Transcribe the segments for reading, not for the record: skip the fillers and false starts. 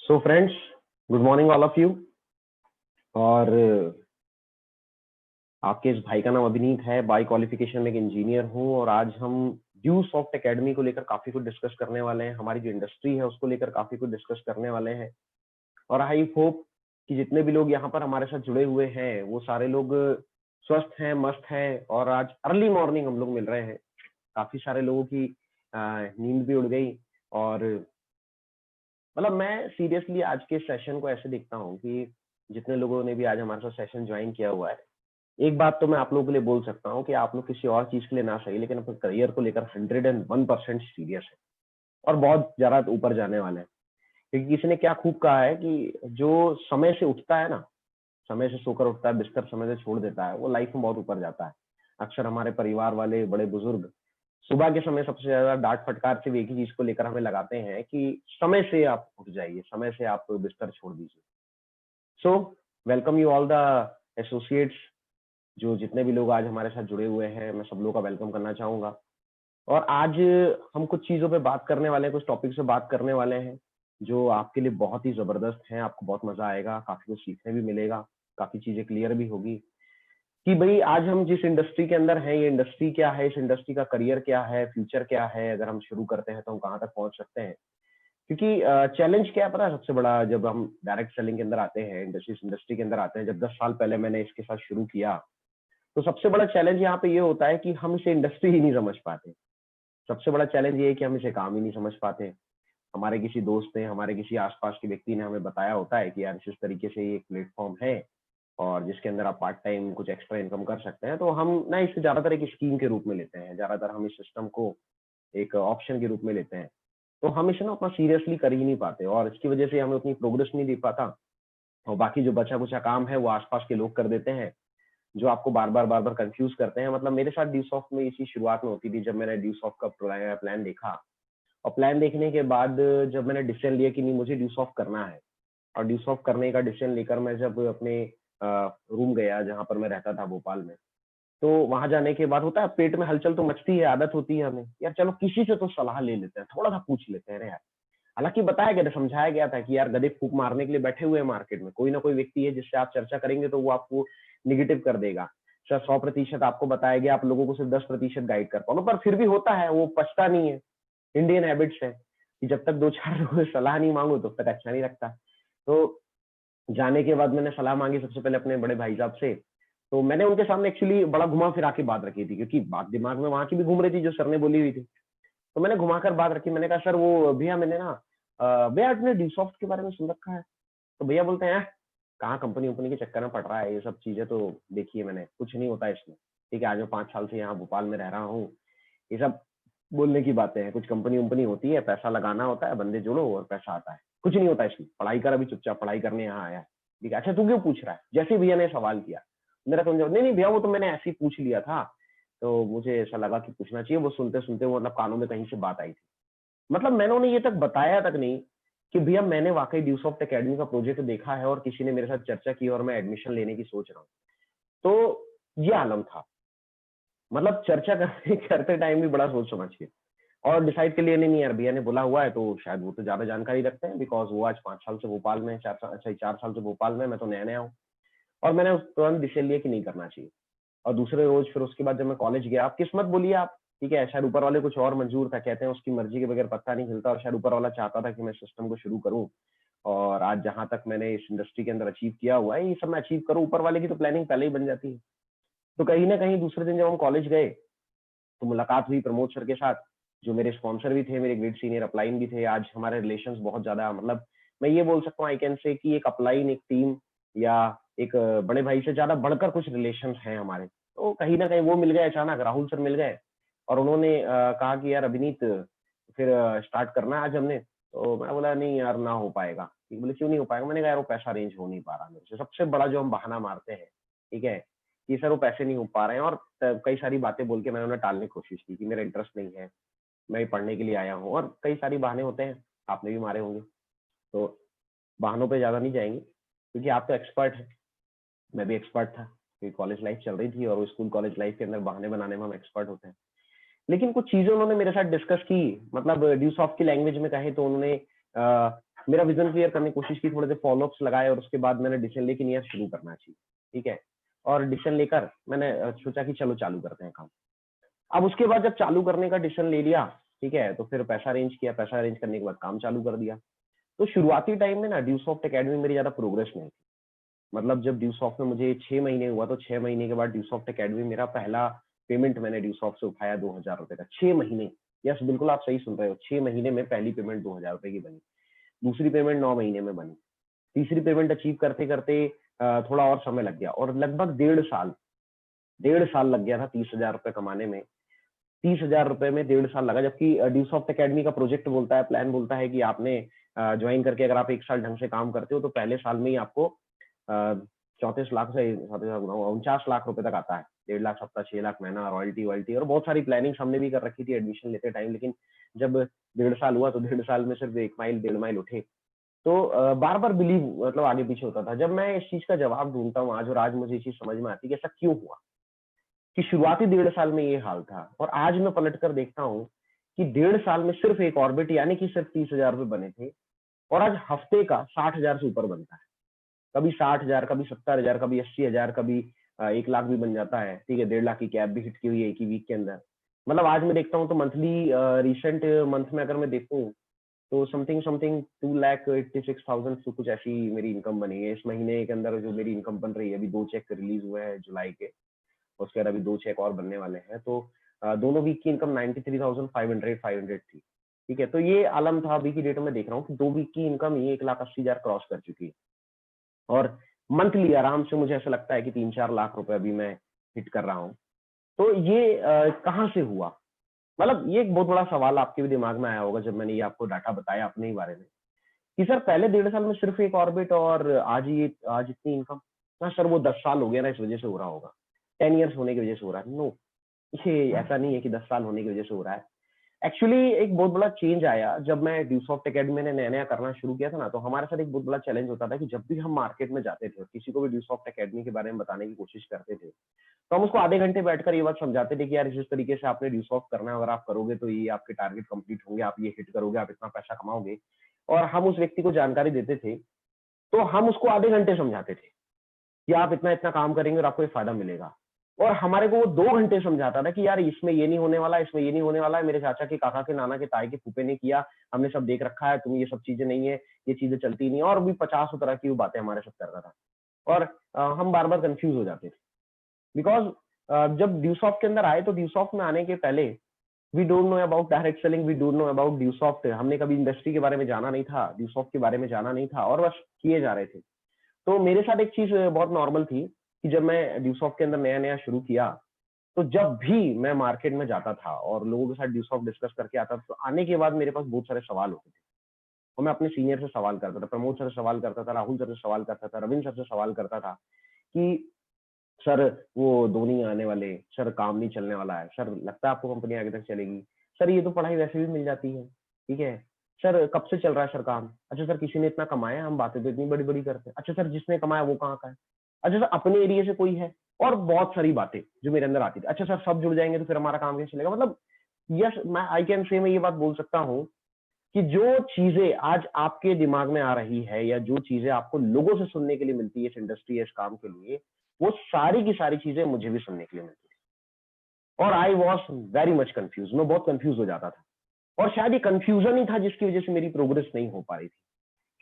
So friends, good morning all of you. और आपके इस भाई का नाम अभिनीत है। बाय क्वालिफिकेशन में एक इंजीनियर हूँ और आज हम ड्यू सॉफ्ट एकेडमी को लेकर काफी कुछ डिस्कस करने वाले हैं। हमारी जो इंडस्ट्री है उसको लेकर काफी कुछ डिस्कस करने वाले हैं और आई होप कि जितने भी लोग यहाँ पर हमारे साथ जुड़े हुए हैं वो सारे लोग स्वस्थ हैं, मस्त हैं। और आज अर्ली मॉर्निंग हम लोग मिल रहे हैं। काफी सारे लोगों की नींद भी उड़ गई। और मतलब मैं सीरियसली आज के सेशन को ऐसे देखता हूँ कि जितने लोगों ने भी आज हमारे साथ सेशन ज्वाइन किया हुआ है, एक बात तो मैं आप लोगों के लिए बोल सकता हूँ कि आप लोग किसी और चीज के लिए ना सही लेकिन अपने करियर को लेकर 101% सीरियस है और बहुत ज्यादा ऊपर जाने वाले हैं। क्योंकि किसी ने क्या खूब कहा है कि जो समय से उठता है ना, समय से सोकर उठता है, बिस्तर समय से छोड़ देता है, वो लाइफ में बहुत ऊपर जाता है। अक्सर हमारे परिवार वाले बड़े बुजुर्ग सुबह के समय सबसे ज्यादा डांट फटकार सिर्फ एक ही चीज को लेकर हमें लगाते हैं कि समय से आप उठ जाइए, समय से आप बिस्तर छोड़ दीजिए। So welcome you all the associates. जो जितने भी लोग आज हमारे साथ जुड़े हुए हैं, मैं सब लोगों का वेलकम करना चाहूंगा। और आज हम कुछ चीजों पे बात करने वाले हैं, कुछ टॉपिक से बात करने वाले हैं जो आपके लिए बहुत ही जबरदस्त हैं। आपको बहुत मजा आएगा, काफी कुछ सीखने भी मिलेगा, काफी चीजें क्लियर भी होगी कि भाई आज हम जिस इंडस्ट्री के अंदर हैं, ये इंडस्ट्री क्या है, इस इंडस्ट्री का करियर क्या है, फ्यूचर क्या है, अगर हम शुरू करते हैं तो हम कहाँ तक पहुंच सकते हैं। क्योंकि चैलेंज क्या है पता है सबसे बड़ा, जब हम डायरेक्ट सेलिंग के अंदर आते हैं, इंडस्ट्री के अंदर आते हैं, जब 10 साल पहले मैंने इसके साथ शुरू किया तो सबसे बड़ा चैलेंज यहाँ पे ये होता है कि हम इसे इंडस्ट्री ही नहीं समझ पाते। सबसे बड़ा चैलेंज ये है कि हम इसे काम ही नहीं समझ पाते। हमारे किसी दोस्त ने, हमारे किसी आसपास के व्यक्ति ने हमें बताया होता है कि यार इस तरीके से ये एक प्लेटफॉर्म है और जिसके अंदर आप पार्ट टाइम कुछ एक्स्ट्रा इनकम कर सकते हैं। तो हम ना इसे ज्यादातर एक स्कीम के रूप में लेते हैं, ज्यादातर हम इस सिस्टम को एक ऑप्शन के रूप में लेते हैं। तो हम इसे ना उतना सीरियसली कर ही नहीं पाते और इसकी वजह से हमें उतनी प्रोग्रेस नहीं दिख पाता। और बाकी जो बचा कुचा काम है वो आसपास के लोग कर देते हैं, जो आपको बार बार कंफ्यूज करते हैं। मतलब मेरे साथ ड्यू सॉफ्ट में इसी शुरुआत में होती थी, जब मैंने ड्यू सॉफ्ट का प्लान देखा और प्लान देखने के बाद जब मैंने डिसीजन लिया कि नहीं मुझे ड्यू सॉफ्ट करना है, और ड्यू सॉफ्ट करने का डिसीजन लेकर मैं जब अपने रूम गया जहाँ पर मैं रहता था भोपाल में, तो वहां जाने के बाद होता है पेट में हलचल तो मचती है, आदत होती है हमें यार चलो किसी से तो सलाह ले लेते हैं, थोड़ा सा पूछ लेते हैं यार। हालांकि बताया गया था, समझाया गया था कि यार गधे फूक मारने के लिए बैठे हुए हैं मार्केट में, कोई ना कोई व्यक्ति है जिससे आप चर्चा करेंगे तो वो आपको निगेटिव कर देगा। सर 100% आपको बताया गया, आप लोगों को सिर्फ 10% गाइड कर पाओगे, पर फिर भी होता है, वो पछता नहीं है। इंडियन हैबिट्स है कि जब तक दो चार लोगों से सलाह नहीं मांगो तब तक अच्छा नहीं लगता। तो जाने के बाद मैंने सलाह मांगी सबसे पहले अपने बड़े भाई साहब से। तो मैंने उनके सामने एक्चुअली बड़ा घुमा फिरा के बात रखी थी, क्योंकि बात दिमाग में वहां की भी घूम रही थी जो सर ने बोली हुई थी। तो मैंने घुमाकर बात रखी, मैंने कहा सर वो भैया मैंने ना भैया आपने डी सॉफ्ट के बारे में सुन रखा है? तो भैया बोलते हैं कहाँ कंपनी वंपनी के चक्कर में पड़ रहा है, ये सब चीजें तो देखिए मैंने, कुछ नहीं होता इसमें। ठीक है, आज मैं 5 साल से यहाँ भोपाल में रह रहा हूँ, ये सब बोलने की बातें हैं। कुछ कंपनी वंपनी होती है, पैसा लगाना होता है, बंदे जोड़ो और पैसा आता है, कुछ नहीं होता इसमें, पढ़ाई कर, अभी चुपचाप पढ़ाई करने यहाँ आया है। ठीक है, अच्छा तू क्यों पूछ रहा है? जैसे ही भैया ने सवाल किया मेरा तो नहीं नहीं भैया वो तो मैंने ऐसे ही पूछ लिया था, तो मुझे ऐसा लगा कि पूछना चाहिए। वो सुनते सुनते वो मतलब कानों में कहीं से बात आई थी। मतलब मैंने उन्हें ये तक बताया तक नहीं कि भैया मैंने वाकई ड्यू सॉफ्ट एकेडमी का प्रोजेक्ट देखा है और किसी ने मेरे साथ चर्चा की और मैं एडमिशन लेने की सोच रहा हूँ। तो ये आलम था। मतलब चर्चा करते करते टाइम भी बड़ा सोच समझ के और डिसाइड के लिए नहीं यार भैया ने बोला हुआ है तो शायद वो तो ज्यादा जानकारी रखते हैं, बिकॉज वो आज 5 साल से भोपाल में, 4 साल, अच्छा 4 साल से भोपाल में, मैं तो नया नया हूँ। और मैंने उस तुरंत डिसीजन लिया कि नहीं करना चाहिए। और दूसरे रोज फिर उसके बाद जब मैं कॉलेज गया, आप किस्मत बोलिए आप, ठीक है, शायद ऊपर वाले कुछ और मंजूर था, कहते हैं उसकी मर्जी के बगैर पत्ता नहीं हिलता, और शायद ऊपर वाला चाहता था कि मैं सिस्टम को शुरू करूं। और आज जहां तक मैंने इस इंडस्ट्री के अंदर अचीव किया हुआ है, ये सब मैं अचीव करूं, ऊपर वाले की तो प्लानिंग पहले ही बन जाती है। तो कहीं ना कहीं दूसरे दिन जब हम कॉलेज गए तो मुलाकात हुई प्रमोद सर के साथ, जो मेरे स्पॉन्सर भी थे, मेरे ग्रेड सीनियर अपलाइन भी थे। आज हमारे रिलेशंस बहुत ज्यादा, मतलब मैं ये बोल सकता हूँ, आई कैन से कि एक अपलाइन, एक टीम या एक बड़े भाई से ज्यादा बढ़कर कुछ रिलेशंस हैं हमारे। तो कहीं ना कहीं वो मिल गए, अचानक राहुल सर मिल गए और उन्होंने कहा कि यार अभिनीत फिर स्टार्ट करना है आज हमने। तो मैं बोला नहीं यार ना हो पाएगा। बोले क्यों नहीं हो पाएगा? मैंने कहा यार वो पैसा अरेंज हो नहीं पा रहा मेरे से। सबसे बड़ा जो हम बहाना मारते हैं, ठीक है, कि सर वो पैसे नहीं हो पा रहे हैं, और कई सारी बातें बोल के मैंने उन्हें टालने की कोशिश की कि मेरा इंटरेस्ट नहीं है, मैं पढ़ने के लिए आया हूँ, और कई सारी बहाने होते हैं, आपने भी मारे होंगे। तो बहानों पे ज्यादा नहीं जाएंगे, क्योंकि आप तो एक्सपर्ट हैं, मैं भी एक्सपर्ट था, क्योंकि कॉलेज लाइफ चल रही थी और वो स्कूल कॉलेज लाइफ के अंदर बहाने बनाने में हम एक्सपर्ट होते हैं। लेकिन कुछ चीजें उन्होंने मेरे साथ डिस्कस की, मतलब ड्यू सॉफ्ट की लैंग्वेज में कहे तो उन्होंने मेरा विजन क्लियर करने की कोशिश की, थोड़े से फॉलोअप्स लगाए और उसके बाद मैंने डिसीजन लेके नहीं यार शुरू करना चाहिए, ठीक है। और डिसीजन लेकर मैंने सोचा कि चलो चालू करते हैं काम। अब उसके बाद जब चालू करने का डिसीजन ले लिया, ठीक है, तो फिर पैसा अरेंज किया, पैसा अरेंज करने के बाद काम चालू कर दिया। तो शुरुआती टाइम में ना ड्यूसॉफ्ट एकेडमी मेरी ज्यादा प्रोग्रेस नहीं थी। मतलब जब ड्यूसॉफ्ट में मुझे 6 महीने हुआ तो 6 महीने के बाद ड्यूसॉफ्ट एकेडमी मेरा पहला पेमेंट मैंने ड्यूसॉफ्ट से उठाया 2,000 रुपए का। 6 महीने, यस बिल्कुल आप सही सुन रहे हो, 6 महीने में पहली पेमेंट 2,000 रुपए की बनी। दूसरी पेमेंट 9 महीने में बनी। तीसरी पेमेंट अचीव करते करते थोड़ा और समय लग गया और लगभग 1.5 साल लग गया था 30,000 रुपए कमाने में। 30,000 रुपए में 1.5 साल लगा, जबकि ड्यूसॉफ्ट एकेडमी का प्रोजेक्ट बोलता है, प्लान बोलता है कि आपने ज्वाइन करके अगर आप 1 साल ढंग से काम करते हो तो पहले साल में ही आपको 34 लाख से 49 लाख रुपए तक आता है। 1.5 लाख सप्ताह, 6 लाख महीना, रॉयल्टी वॉयल्टी और बहुत सारी प्लानिंग हमने भी कर रखी थी एडमिशन लेते टाइम। लेकिन जब 1.5 साल हुआ तो 1.5 साल में सिर्फ 1 माइल 1.5 माइल उठे। तो बार बार बिलीव मतलब आगे पीछे होता था। जब मैं इस चीज का जवाब ढूंढता हूँ आज, और आज मुझे ये चीज समझ में आती है कि ऐसा क्यों हुआ कि शुरुआती 1.5 साल में ये हाल था, और आज मैं पलट कर देखता हूँ कि 1.5 साल में सिर्फ एक ऑर्बिट यानी कि सिर्फ 30,000 रुपए बने थे, और आज हफ्ते का 60,000 से ऊपर बनता है। कभी 60,000, कभी 70,000, कभी 80,000, कभी 1 लाख भी बन जाता है, ठीक है। 1.5 लाख की कैब भी हिट की हुई है एक ही वीक के अंदर। मतलब आज मैं देखता हूँ तो मंथली रिसेंट मंथ में अगर मैं देखूँ तो समथिंग समथिंग 2,86,000 तो कुछ ऐसी मेरी इनकम बनी है इस महीने के अंदर। जो मेरी इनकम बन रही है, अभी 2 चेक रिलीज हुए हैं जुलाई के, उसके बाद अभी 2 चेक और बनने वाले हैं। तो दोनों वीक की इनकम 93,500 थी, ठीक है। तो ये आलम था, अभी की डेट में देख रहा हूँ कि 2 वीक की इनकम ही 1,80,000 क्रॉस कर चुकी है, और मंथली आराम से मुझे ऐसा लगता है कि 3-4 लाख रुपए अभी मैं हिट कर रहा हूँ। तो ये कहाँ से हुआ? मतलब ये एक बहुत बड़ा सवाल आपके भी दिमाग में आया होगा जब मैंने ये आपको डाटा बताया अपने ही बारे में, कि सर पहले 1.5 साल में सिर्फ एक ऑर्बिट और आज इतनी इनकम। हाँ सर, वो 10 साल हो गया ना, इस वजह से हो रहा होगा, 10 ईयर्स होने की वजह से हो रहा है। नो, ये ऐसा नहीं है कि 10 साल होने की वजह से हो रहा है। एक्चुअली एक बहुत बड़ा चेंज आया जब मैं ड्यूसॉफ्ट एकेडमी ने नया नया करना शुरू किया था ना। तो हमारे साथ एक बहुत बड़ा चैलेंज होता था कि जब भी हम मार्केट में जाते थे और किसी को भी ड्यूसॉफ्ट एकेडमी के बारे में बताने की कोशिश करते थे, तो हम उसको आधे घंटे बैठकर ये बात समझाते थे कि यार इस तरीके से आपने ड्यूसॉफ्ट करना है, अगर आप करोगे तो ये आपके टारगेट कंप्लीट होंगे, आप ये हिट करोगे, आप इतना पैसा कमाओगे। और हम उस व्यक्ति को जानकारी देते थे, तो हम उसको आधे घंटे समझाते थे कि आप इतना इतना काम करेंगे और आपको ये फायदा मिलेगा। और हमारे को वो 2 घंटे समझाता था कि यार इसमें ये नहीं होने वाला, इसमें ये नहीं होने वाला है, मेरे चाचा के, काका के, नाना के, ताई के, फूफे ने किया, हमने सब देख रखा है, तुम्हें ये सब चीजें नहीं है, ये चीजें चलती नहीं है, और भी 50 तरह की वो बातें हमारे साथ करता था। और हम बार बार कंफ्यूज हो जाते थे, बिकॉज जब ड्यूसॉफ्ट के अंदर आए तो ड्यूसॉफ्ट में आने के पहले we don't know about direct selling, we don't know about Dusoft. हमने कभी इंडस्ट्री के बारे में जाना नहीं था, ड्यूसॉफ्ट के बारे में जाना नहीं था, और बस किए जा रहे थे। तो मेरे साथ एक चीज बहुत नॉर्मल थी कि जब मैं ड्यूसॉफ्ट के अंदर नया नया शुरू किया, तो जब भी मैं मार्केट में जाता था और लोगों के साथ ड्यूसॉफ्ट डिस्कस करके आता था, तो आने के बाद मेरे पास बहुत सारे सवाल होते थे, और मैं अपने सीनियर से सवाल करता था, प्रमोद सर से सवाल करता था, राहुल सर से सवाल करता था, रविंद्र सर से सवाल करता था कि सर वो धोनी आने वाले, सर काम नहीं चलने वाला है, सर लगता है आपको कंपनी आगे तक चलेगी, सर ये तो पढ़ाई वैसे भी मिल जाती है, ठीक है, सर कब से चल रहा है सर काम, अच्छा सर किसी ने इतना कमाया, हम बातें तो इतनी बड़ी बड़ी करते हैं, अच्छा सर जिसने कमाया वो कहाँ का है, अच्छा सर अपने एरिया से कोई है, और बहुत सारी बातें जो मेरे अंदर आती थी। अच्छा सर सब जुड़ जाएंगे तो फिर हमारा काम कैसे चलेगा। मतलब यस, मैं आई कैन से, मैं ये बात बोल सकता हूँ कि जो चीजें आज आपके दिमाग में आ रही है, या जो चीजें आपको लोगों से सुनने के लिए मिलती है इस इंडस्ट्री, इस काम के लिए, वो सारी की सारी चीजें मुझे भी सुनने के लिए मिलती थी। और I was very much confuse, मैं बहुत कंफ्यूज हो जाता था, और शायद ये कंफ्यूजन ही था जिसकी वजह से मेरी प्रोग्रेस नहीं हो पा रही थी।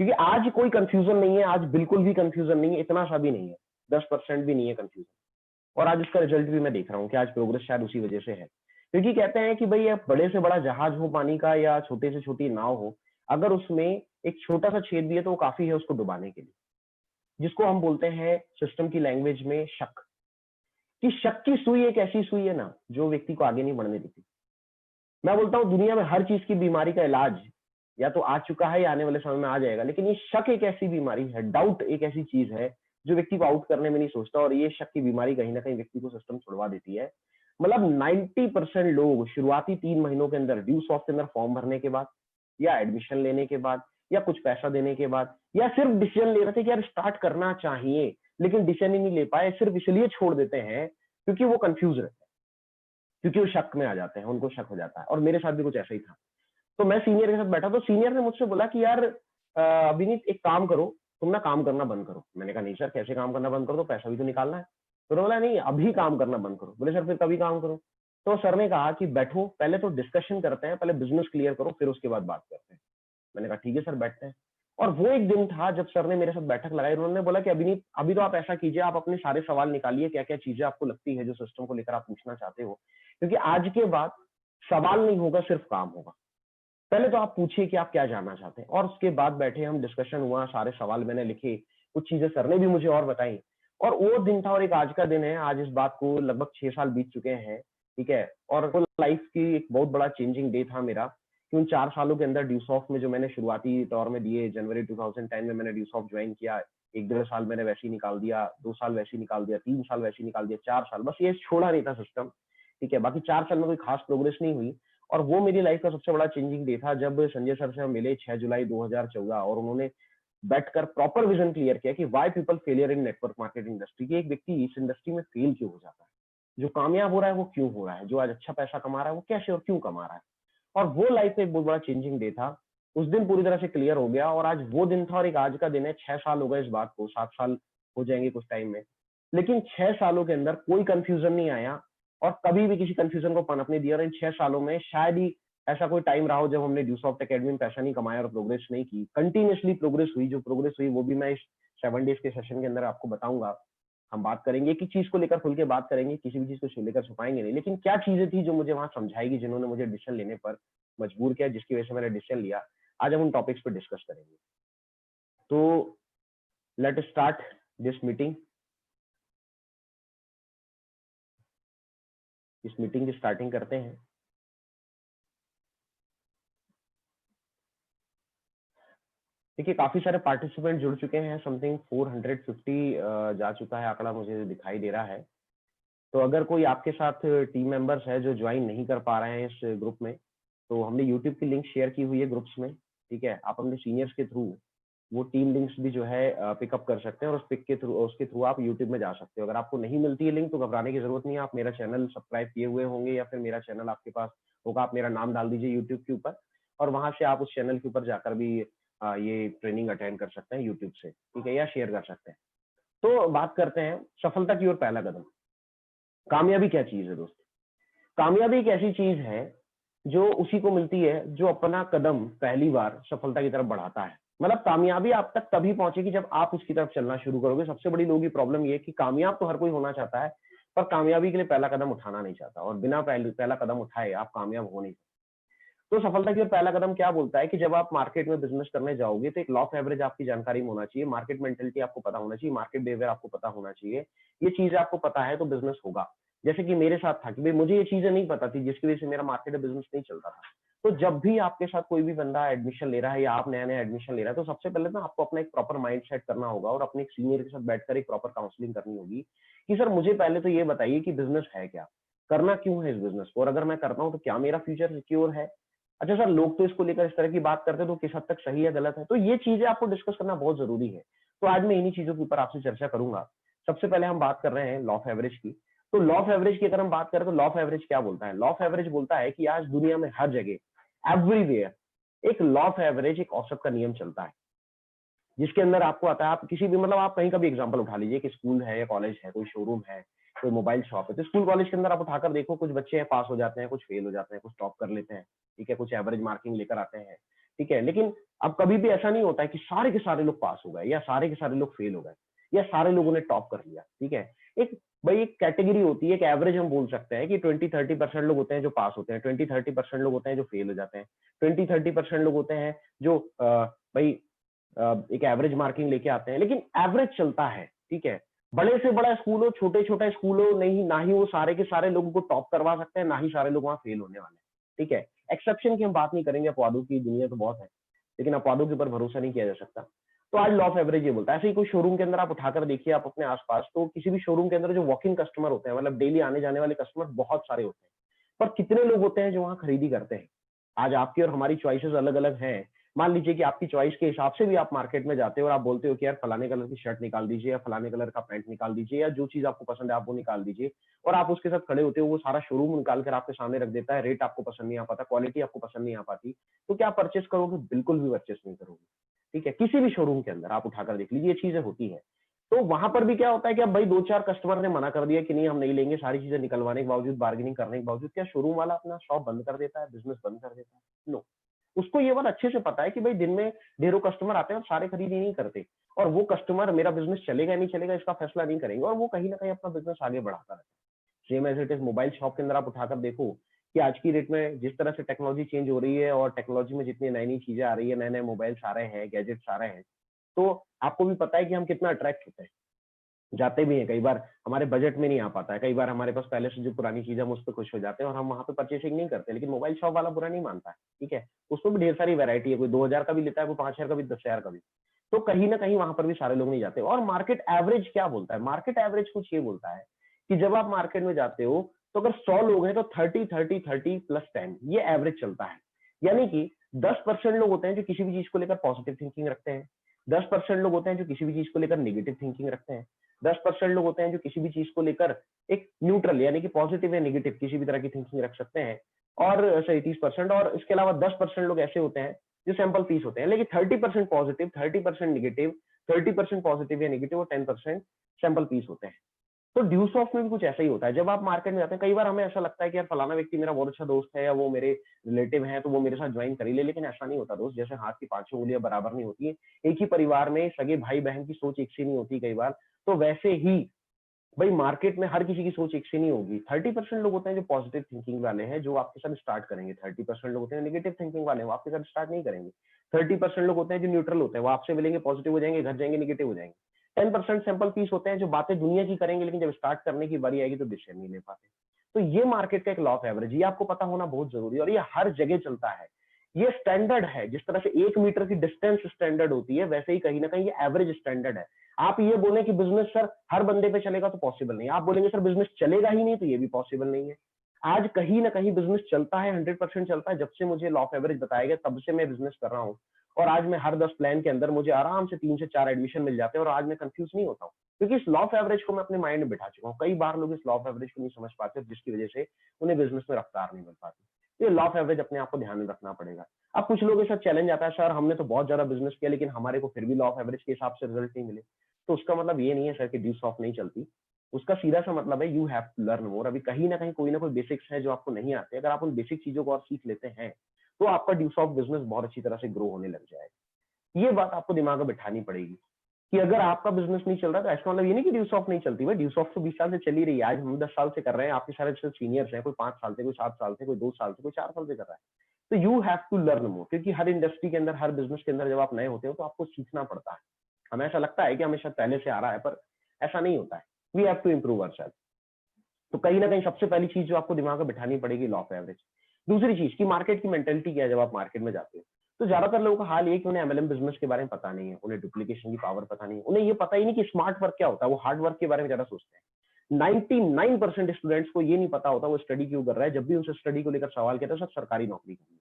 क्योंकि आज कोई कंफ्यूजन नहीं है, आज बिल्कुल भी कंफ्यूजन नहीं है, इतना सा भी नहीं है, 10% भी नहीं है कंफ्यूजन। और आज उसका रिजल्ट भी मैं देख रहा हूँ कि आज प्रोग्रेस शायद उसी वजह से है। क्योंकि कहते हैं कि भाई अब बड़े से बड़ा जहाज हो पानी का, या छोटे से छोटी नाव हो, अगर उसमें एक छोटा सा छेद भी है तो वो काफी है उसको डुबाने के लिए, जिसको हम बोलते हैं सिस्टम की लैंग्वेज में शक। कि शक की सुई एक ऐसी सुई है ना जो व्यक्ति को आगे नहीं बढ़ने देती। मैं बोलता हूँ दुनिया में हर चीज की बीमारी का इलाज या तो आ चुका है या आने वाले समय में आ जाएगा, लेकिन ये शक एक ऐसी बीमारी है, डाउट एक ऐसी चीज है जो व्यक्ति को आउट करने में नहीं सोचता, और ये शक की बीमारी कहीं ना कहीं व्यक्ति को सिस्टम छुड़वा देती है। मतलब 90% लोग शुरुआती 3 महीनों के अंदर ड्यू सॉफ्ट के अंदर फॉर्म भरने के बाद, या एडमिशन लेने के बाद, या कुछ पैसा देने के बाद, या सिर्फ डिसीजन ले रहे थे कि यार स्टार्ट करना चाहिए, लेकिन डिसीजन ही नहीं ले पाए, सिर्फ इसलिए छोड़ देते हैं क्योंकि वो कंफ्यूज रहते हैं, क्योंकि वो शक में आ जाते हैं, उनको शक हो जाता है। और मेरे साथ भी कुछ ऐसा ही था। तो मैं सीनियर के साथ बैठा, तो सीनियर ने मुझसे बोला कि यार अभिनीत एक काम करो, तुम ना काम करना बंद करो। मैंने कहा नहीं सर, कैसे काम करना बंद कर दो, पैसा भी तो निकालना है। तो उन्होंने बोला नहीं, अभी काम करना बंद करो। बोले सर फिर कभी काम करूं? तो सर ने कहा कि बैठो, पहले तो डिस्कशन करते हैं, पहले बिजनेस क्लियर करो, फिर उसके बाद बात करते हैं। मैंने कहा ठीक है सर, बैठते हैं। और वो एक दिन था जब सर ने मेरे साथ बैठक लगाई। उन्होंने बोला कि अभिनीत, अभी तो आप ऐसा कीजिए, आप अपने सारे सवाल निकालिए, क्या क्या चीजें आपको लगती है जो सिस्टम को लेकर आप पूछना चाहते हो, क्योंकि आज के बाद सवाल नहीं होगा, सिर्फ काम होगा। पहले तो आप पूछिए कि आप क्या जानना चाहते हैं, और उसके बाद बैठे, हम डिस्कशन हुआ, सारे सवाल मैंने लिखे, कुछ चीजें सर ने भी मुझे और बताई। और वो दिन था और एक आज का दिन है। आज इस बात को लगभग 6 साल बीत चुके हैं, ठीक है। और वो लाइफ की एक बहुत बड़ा चेंजिंग डे था मेरा, कि उन 4 सालों के अंदर ड्यूसॉफ्ट में जो मैंने शुरुआती दौर में दिए, जनवरी 2010 में मैंने ड्यूसॉफ्ट ज्वाइन किया। 1 डेढ़ साल मैंने वैसे ही निकाल दिया, 2 साल वैसे ही निकाल दिया, 3 साल वैसे ही निकाल दिया, 4 साल बस ये छोड़ा नहीं था सिस्टम, ठीक है। बाकी 4 साल में कोई खास प्रोग्रेस नहीं हुई। और वो मेरी लाइफ का सबसे बड़ा चेंजिंग डे था जब संजय सर से हम मिले 6 जुलाई 2014, और उन्होंने बैठकर प्रॉपर विजन क्लियर किया कि why people failure in network marketing industry, कि एक व्यक्ति इस इंडस्ट्री में फेल क्यों हो जाता है, जो कामयाब हो रहा है वो क्यों हो रहा है, जो आज अच्छा पैसा कमा रहा है वो कैसे और क्यों कमा रहा है। और वो लाइफ में एक बहुत बड़ा चेंजिंग डे था। उस दिन पूरी तरह से क्लियर हो गया, और आज वो दिन था और एक आज का दिन है। 6 साल हो गए इस बात को, 7 साल हो जाएंगे कुछ टाइम में। लेकिन 6 सालों के अंदर कोई कंफ्यूजन नहीं आया, और कभी भी किसी कंफ्यूजन को पनपने दिया। और इन 6 सालों में शायद ही ऐसा कोई टाइम रहा हो जब हमने ड्यूसॉफ्ट एकेडमी में पैसा नहीं कमाया और प्रोग्रेस नहीं की। कंटिन्यूसली प्रोग्रेस हुई, जो प्रोग्रेस हुई वो भी मैं इस 7 डेज के सेशन के अंदर आपको बताऊंगा। हम बात करेंगे, एक ही चीज को लेकर खुल के बात करेंगे, किसी भी चीज को लेकर छुपाएंगे नहीं। लेकिन क्या चीजें थी जो मुझे वहां समझाएगी, जिन्होंने मुझे डिसीजन लेने पर मजबूर किया, जिसकी वजह से मैंने डिसीजन लिया, आज हम उन टॉपिक्स पर डिस्कस करेंगे। तो लेट स्टार्ट दिस मीटिंग। इस मीटिंग की स्टार्टिंग करते हैं। देखिए, काफी सारे पार्टिसिपेंट जुड़ चुके हैं, समथिंग 450 जा चुका है आंकड़ा, मुझे दिखाई दे रहा है। तो अगर कोई आपके साथ टीम मेंबर्स है जो ज्वाइन नहीं कर पा रहे हैं इस ग्रुप में, तो हमने यूट्यूब की लिंक शेयर की हुई है ग्रुप्स में, ठीक है। आप अपने सीनियर्स के थ्रू वो टीम लिंक्स भी जो है पिकअप कर सकते हैं, और उसके थ्रू आप यूट्यूब में जा सकते हो। अगर आपको नहीं मिलती है लिंक तो घबराने की जरूरत नहीं है। आप मेरा चैनल सब्सक्राइब किए हुए होंगे, या फिर मेरा चैनल आपके पास होगा, आप मेरा नाम डाल दीजिए यूट्यूब के ऊपर, और वहां से आप उस चैनल के ऊपर जाकर भी ये ट्रेनिंग अटेंड कर सकते हैं यूट्यूब से, ठीक है, या शेयर कर सकते हैं। तो बात करते हैं सफलता की ओर पहला कदम। कामयाबी क्या चीज है दोस्त? कामयाबी एक ऐसी चीज है जो उसी को मिलती है जो अपना कदम पहली बार सफलता की तरफ बढ़ाता है। मतलब कामयाबी आप तक तभी पहुंचेगी जब आप उसकी तरफ चलना शुरू करोगे। सबसे बड़ी लोगों की प्रॉब्लम ये है कि कामयाब तो हर कोई होना चाहता है, पर कामयाबी के लिए पहला कदम उठाना नहीं चाहता, और बिना पहला कदम उठाए आप कामयाब हो नहीं सकते। तो सफलता की ओर पहला कदम क्या बोलता है कि जब आप मार्केट में बिजनेस करने जाओगे तो एक लॉ ऑफ एवरेज आपकी जानकारी में होना चाहिए, मार्केट मेंटेलिटी आपको पता होना चाहिए, मार्केट बिहेवियर आपको पता होना चाहिए। ये चीजें आपको पता है तो बिजनेस होगा। जैसे कि मेरे साथ था कि भाई मुझे ये चीजें नहीं पता थी, जिसकी वजह से मेरा मार्केट में बिजनेस नहीं चलता था। तो जब भी आपके साथ कोई भी बंदा एडमिशन ले रहा है, या आप नया नया एडमिशन ले रहा है, तो सबसे पहले ना आपको अपना एक प्रॉपर माइंड सेट करना होगा, और अपने एक सीनियर के साथ बैठकर एक प्रॉपर काउंसलिंग करनी होगी कि सर मुझे पहले तो ये बताइए कि बिजनेस है क्या, करना क्यों है इस बिजनेस को, और अगर मैं करता हूँ तो क्या मेरा फ्यूचर सिक्योर है। अच्छा सर, लोग तो इसको लेकर इस तरह की बात करते हैं, तो किस हद तक सही है गलत है, तो ये चीजें आपको डिस्कस करना बहुत जरूरी है। तो आज मैं इन्हीं चीजों के ऊपर आपसे चर्चा करूंगा। सबसे पहले हम बात कर रहे हैं लॉ ऑफ एवरेज की। तो लॉ ऑफ एवरेज की अगर हम बात करें तो लॉ ऑफ एवरेज क्या बोलता है? लॉ ऑफ एवरेज बोलता है कि आज दुनिया में हर जगह, एवरीवेयर, एक लॉ ऑफ एवरेज, एक औसत का नियम चलता है, जिसके अंदर आपको आता है, आप किसी भी, मतलब आप कहीं का भी एग्जांपल उठा लीजिए, कि स्कूल है या कॉलेज है, कोई शोरूम है, कोई मोबाइल शॉप है। तो स्कूल कॉलेज के अंदर आप उठाकर देखो, कुछ बच्चे हैं पास हो जाते हैं, कुछ फेल हो जाते हैं, कुछ टॉप कर लेते हैं, ठीक है, कुछ एवरेज मार्किंग लेकर आते हैं, ठीक है। लेकिन अब कभी भी ऐसा नहीं होता है कि सारे के सारे लोग पास हो गए, या सारे के सारे लोग फेल हो गए, या सारे लोगों ने टॉप कर लिया, ठीक है। एक भाई एक कैटेगरी होती है, एक एवरेज हम बोल सकते हैं कि 20-30% लोग होते हैं जो पास होते हैं, 20-30% लोग होते हैं जो फेल हो जाते हैं, 20-30% लोग होते हैं जो भाई एक एवरेज मार्किंग लेके आते हैं। लेकिन एवरेज चलता है, ठीक है। बड़े से बड़ा स्कूल हो, छोटे छोटा स्कूल हो, नहीं ना ही वो सारे के सारे लोगों को टॉप करवा सकते हैं, ना ही सारे लोग वहां फेल होने वाले हैं, ठीक है। एक्सेप्शन की हम बात नहीं करेंगे, अपवादों की दुनिया तो बहुत है, लेकिन अपवादों के ऊपर भरोसा नहीं किया जा सकता। तो आज लॉ ऑफ एवरेज ये बोलता है। ऐसे ही कोई शोरूम के अंदर आप उठाकर देखिए, आप अपने आसपास, तो किसी भी शोरूम के अंदर जो वॉकिंग कस्टमर होते हैं, मतलब डेली आने जाने वाले कस्टमर बहुत सारे होते हैं, पर कितने लोग होते हैं जो वहां खरीदी करते हैं? आज आपकी और हमारी चॉइसेस अलग अलग हैं। मान लीजिए कि आपकी चॉइस के हिसाब से भी आप मार्केट में जाते हो और आप बोलते हो कि यार फलाने कलर की शर्ट निकाल दीजिए, या फलाने कलर का पैंट निकाल दीजिए, या जो चीज आपको पसंद है आप वो निकाल दीजिए, और आप उसके साथ खड़े होते हो, वो सारा शोरूम निकाल कर आपके सामने रख देता है, रेट आपको पसंद नहीं आ पाता, क्वालिटी आपको पसंद नहीं आ पाती, तो क्या आप परचेस करोगे? बिल्कुल भी परचेस नहीं करोगे। ठीक है, किसी भी शोरूम के अंदर आप उठाकर देख लीजिए, ये चीजें होती हैं। तो वहां पर भी क्या होता है कि अब भाई 2-4 कस्टमर ने मना कर दिया कि नहीं हम नहीं लेंगे, सारी चीजें निकलवाने के बावजूद, बार्गेनिंग करने के बावजूद, क्या शोरूम वाला अपना शॉप बंद कर देता है, बिजनेस बंद कर देता है? नो। उसको ये बात अच्छे से पता है कि भाई दिन में ढेरों कस्टमर आते हैं और सारे खरीदी नहीं करते, और वो कस्टमर मेरा बिजनेस चलेगा नहीं चलेगा इसका फैसला नहीं करेंगे, और वो कहीं ना कहीं अपना बिजनेस आगे बढ़ाता रहता है। Same as it is mobile shop के अंदर आप उठाकर देखो कि आज की डेट में जिस तरह से टेक्नोलॉजी चेंज हो रही है और टेक्नोलॉजी में जितनी नई नई चीजें आ रही है, नए नए मोबाइल्स आ रहे हैं, गैजेट्स आ रहे हैं, तो आपको भी पता है कि हम कितना अट्रैक्ट होते हैं, जाते भी हैं, कई बार हमारे बजट में नहीं आ पाता है, कई बार हमारे पास पहले से जो पुरानी चीज़ है हम उस पे खुश हो जाते हैं और हम वहाँ पे परचेसिंग नहीं करते, लेकिन मोबाइल शॉप वाला बुरा नहीं मानता है, ठीक है? उसमें भी ढेर सारी वैरायटी है, कोई 2000 का भी लेता है, कोई 5000 का भी, 10,000 का भी। तो कहीं न कहीं वहाँ पर भी सारे लोग नहीं जाते, और मार्केट एवरेज क्या बोलता है? मार्केट एवरेज कुछ ये बोलता है कि जब आप मार्केट में जाते हो, तो अगर 100 लोग हैं तो 30 प्लस 10 ये एवरेज चलता है। यानी कि 10% लोग होते हैं जो किसी भी चीज़ को लेकर पॉजिटिव थिंकिंग रखते हैं, 10% लोग होते हैं जो किसी भी चीज़ को लेकर नेगेटिव थिंकिंग रखते हैं, 10% लोग होते हैं जो किसी भी चीज को लेकर एक न्यूट्रल यानी कि पॉजिटिव या नेगेटिव किसी भी तरह की थिंकिंग रख सकते हैं, और सही 30%, और इसके अलावा 10% लोग ऐसे होते हैं जो सैंपल पीस होते हैं, लेकिन 30% पॉजिटिव, 30% निगेटिव, 30% पॉजिटिव या नेगेटिव और 10% सैंपल पीस होते हैं। तो ड्यूस ऑफ में भी कुछ ऐसा ही होता है। जब आप मार्केट में जाते हैं, कई बार हमें ऐसा लगता है कि यार फलाना व्यक्ति मेरा बहुत अच्छा दोस्त है या वो मेरे रिलेटिव है तो वो मेरे साथ ज्वाइन कर ही ले, लेकिन ऐसा नहीं होता दोस्त। जैसे हाथ की पांचों उंगलियां बराबर नहीं होती है, एक ही परिवार में सगे भाई बहन की सोच एक सी नहीं होती कई बार, तो वैसे ही भाई मार्केट में हर किसी की सोच एक सी नहीं होगी। 30% लोग होते हैं जो पॉजिटिव थिंकिंग वाले हैं, जो आपके साथ स्टार्ट करेंगे। 30% लोग होते हैं नेगेटिव थिंकिंग वाले, वो आपके साथ स्टार्ट नहीं करेंगे। 30% लोग होते हैं जो न्यूट्रल होते हैं, वो आपसे मिलेंगे पॉजिटिव हो जाएंगे, घर जाएंगे नेगेटिव हो जाएंगे। 10% सैंपल पीस होते हैं जो बातें दुनिया की करेंगे, लेकिन जब स्टार्ट करने की बारी आएगी तो डिसीजन नहीं ले पाते। तो ये मार्केट का एक लॉ ऑफ एवरेज, ये आपको पता होना बहुत जरूरी है, और ये हर जगह चलता है। ये स्टैंडर्ड है, जिस तरह से 1 मीटर की डिस्टेंस स्टैंडर्ड होती है, वैसे ही कहीं ना कहीं ये एवरेज स्टैंडर्ड है। आप ये बोले कि बिजनेस सर हर बंदे पे चलेगा तो पॉसिबल नहीं है, आप बोलेंगे सर बिजनेस चलेगा ही नहीं तो ये भी पॉसिबल नहीं है। आज कहीं ना कहीं बिजनेस चलता है, 100% चलता है। जब से मुझे लॉ ऑफ एवरेज बताया गया तब से मैं बिजनेस कर रहा हूँ, और आज मैं हर 10 प्लान के अंदर मुझे आराम से 3 से 4 एडमिशन मिल जाते हैं, और आज मैं कंफ्यूज नहीं होता हूँ, क्योंकि इस लॉ ऑफ एवरेज को मैं अपने माइंड में बिठा चुका हूँ। कई बार लोग इस लॉ ऑफ एवरेज को नहीं समझ पाते, जिसकी वजह से उन्हें बिजनेस में रफ्तार नहीं मिल पाती। तो ये लॉ ऑफ एवरेज अपने आप को ध्यान में रखना पड़ेगा। अब कुछ लोगों के साथ चैलेंज आता है, सर हमने तो बहुत ज्यादा बिजनेस किया लेकिन हमारे को फिर भी लॉ ऑफ एवरेज के हिसाब से रिजल्ट नहीं मिले। तो उसका मतलब ये नहीं है सर कि ड्यू सॉफ्ट नहीं चलती। उसका सीधा सा मतलब है you have to learn more. अभी कहीं ना कोई बेसिक्स है जो आपको नहीं आते। अगर आप उन बेसिक चीजों को और सीख लेते हैं तो आपका ड्यू सॉफ्ट बिजनेस बहुत अच्छी तरह से ग्रो होने लग जाएगा। ये बात आपको दिमाग में बिठानी पड़ेगी कि अगर आपका बिजनेस नहीं चल रहा तो ऐसा मतलब ये नहीं कि ड्यू सॉफ्ट नहीं चलती। भाई ड्यू सॉफ्ट तो 20 साल से चली रही है। आज हम 10 साल से कर रहे हैं, आपके सारे सीनियर्स हैं, कोई 5 साल से, कोई 7 साल से, कोई 2 साल से, कोई 4 साल से कर रहा है। तो you have to learn more, क्योंकि हर इंडस्ट्री के अंदर, हर बिजनेस के अंदर जब आप नए होते हो तो आपको सीखना पड़ता है। हमें ऐसा लगता है कि हमें शायद पहले से आ रहा है, पर ऐसा नहीं होता है। We have to improve ourself. तो कहीं ना कहीं सबसे पहली चीज जो आपको दिमाग में बिठानी पड़ेगी, लॉ ऑफ एवरेज। दूसरी चीज की मार्केट की मेंटेलिटी क्या है। जब आप मार्केट में जाते हो तो ज्यादातर लोगों का हाल ये है कि उन्हें एमएलएम बिजनेस के बारे में पता नहीं है, उन्हें डुप्लीकेशन की पावर पता नहीं है, उन्हें ये पता ही नहीं कि स्मार्ट वर्क क्या होता है। वो हार्ड वर्क के बारे में ज्यादा सोचते हैं। 99% स्टूडेंट्स को ये नहीं पता होता वो स्टडी क्यों कर रहा है। जब भी उनसे स्टडी को लेकर सवाल किया तो सर सरकारी नौकरी करनी है,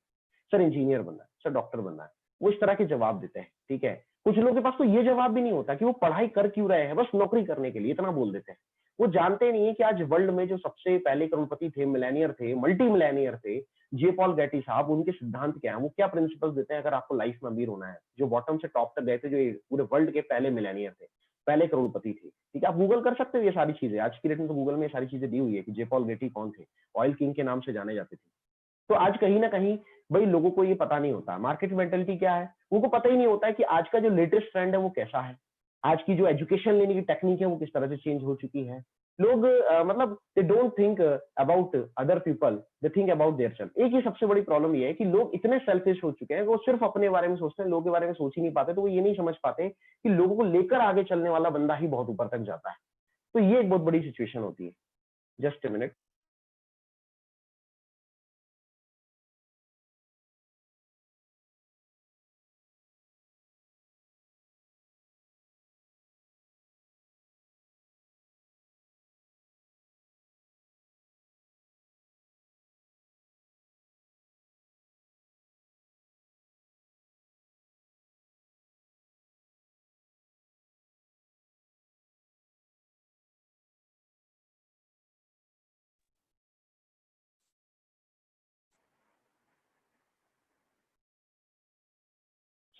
सर इंजीनियर बनना है, सर डॉक्टर बनना है। वो इस तरह के जवाब देते हैं, ठीक है। कुछ लोगों के पास तो ये जवाब भी नहीं होता कि वो पढ़ाई कर क्यों रहे हैं, बस नौकरी करने के लिए, इतना बोल देते हैं। वो जानते नहीं है कि आज वर्ल्ड में जो सबसे पहले करोड़पति थे, मिलेनियर थे, मल्टी मिलेनियर थे, जे पॉल गैटी साहब, उनके सिद्धांत क्या है, वो क्या प्रिंसिपल्स देते हैं अगर आपको लाइफ में अमीर होना है। जो बॉटम से टॉप तक गए थे, जो पूरे वर्ल्ड के पहले मिलेनियर थे, पहले करोड़पति थे, ठीक है। आप गूगल कर सकते हो ये सारी चीजें। आज की डेट में तो गूगल में ये सारी चीजें दी हुई है कि जे पॉल गेटी कौन थे, ऑयल किंग के नाम से जाने जाते थे। तो आज कहीं ना कहीं भाई लोगों को ये पता नहीं होता मार्केट मेंटेलिटी क्या है। उनको पता ही नहीं होता है कि आज का जो लेटेस्ट ट्रेंड है वो कैसा है। आज की जो एजुकेशन लेने की टेक्निक है वो किस तरह से चेंज हो चुकी है। लोग मतलब they don't think about other people, they think about their self. एक ही सबसे बड़ी प्रॉब्लम ये है कि लोग इतने सेल्फिश हो चुके हैं, वो सिर्फ अपने बारे में सोचते हैं, लोगों के बारे में सोच ही नहीं पाते। तो वो ये नहीं समझ पाते कि लोगों को लेकर आगे चलने वाला बंदा ही बहुत ऊपर तक जाता है। तो ये एक बहुत बड़ी सिचुएशन होती है। Just a minute.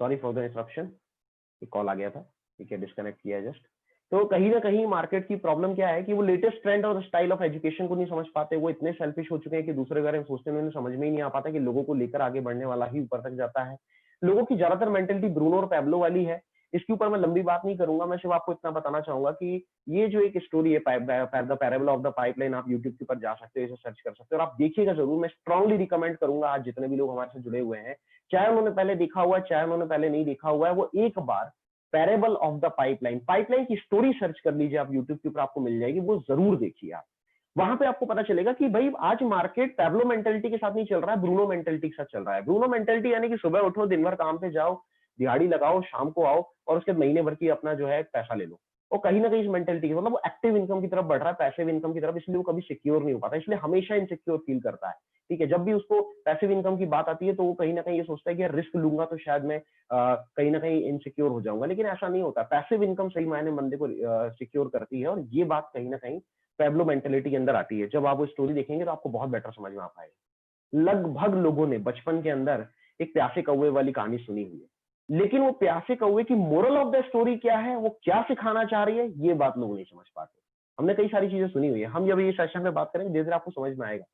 Sorry for the interruption, एक कॉल आ गया था, ठीक है, डिस्कनेक्ट किया जस्ट। तो कहीं ना कहीं मार्केट की प्रॉब्लम क्या है कि वो लेटेस्ट ट्रेंड और स्टाइल ऑफ एजुकेशन को नहीं समझ पाते, वो इतने सेल्फिश हो चुके हैं कि दूसरे के बारे में सोचते हैं, उन्हें समझ में ही नहीं आ पाता कि लोगों को लेकर आगे बढ़ने वाला ही ऊपर तक जाता है। लोगों की ज्यादातर मेंटेलिटी ब्रूनो और पैब्लो वाली है। इसके ऊपर मैं लंबी बात नहीं करूंगा, मैं सिर्फ आपको इतना बताना चाहूंगा कि ये जो एक स्टोरी है the parable of the pipeline, आप यूट्यूब के ऊपर जा सकते हो, इसे सर्च कर सकते हो और आप देखिएगा जरूर। मैं स्ट्रांगली रिकमेंड करूंगा आज जितने भी लोग हमारे से जुड़े हुए हैं, चाहे उन्होंने पहले देखा हुआ है चाहे उन्होंने पहले नहीं देखा हुआ है, वो एक बार parable of the pipeline, pipeline की स्टोरी सर्च कर लीजिए आप यूट्यूब के ऊपर, आपको मिल जाएगी, वो जरूर देखिए आप। वहां पे आपको पता चलेगा कि भाई आज मार्केट पैब्लो मेंटेलिटी के साथ नहीं चल रहा है, ब्रूनो मेंटेलिटी के साथ चल रहा है। ब्रूनो मेंटेलिटी यानी कि सुबह उठो, दिन भर काम पे जाओ, दिहाड़ी लगाओ, शाम को आओ और उसके महीने भर की अपना जो है पैसा ले लो। और कहीं ना कहीं इस मेंटेलिटी की मतलब वो एक्टिव इनकम की तरफ बढ़ रहा है, पैसिव इनकम की तरफ, इसलिए वो कभी सिक्योर नहीं हो पाता, इसलिए हमेशा इनसिक्योर फील करता है। ठीक है, जब भी उसको पैसिव इनकम की बात आती है तो वो कहीं ना कहीं ये सोचता है कि यार रिस्क लूंगा तो शायद मैं कहीं ना कहीं इनसिक्योर हो जाऊंगा, लेकिन ऐसा नहीं होता। पैसिव इनकम सही मायने बंदे को सिक्योर करती है और ये बात कहीं ना कहीं पैब्लो मेंटेलिटी के अंदर आती है। जब आप वो स्टोरी देखेंगे तो आपको बहुत बेटर समझ में आ पाएगा। लगभग लोगों ने बचपन के अंदर एक प्यासे कौवे वाली कहानी सुनी हुई है, लेकिन वो प्यासे कौवे की मोरल ऑफ द स्टोरी क्या है, वो क्या सिखाना चाह रही है, ये बात लोग नहीं समझ पाते। हमने कई सारी चीजें सुनी हुई है, हम जब ये सेशन में बात करेंगे धीरे धीरे आपको समझ में आएगा।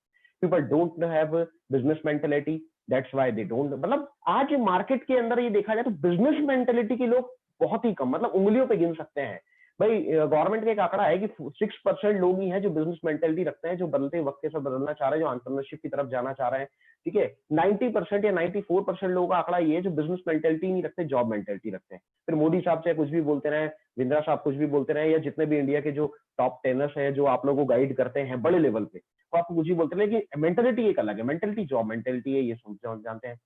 People don't have business mentality, that's why they don't, मतलब आज मार्केट के अंदर ये देखा जाए तो बिजनेस मेंटेलिटी के लोग बहुत ही कम, मतलब उंगलियों पे गिन सकते हैं। भाई गवर्नमेंट का एक आंकड़ा है कि 6% लोग ही हैं जो बिजनेस मेंटेलिटी रखते हैं, जो बदलते वक्त के साथ बदलना चाह रहे हैं, जो एंटरप्रेन्योरशिप की तरफ जाना चाह रहे हैं। ठीक है, 90% या 94% लोगों का आंकड़ा ये है जो बिजनेस मेंटेलिटी नहीं रखते, जॉब मेंटेलिटी रखते हैं। फिर मोदी साहब चाहे कुछ भी बोलते रहे, विंद्रा साहब कुछ भी बोलते रहे, या जितने भी इंडिया के जो टॉप टेनर्स है जो आप लोगों को गाइड करते हैं बड़े लेवल पे, तो आपको कुछ भी बोलते रहे कि मेंटेलिटी एक अलग है, मेंटेलिटी जॉब मेंटेलिटी है, ये सब जानते हैं।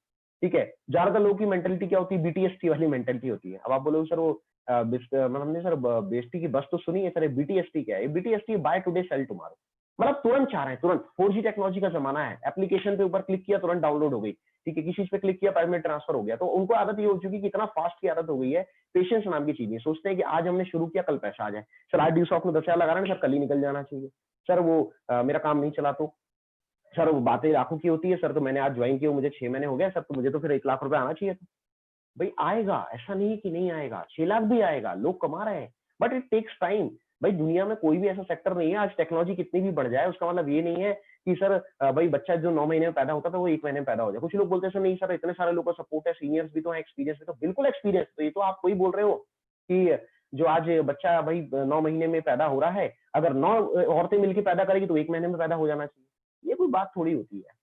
ठीक है, ज्यादातर लोगों की मेंटेलिटी क्या होती है, बीटीएसटी वाली मेंटेलिटी होती है। अब आप बोलोगे सर वो मतलब हमने सर बीएसटी की बस तो सुनी है सर, बीटीएसटी क्या है? BTST buy today sell tomorrow, मतलब तुरंत चाह रहे हैं, तुरंत 4G टेक्नोलॉजी का जमाना है, एप्लीकेशन पे ऊपर क्लिक किया तुरंत डाउनलोड हो गई। ठीक है, किसी चीज पे क्लिक किया 5 मिनट ट्रांसफर हो गया। तो उनको आदत ये हो चुकी है कि इतना फास्ट की आदत हो गई है, पेशेंस नाम की चीज नहीं, सोचते हैं कि आज हमने शुरू किया कल पैसा आ जाए। सर आज ड्यू सॉफ्ट में 10,000 लगा रहे हैं सर, कल ही निकल जाना चाहिए। सर वो मेरा काम नहीं चला तो, सर वो बातें लाखों की होती है सर, तो मैंने आज ज्वाइन किया, मुझे 6 महीने हो गए सर, तो मुझे तो फिर 1 लाख रुपए आना चाहिए था। भाई आएगा, ऐसा नहीं है कि नहीं आएगा, 6 लाख भी आएगा, लोग कमा रहे हैं, बट इट टेक्स टाइम। भाई दुनिया में कोई भी ऐसा सेक्टर नहीं है, आज टेक्नोलॉजी कितनी भी बढ़ जाए उसका मतलब ये नहीं है कि सर भाई बच्चा जो 9 महीने में पैदा होता था वो 1 महीने में पैदा हो जाए। कुछ लोग बोलते हैं सर नहीं सर, इतने सारे लोगों का सपोर्ट है, सीनियर्स भी तो है, एक्सपीरियंस भी तो, बिल्कुल एक्सपीरियंस। तो ये तो आप कोई बोल रहे हो कि जो आज बच्चा भाई 9 महीने में पैदा हो रहा है, अगर 9 औरतें मिलकर पैदा करेगी तो 1 महीने में पैदा हो जाना चाहिए, ये कोई बात थोड़ी होती है।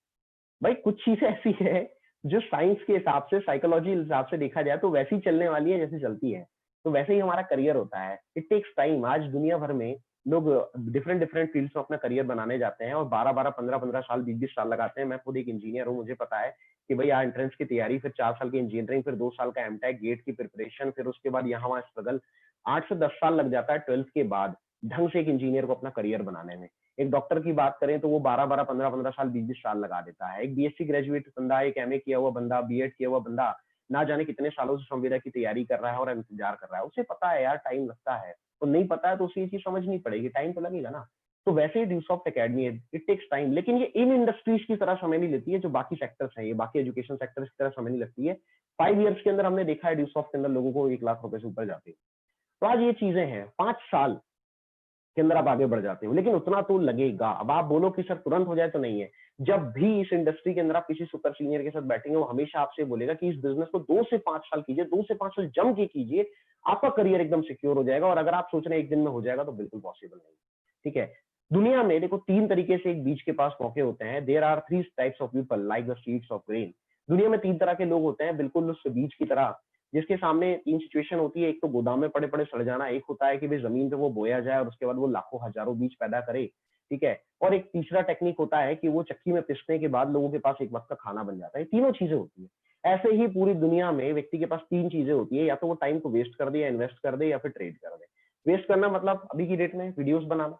भाई कुछ चीजें ऐसी है जो साइंस के हिसाब से, साइकोलॉजी के हिसाब से देखा जाए तो वैसी चलने वाली है जैसे चलती है, तो वैसे ही हमारा करियर होता है। It takes time. आज दुनिया भर में लोग डिफरेंट डिफरेंट फील्ड्स में अपना करियर बनाने जाते हैं और 12-12, 15-15 साल, 20-20 साल लगाते हैं। मैं खुद एक इंजीनियर हूँ, मुझे पता है कि भाई यहाँ एंट्रेंस की तैयारी, फिर 4 साल की इंजीनियरिंग, फिर 2 साल का एमटेक, गेट की प्रिपरेशन, फिर उसके बाद यहाँ वहाँ स्ट्रगल, 8 से 10 साल लग जाता है 12th के बाद ढंग से एक इंजीनियर को अपना करियर बनाने में। एक डॉक्टर की बात करें तो वो 12-12, 15-15 साल, 20-20 साल लगा देता है। एक बीएससी ग्रेजुएट बंदा, एक एमए किया हुआ बंदा, बीएड किया हुआ बंदा, ना जाने कितने सालों से संविदा की तैयारी कर रहा है और इंतजार कर रहा है। उसे पता है यार टाइम लगता है, तो नहीं पता है तो उसे ये चीज समझनी पड़ेगी, टाइम तो लगेगा ना। तो वैसे ही ड्यूसॉफ्ट एकेडमी है, इट टेक्स टाइम, लेकिन ये इन इंडस्ट्रीज की तरह समय नहीं लेती है जो बाकी सेक्टर्स हैं, ये बाकी एजुकेशन सेक्टर्स की तरह समय नहीं लगती है। 5 ईयर्स के अंदर हमने देखा है ड्यूसॉफ्ट के अंदर लोगों को 1 लाख रुपए से ऊपर जाते हैं। तो आज ये चीजें हैं, 5 साल के अंदर आप आगे बढ़ जाते हो, लेकिन उतना तो लगेगा। अब आप बोलो कि सर तुरंत हो जाए तो नहीं है। जब भी इस इंडस्ट्री के अंदर आप किसी सुपर सीनियर के साथ बैठेंगे, वो हमेशा आपसे बोलेगा कि इस बिजनेस को 2 से 5 साल कीजिए, 2 से 5 साल जम के कीजिए, आपका करियर एकदम सिक्योर हो जाएगा। और अगर आप सोच रहे हैं एक दिन में हो जाएगा, तो बिल्कुल पॉसिबल नहीं। ठीक है, दुनिया में देखो 3 तरीके से एक बीज के पास मौके होते हैं। There are 3 types of people like the seeds of grain. दुनिया में 3 तरह के लोग होते हैं, बिल्कुल उस बीज की तरह, जिसके सामने 3 सिचुएशन होती है। एक तो गोदाम में पड़े पड़े सड़ जाना, एक होता है कि भाई जमीन पे वो बोया जाए और उसके बाद वो लाखों हजारों बीज पैदा करे। ठीक है, और एक तीसरा टेक्निक होता है कि वो चक्की में पिसने के बाद लोगों के पास एक वक्त का खाना बन जाता है। तीनों चीजें होती है। ऐसे ही पूरी दुनिया में व्यक्ति के पास 3 चीजें होती है, या तो वो टाइम को वेस्ट कर दे, या इन्वेस्ट कर दे, या फिर ट्रेड कर दे। वेस्ट करना मतलब अभी की डेट में वीडियोस बनाना,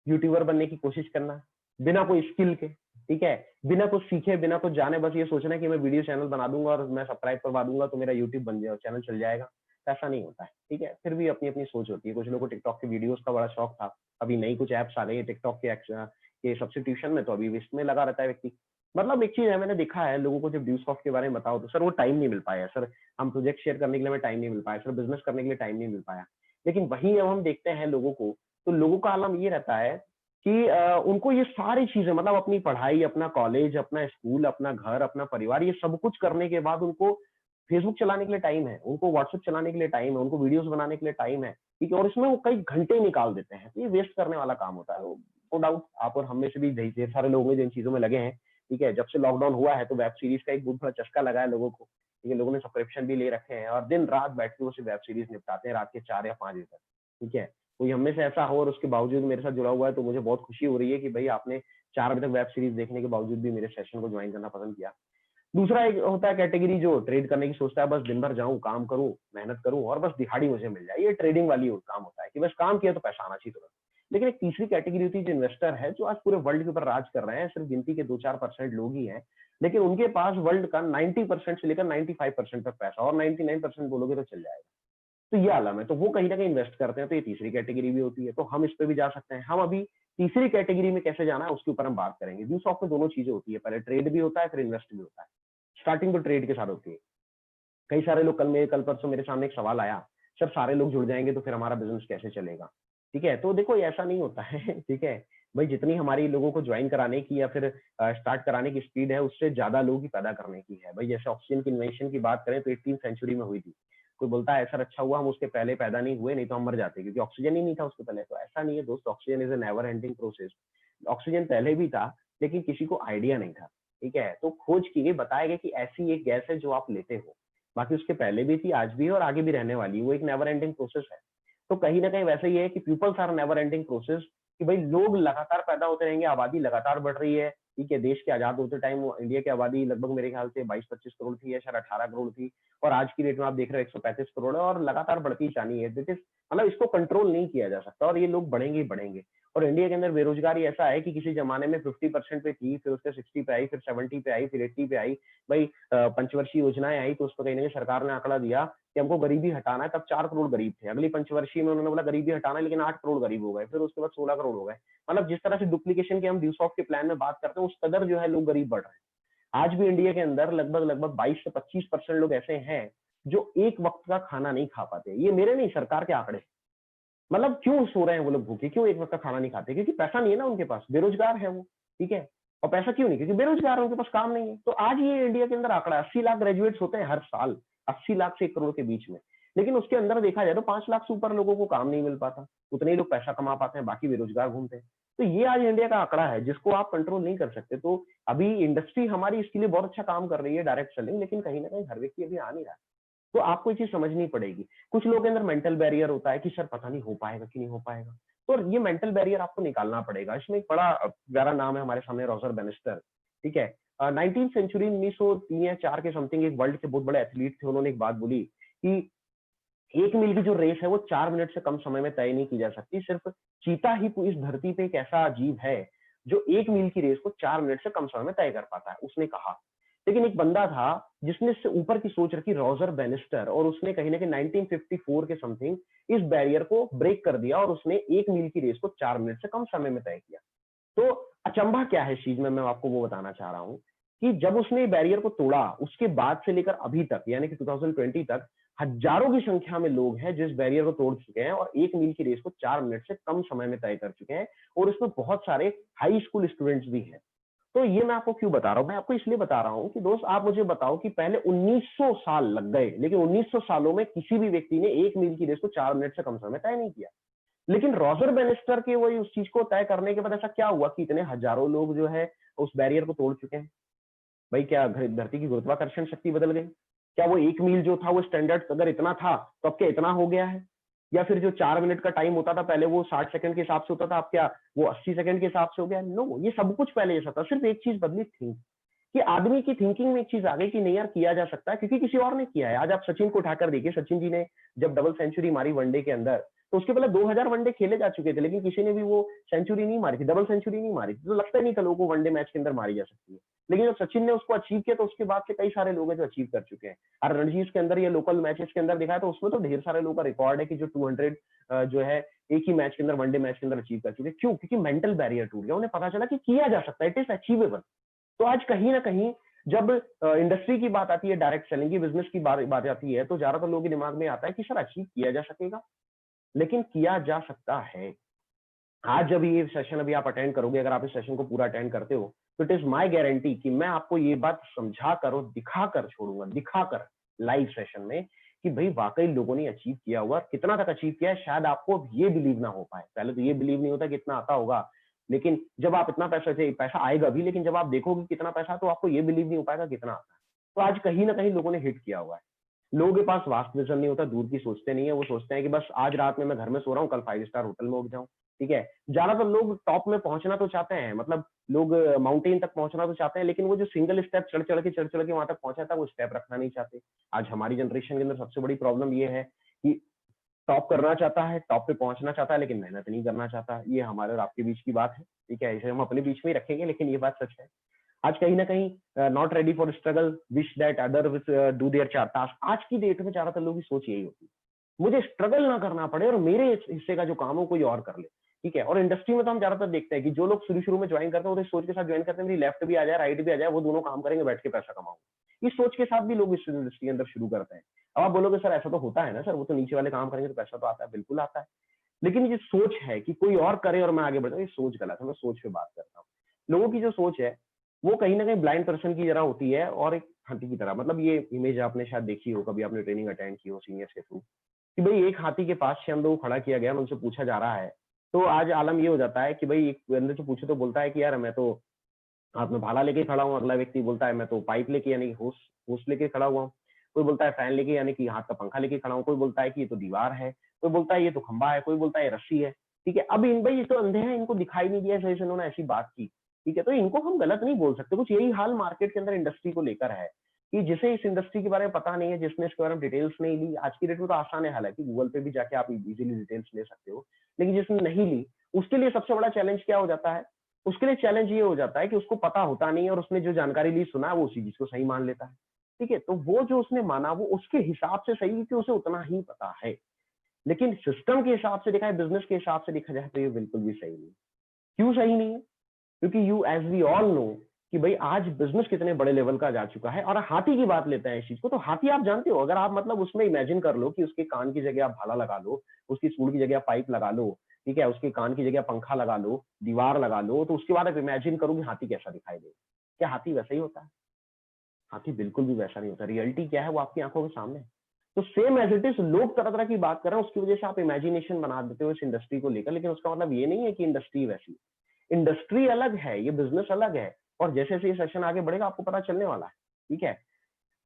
यूट्यूबर बनने की कोशिश करना बिना कोई स्किल के, ठीक है, बिना कुछ सीखे, बिना कुछ जाने, बस ये सोचना है कि मैं वीडियो चैनल बना दूंगा और मैं सब्सक्राइब करवा दूंगा तो मेरा यूट्यूब बन जाएगा, चैनल चल जाएगा। ऐसा नहीं होता है। ठीक है, फिर भी अपनी अपनी सोच होती है। कुछ लोगों को टिकटॉक के वीडियोस का बड़ा शौक था, अभी नई कुछ एप्स आ गई है टिकटॉक के सब्सटीट्यूशन में, तो अभी इसमें लगा रहता है व्यक्ति। मतलब एक चीज है, मैंने देखा है लोगों को जब ड्यू सॉफ्ट के बारे में बताओ तो सर वो टाइम नहीं मिल पाया सर, हम प्रोजेक्ट शेयर करने के लिए हमें टाइम नहीं मिल पाया सर, बिजनेस करने के लिए टाइम नहीं मिल पाया। लेकिन वहीं जब हम देखते हैं लोगों को, तो लोगों का आलम ये रहता है कि उनको ये सारी चीजें मतलब अपनी पढ़ाई, अपना कॉलेज, अपना स्कूल, अपना घर, अपना परिवार, ये सब कुछ करने के बाद उनको फेसबुक चलाने के लिए टाइम है, उनको व्हाट्सएप चलाने के लिए टाइम है, उनको वीडियोस बनाने के लिए टाइम है, ठीक है, और इसमें वो कई घंटे निकाल देते हैं। तो ये वेस्ट करने वाला काम होता है। नो डाउट आप और हम में से भी ढेर सारे लोग हैं जो इन चीजों में लगे हैं, ठीक है। जब से लॉकडाउन हुआ है तो वेब सीरीज का एक बहुत बड़ा चस्का लगा है लोगों को, ठीक है, लोगों ने सब्सक्रिप्शन भी ले रखे हैं और दिन रात बैठ के वो सिर्फ वेब सीरीज निपटाते हैं रात के 4 या 5 बजे तक, ठीक है। कोई हम में से ऐसा हो और उसके बावजूद मेरे साथ जुड़ा हुआ है तो मुझे बहुत खुशी हो रही है कि भाई आपने 4 बजे तक वेब सीरीज देखने के बावजूद भी मेरे सेशन को ज्वाइन करना पसंद किया। दूसरा एक होता है कैटेगरी जो ट्रेड करने की सोचता है, बस दिन भर जाऊं, काम करूं, मेहनत करूं और बस दिहाड़ी मुझे मिल जाए। ये ट्रेडिंग वाली काम होता है कि बस काम किया तो पैसा आना चाहिए तुरंत। लेकिन एक तीसरी कैटेगरी होती है जो इन्वेस्टर है, जो आज पूरे वर्ल्ड के ऊपर राज कर रहे हैं, सिर्फ गिनती के 2-4% लोग ही हैं, लेकिन उनके पास वर्ल्ड का 90% से लेकर 95% तक पैसा, और 99% बोलोगे तो चल जाएगा। तो ये आलम है, तो वो कहीं ना कहीं इन्वेस्ट करते हैं, तो ये तीसरी कैटेगरी भी होती है, तो हम इस पे भी जा सकते हैं। हम अभी तीसरी कैटेगरी में कैसे जाना है उसके ऊपर हम बात करेंगे। व्यू सॉफ्ट में दोनों चीजें होती है, पहले ट्रेड भी होता है, फिर इन्वेस्ट भी होता है। स्टार्टिंग तो ट्रेड के साथ होती है। कई सारे लोग कल परसों मेरे सामने एक सवाल आया, सर सारे लोग जुड़ जाएंगे तो फिर हमारा बिजनेस कैसे चलेगा, ठीक है। तो देखो ये ऐसा नहीं होता है ठीक है। भाई जितनी हमारी लोगों को ज्वाइन कराने की या फिर स्टार्ट कराने की स्पीड है, उससे ज्यादा लोग ही पैदा करने की है। भाई जैसे ऑक्सीजन की इन्वेंशन की बात करें तो 18th सेंचुरी में हुई थी। कोई बोलता है ऐसा अच्छा हुआ हम उसके पहले पैदा नहीं हुए, नहीं तो हम मर जाते, क्योंकि ऑक्सीजन ही नहीं था उसके पहले। तो ऐसा नहीं है दोस्त, oxygen is a never ending process. Oxygen पहले भी था, लेकिन किसी को आइडिया नहीं था, ठीक है। तो खोज की गई, बताया गया कि ऐसी एक गैस है जो आप लेते हो, बाकी उसके पहले भी थी, आज भी है और आगे भी रहने वाली है। वो एक नेवर एंडिंग प्रोसेस है। तो कहीं ना कहीं वैसे ही है कि peoples are never ending process, कि भाई लोग लगातार पैदा होते रहेंगे, आबादी लगातार बढ़ रही है, ठीक है। देश के आजाद होते टाइम इंडिया की आबादी लगभग मेरे ख्याल से 22-25 करोड़ थी या शायद 18 करोड़ थी, और आज की डेट में आप देख रहे हो 135 करोड़ है, और लगातार बढ़ती जानी है। दिस इज मतलब इसको कंट्रोल नहीं किया जा सकता, और ये लोग बढ़ेंगे ही बढ़ेंगे। और इंडिया के अंदर बेरोजगारी ऐसा है कि किसी जमाने में 50% पे थी, फिर उसके 60 पे आई, फिर 70 पे आई, फिर 80 पे आई। भाई पंचवर्षीय योजनाएं आई तो उस पर कहीं ना कहीं सरकार ने आंकड़ा दिया कि हमको गरीबी हटाना है, तब 4 करोड़ गरीब थे। अगली पंचवर्षीय में उन्होंने बोला गरीबी हटाना है, लेकिन 8 करोड़ गरीब हो गए, फिर उसके बाद 16 करोड़ हो गए। मतलब जिस तरह से डुप्लीकेशन के हम ड्यूसॉफ्ट के प्लान में बात करते हैं, उस कदर जो है लोग गरीब बढ़ रहे हैं। आज भी इंडिया के अंदर लगभग लगभग 22 से 25% लोग ऐसे हैं जो एक वक्त का खाना नहीं खा पाते। ये मेरे नहीं, सरकार के आंकड़े। मतलब क्यों सो रहे हैं वो लोग भूखे, क्यों एक वक्त का खाना नहीं खाते? क्योंकि पैसा नहीं है ना उनके पास, बेरोजगार है वो, ठीक है। और पैसा क्यों नहीं? क्योंकि बेरोजगार है, उनके पास काम नहीं है। तो आज ये इंडिया के अंदर आंकड़ा 80 लाख ग्रेजुएट्स होते हैं हर साल, 80 लाख से 1 करोड़ के बीच में। लेकिन उसके अंदर देखा जाए तो 5 लाख से ऊपर लोगों को काम नहीं मिल पाता, उतने ही लोग पैसा कमा पाते हैं, बाकी बेरोजगार घूमते हैं। तो ये आज इंडिया का आंकड़ा है जिसको आप कंट्रोल नहीं कर सकते। तो अभी इंडस्ट्री हमारी इसके लिए बहुत अच्छा काम कर रही है, डायरेक्ट सेलिंग, लेकिन कहीं ना कहीं हर व्यक्ति अभी आ नहीं रहा है। तो आपको ये चीज समझनी पड़ेगी। कुछ लोगों के अंदर मेंटल बैरियर होता है कि सर पता नहीं हो पाएगा कि नहीं हो पाएगा, तो ये मेंटल बैरियर आपको निकालना पड़ेगा। इसमें एक बड़ा प्यारा नाम है हमारे सामने, रॉजर बेनिस्टर, ठीक है। 19th सेंचुरी 1903 या 4 के समथिंग एक वर्ल्ड के बहुत बड़े एथलीट थे, उन्होंने एक बात बोली कि 1 मील की जो रेस है वो 4 मिनट से कम समय में तय नहीं की जा सकती। सिर्फ चीता ही इस धरती पे एक ऐसा जीव है जो 1 मील की रेस को 4 मिनट से कम समय में तय कर पाता है, उसने कहा। लेकिन एक बंदा था जिसने इससे ऊपर की सोच रखी, रॉजर बेनिस्टर, और उसने कहीं ना कहीं 1954 के समथिंग इस बैरियर को ब्रेक कर दिया और उसने 1 मील की रेस को 4 मिनट से कम समय में तय किया। तो अचंभा क्या है इस चीज में, मैं आपको वो बताना चाह रहा हूँ कि जब उसने बैरियर को तोड़ा, उसके बाद से लेकर अभी तक यानी कि 2020 तक हजारों की संख्या में लोग हैं जो इस बैरियर को तोड़ चुके हैं और 1 मील की रेस को 4 मिनट से कम समय में तय कर चुके हैं, और इसमें बहुत सारे हाई स्कूल स्टूडेंट्स भी हैं। तो ये मैं आपको क्यों बता रहा हूँ? मैं आपको इसलिए बता रहा हूँ कि दोस्त आप मुझे बताओ कि पहले 1900 साल लग गए, लेकिन 1900 सालों में किसी भी व्यक्ति ने 1 मील की रेस को 4 मिनट से कम समय में तय नहीं किया। लेकिन रॉजर बेनिस्टर के वही उस चीज को तय करने के बाद ऐसा क्या हुआ कि इतने हजारों लोग जो है उस बैरियर को तोड़ चुके हैं? भाई क्या धरती की गुरुत्वाकर्षण शक्ति बदल गई? क्या वो 1 मील जो था वो स्टैंडर्ड अगर इतना था तो अब क्या इतना हो गया है? या फिर जो 4 मिनट का टाइम होता था पहले वो 60 सेकंड के हिसाब से होता था, अब क्या वो 80 सेकंड के हिसाब से हो गया? नो, ये सब कुछ पहले जैसा था, सिर्फ एक चीज बदली थी कि आदमी की थिंकिंग में एक चीज आ गई कि नहीं यार किया जा सकता है, क्योंकि किसी और ने किया है। आज आप सचिन को उठाकर देखिए, सचिन जी ने जब डबल सेंचुरी मारी वनडे के अंदर, तो उसके पहले 2000 वनडे खेले जा चुके थे, लेकिन किसी ने भी वो सेंचुरी नहीं मारी थी, डबल सेंचुरी नहीं मारी थी। तो लगता ही नहीं था लोगों को वनडे मैच के अंदर मारी जा सकती है। लेकिन जब सचिन ने उसको अचीव किया तो उसके बाद से कई सारे लोग हैं जो अचीव कर चुके हैं। और रणजीत के अंदर या लोकल मैचेस के अंदर दिखाया तो उसमें तो ढेर सारे लोगों का रिकॉर्ड है कि जो 200 जो है एक ही मैच के अंदर, वनडे मैच के अंदर अचीव कर चुके हैं। क्यों? क्योंकि मेंटल बैरियर टूट गया, उन्हें पता चला कि किया जा सकता है, इट इज अचीवेबल। तो आज कहीं ना कहीं जब इंडस्ट्री की बात आती है, डायरेक्ट सेलिंग की, बिजनेस की बात आती है, तो ज्यादातर लोगों के दिमाग में आता है कि सर अचीव किया जा सकेगा, लेकिन किया जा सकता है। आज जब ये सेशन अभी आप अटेंड करोगे, अगर आप इस सेशन को पूरा अटेंड करते हो, तो इट इज माय गारंटी कि मैं आपको ये बात समझा कर और दिखा कर छोड़ूंगा, दिखाकर लाइव सेशन में, कि भाई वाकई लोगों ने अचीव किया हुआ, कितना तक अचीव किया है शायद आपको ये बिलीव ना हो पाए। पहले तो ये बिलीव नहीं होता कि इतना आता होगा, लेकिन जब आप इतना पैसा आएगा भी, लेकिन जब आप देखोगे कितना पैसा, तो आपको ये बिलीव नहीं हो पाएगा कितना आता है। तो आज कहीं ना कहीं लोगों ने हिट किया हुआ है। लोगों के पास वास्ट विजन नहीं होता, दूर की सोचते नहीं है, वो सोचते हैं कि बस आज रात में मैं घर में सो रहा हूँ, कल 5 स्टार होटल में उठ जाऊं। ठीक है, ज्यादातर लोग टॉप में पहुंचना तो चाहते हैं, मतलब लोग माउंटेन तक पहुंचना तो चाहते हैं, लेकिन वो जो सिंगल स्टेप चढ़ चढ़ के वहां तक पहुंचा था, वो स्टेप रखना नहीं चाहते। आज हमारी जनरेशन के अंदर सबसे बड़ी प्रॉब्लम ये है कि टॉप करना चाहता है, टॉप पे पहुंचना चाहता है, लेकिन मेहनत नहीं करना चाहता। ये हमारे और आपके बीच की बात है, ठीक है, इसे हम अपने बीच में ही रखेंगे, लेकिन ये बात सच है। आज कहीं ना कहीं not ready for struggle, wish that other do their task. आज की डेट में ज्यादातर लोगों की सोच यही होती है, मुझे स्ट्रगल ना करना पड़े और मेरे हिस्से का जो काम हो कोई और कर ले। ठीक है, और इंडस्ट्री में तो हम ज्यादातर देखते हैं कि जो लोग शुरू शुरू में ज्वाइन करते हैं, वो इस सोच के साथ ज्वाइन करते हैं मेरी लेफ्ट भी आ जाए राइट भी आ जाए, वो दोनों काम करेंगे, बैठ के पैसा कमाऊंगा। इस सोच के साथ भी लोग इस इंडस्ट्री के अंदर शुरू करते हैं। अब आप बोलोगे सर ऐसा तो होता है ना सर, वो तो नीचे वाले काम करेंगे तो पैसा तो आता है, बिल्कुल आता है। लेकिन ये सोच है कि कोई और करे और मैं आगे बढ़ जाऊं, ये सोच गलत है। मैं सोच पे बात करता हूँ। लोगों की जो सोच है वो कहीं ना कहीं ब्लाइंड पर्सन की तरह होती है और एक हाथी की तरह। मतलब ये इमेज आपने शायद देखी हो, कभी आपने ट्रेनिंग अटेंड की हो सीनियर्स के थ्रू, कि भाई एक हाथी के पास 6 को खड़ा किया गया और उनसे पूछा जा रहा है। तो आज आलम ये हो जाता है कि भाई एक बंदे से पूछे तो बोलता है कि यार मैं तो हाथ में भाला लेके खड़ा हूँ, अगला व्यक्ति बोलता है मैं तो पाइप लेके यानी होस होस लेके खड़ा हुआ हूँ, कोई बोलता है फैन लेके यानी कि हाथ का पंखा लेके खड़ा हूँ, कोई बोलता है कि ये तो दीवार है, कोई बोलता है ये तो खंबा है, कोई बोलता है ये रस्सी है। ठीक है, अब इन भाई ये तो अंधे हैं, इनको दिखाई नहीं दिया, सही से उन्होंने ऐसी बात की। ठीक है, तो इनको हम गलत नहीं बोल सकते। कुछ यही हाल मार्केट के अंदर इंडस्ट्री को लेकर है कि जिसे इस इंडस्ट्री के बारे में पता नहीं है, जिसने इसके बारे में डिटेल्स नहीं ली, आज की डेट में तो आसान है, हालांकि गूगल पे भी जाके आप इजीली डिटेल्स ले सकते हो, लेकिन जिसने नहीं ली उसके लिए सबसे बड़ा चैलेंज क्या हो जाता है? उसके लिए चैलेंज ये हो जाता है कि उसको पता होता नहीं है और उसने जो जानकारी ली सुना वो उसी चीज को सही मान लेता है। ठीक है, तो वो जो उसने माना वो उसके हिसाब से सही कि उसे उतना ही पता है, लेकिन सिस्टम के हिसाब से देखा है, बिजनेस के हिसाब से देखा जाए तो ये बिल्कुल भी सही नहीं। क्यों सही नहीं है? क्योंकि you as we all know कि भाई आज बिजनेस कितने बड़े लेवल का जा चुका है। और हाथी की बात लेते हैं इस चीज को, तो हाथी आप जानते हो, अगर आप मतलब उसमें इमेजिन कर लो कि उसके कान की जगह आप भाला लगा लो, उसकी सूंड की जगह पाइप लगा लो, ठीक है, उसके कान की जगह पंखा लगा लो, दीवार लगा लो, तो उसके बाद आप इमेजिन करो कि हाथी कैसा दिखाई दे। क्या हाथी वैसा ही होता है? हाथी बिल्कुल भी वैसा नहीं होता। रियलिटी क्या है वो आपकी आंखों के सामने है। तो सेम एज इट इज, लोग तरह तरह की बात कर रहे हैं, उसकी वजह से आप इमेजिनेशन बना देते हो इस इंडस्ट्री को लेकर, लेकिन उसका मतलब ये नहीं है कि इंडस्ट्री वैसी। इंडस्ट्री अलग है, ये बिजनेस अलग है, और जैसे जैसे ये सेशन आगे बढ़ेगा आपको पता चलने वाला है। ठीक है,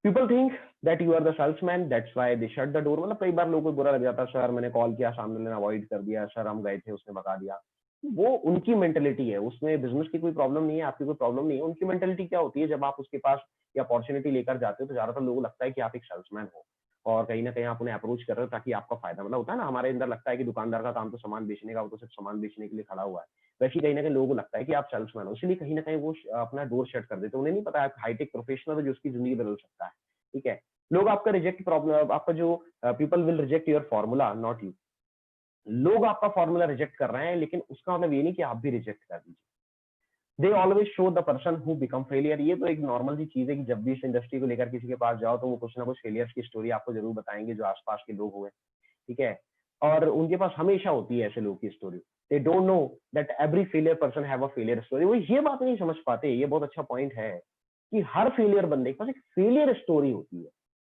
people think that you are the salesman, that's why they shut the door. मतलब कई बार लोगों को बुरा लग जाता है, सर मैंने कॉल किया सामने वाले ने अवॉइड कर दिया, सर हम गए थे उसने भगा दिया। वो उनकी मेंटेलिटी है, उसमें बिजनेस की कोई प्रॉब्लम नहीं है, आपकी कोई प्रॉब्लम नहीं है। उनकी मेंटेलिटी क्या होती है, जब आप उसके पास ये अपॉर्चुनिटी लेकर जाते हो तो ज्यादातर लोगों को लगता है कि आप एक सेल्समैन हो और कहीं ना कहीं आप उन्हें अप्रोच कर रहे हो ताकि आपका फायदा, मतलब होता है ना, हमारे अंदर लगता है कि दुकानदार का काम तो सामान बेचने का, वो तो सिर्फ सामान बेचने के लिए खड़ा हुआ है। वैसे ही कहीं ना कहीं लोगों को लगता है कि आप सेल्समैन हो, इसलिए कहीं ना कहीं वो अपना डोर शट कर देते हैं। उन्हें नहीं पता आप हाईटेक प्रोफेशनल है जो उसकी जिंदगी बदल सकता है। ठीक है, लोग आपका रिजेक्ट प्रॉब्लम, आपका जो people will reject your formula not you. लोग आपका फॉर्मूला रिजेक्ट कर रहे हैं, लेकिन उसका मतलब ये नहीं कि आप भी रिजेक्ट कर दीजिए। They always show the person who become failure. ये तो एक नॉर्मल सी चीज है कि जब भी इस इंडस्ट्री को लेकर किसी के पास जाओ तो वो कुछ ना कुछ फेलियर्स की स्टोरी आपको जरूर बताएंगे जो आसपास के लोग हुए। ठीक है, और उनके पास हमेशा होती है ऐसे लोगों की story. They don't know that every failure person have a failure story. वो ये बात नहीं समझ पाते, ये बहुत अच्छा पॉइंट है कि हर फेलियर बंदे के पास एक फेलियर स्टोरी होती है।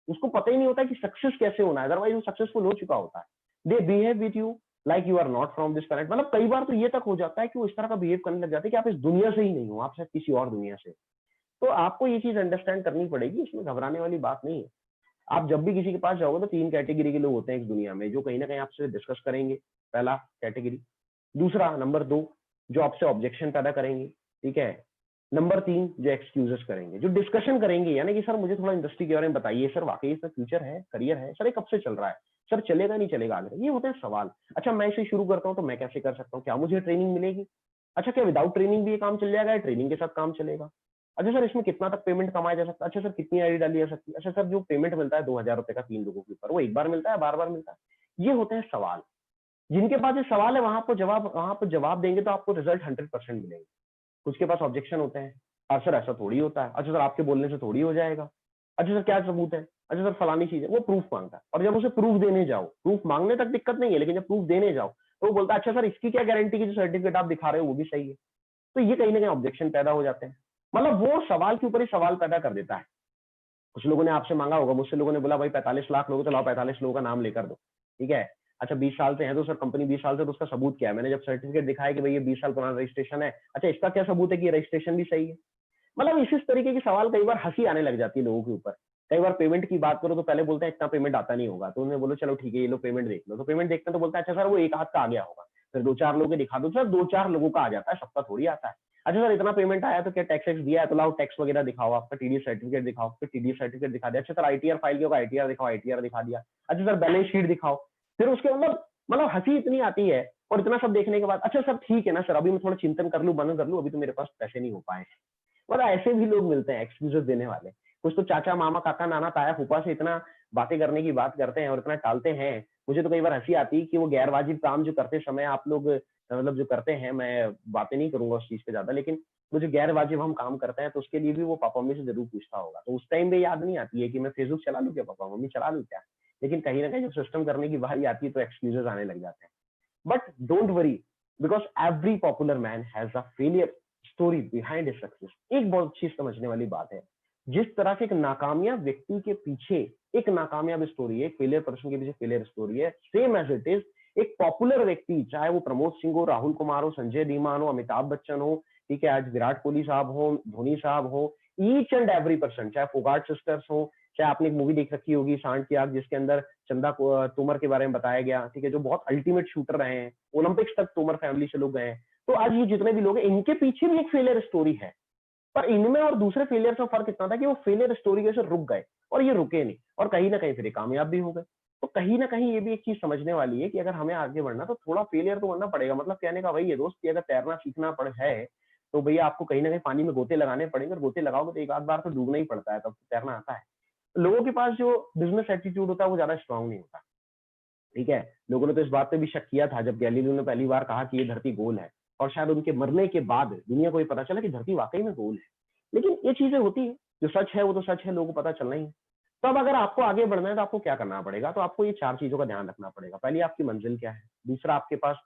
उसको पता ही नहीं होता कि सक्सेस कैसे होना है, अदरवाइज वो सक्सेसफुल हो चुका होता है। They behave with you like you are not from this planet. मतलब कई बार तो ये तक हो जाता है कि वो इस तरह का बिहेव करने लग जाते हैं कि आप इस दुनिया से ही नहीं हो, आप शायद किसी और दुनिया से। तो आपको ये चीज अंडरस्टैंड करनी पड़ेगी, इसमें घबराने वाली बात नहीं है। आप जब भी किसी के पास जाओगे तो 3 कैटेगरी के लोग होते हैं इस दुनिया में, जो कहीं ना कहीं आपसे डिस्कस करेंगे, पहला कैटेगरी। दूसरा नंबर 2, जो आपसे ऑब्जेक्शन पैदा करेंगे। ठीक है, नंबर 3, जो एक्सक्यूजेस करेंगे, जो डिस्कशन करेंगे, यानी कि सर मुझे थोड़ा इंडस्ट्री के बारे में बताइए, सर वाकई इसमें फ्यूचर है, करियर है, सर ये कब से चल रहा है, सर चलेगा नहीं चलेगा आगे, ये होते हैं सवाल। अच्छा मैं इसे शुरू करता हूँ तो मैं कैसे कर सकता हूँ, क्या मुझे ट्रेनिंग मिलेगी? अच्छा क्या विदाउट ट्रेनिंग भी ये काम चल जाएगा, ट्रेनिंग के साथ काम चलेगा? अच्छा सर इसमें कितना तक पेमेंट कमाया जा सकता है? अच्छा सर कितनी आईडी डाली जा सकती है? अच्छा सर जो पेमेंट मिलता है 2,000 रुपए का 3 लोगों के ऊपर, वो एक बार मिलता है, बार बार मिलता है? ये होते हैं सवाल। जिनके पास ये सवाल है वहां पर जवाब देंगे तो आपको रिजल्ट 100% मिलेंगे। कुछ के पास ऑब्जेक्शन होते हैं, सर ऐसा थोड़ी होता है। अच्छा सर आपके बोलने से थोड़ी हो जाएगा। अच्छा सर क्या सबूत है? अच्छा सर फलानी चीज है। वो प्रूफ मांगता है, और जब उसे प्रूफ देने जाओ, प्रूफ मांगने तक दिक्कत नहीं है, लेकिन जब प्रूफ देने जाओ तो वो बोलता है अच्छा सर इसकी क्या गारंटी की जो सर्टिफिकेट आप दिखा रहे हो वो भी सही है। तो ये कहीं ना कहीं ऑब्जेक्शन पैदा हो जाते हैं। मतलब वो सवाल के ऊपर ही सवाल पैदा कर देता है। कुछ लोगों ने आपसे मांगा होगा, मुझसे लोगों ने बोला भाई 45 लाख लोगों, तो लाओ 45 लोगों का नाम लेकर दो, ठीक है। अच्छा 20 साल से है तो सर कंपनी 20 साल से, तो उसका सबूत क्या है? मैंने जब सर्टिफिकेट दिखाया कि भाई ये 20 साल पुराना रजिस्ट्रेशन है, अच्छा इसका क्या सबूत है कि रजिस्ट्रेशन भी सही है? मतलब इस तरीके के सवाल कई बार हंसी आने लग जाती है लोगों के ऊपर। कई बार पेमेंट की बात करो तो पहले बोलते हैं इतना पेमेंट आता नहीं होगा, तो उन्हें बोलो चलो ठीक है ये लो पेमेंट देख लो, तो पेमेंट देखते हैं तो बोलता है अच्छा सर वो एक हाथ का आ गया होगा। फिर 2-4 लोगों के दिखा दो, सर 2-4 लोगों का आ जाता है, सबका थोड़ी आता है। अच्छा सर इतना पेमेंट आया तो क्या टैक्स वैक्स दिया है? तो लाओ टैक्स वगैरह दिखाओ, आपका टीडीएस सर्टिफिकेट दिखाओ, फिर टीडीएस सर्टिफिकेट दिखा दिया। अच्छा सर आईटीआर फाइल किया होगा, आईटीआर दिखाओ, आईटीआर दिखा दिया। अच्छा सर बैलेंस शीट दिखाओ। फिर उसके मतलब हंसी इतनी आती है, और इतना सब देखने के बाद अच्छा सर ठीक है ना सर अभी मैं थोड़ा चिंतन कर लूं, मनन कर लूं, अभी तो मेरे पास पैसे नहीं हो पाए। मतलब ऐसे भी लोग मिलते हैं एक्सक्यूजेस देने वाले। कुछ तो चाचा मामा काका नाना ताया फूफा से इतना बातें करने की बात करते हैं और इतना टालते हैं। मुझे तो कई बार हंसी आती है कि वो गैर वाजिब काम जो करते समय आप लोग मतलब जो करते हैं, मैं बातें नहीं करूंगा उस चीज पे ज्यादा, लेकिन वो जो गैर वाजिब हम काम करते हैं तो उसके लिए भी वो पापा मम्मी से जरूर पूछता होगा। तो उस टाइम पे याद नहीं आती है कि मैं फेसबुक चला लूं क्या, पापा मम्मी चला लूं क्या। लेकिन कहीं ना कहीं जब सिस्टम करने की बारी आती है तो एक्सक्यूजेस आने लग जाते हैं। But don't worry, because every popular man has a failure story behind his success. एक बहुत चीज समझने वाली बात है, जिस तरह से एक नाकामयाब व्यक्ति के पीछे एक नाकामयाब स्टोरी है, एक फेलियर पर्सन के पीछे फेलियर स्टोरी है, सेम एज इट इज एक पॉपुलर व्यक्ति, चाहे वो प्रमोद सिंह हो, राहुल कुमार हो, संजय धीमान हो, अमिताभ बच्चन हो, ठीक है, आज विराट कोहली साहब हो, धोनी साहब हो, ईच एंड एवरी पर्सन, चाहे फोगाट सिस्टर्स हो, चाहे आपने एक मूवी देख रखी होगी सांड की आग, जिसके अंदर चंदा तोमर के बारे में बताया गया, ठीक है, जो बहुत अल्टीमेट शूटर रहे हैं, ओलंपिक्स तक तोमर फैमिली से लोग गए हैं। तो आज ये जितने भी लोग हैं इनके पीछे भी एक फेलियर स्टोरी है। पर इनमें और दूसरे फेलियर में फर्क इतना था कि वो फेलियर स्टोरी के से रुक गए, और ये रुके नहीं, और कहीं ना कहीं फिर कामयाब भी हो गए। तो कहीं ना कहीं ये भी एक चीज समझने वाली है कि अगर हमें आगे बढ़ना तो थोड़ा फेलियर तो करना पड़ेगा। मतलब कहने का वही है दोस्त कि अगर तैरना सीखना पड़ है तो भैया आपको कहीं ना कहीं पानी में गोते लगाने पड़ेंगे, और गोते लगाओगे तो एक आध बार तो डूबना ही पड़ता है, तब तैरना आता है। लोगों के पास जो बिजनेस एटीट्यूड होता है वो ज्यादा स्ट्रांग नहीं होता, ठीक है। लोगों ने तो इस बात पे भी शक किया था जब गैलीलियो ने पहली बार कहा कि ये धरती गोल है, और शायद उनके मरने के बाद दुनिया को ये पता चला कि धरती वाकई में गोल है। लेकिन ये चीजें होती है, जो सच है वो तो सच है, लोगों को पता चलना ही है। तो अब अगर आपको आगे बढ़ना है तो आपको क्या करना पड़ेगा? तो आपको ये 4 चीजों का ध्यान रखना पड़ेगा। पहली आपकी मंजिल क्या है, दूसरा आपके पास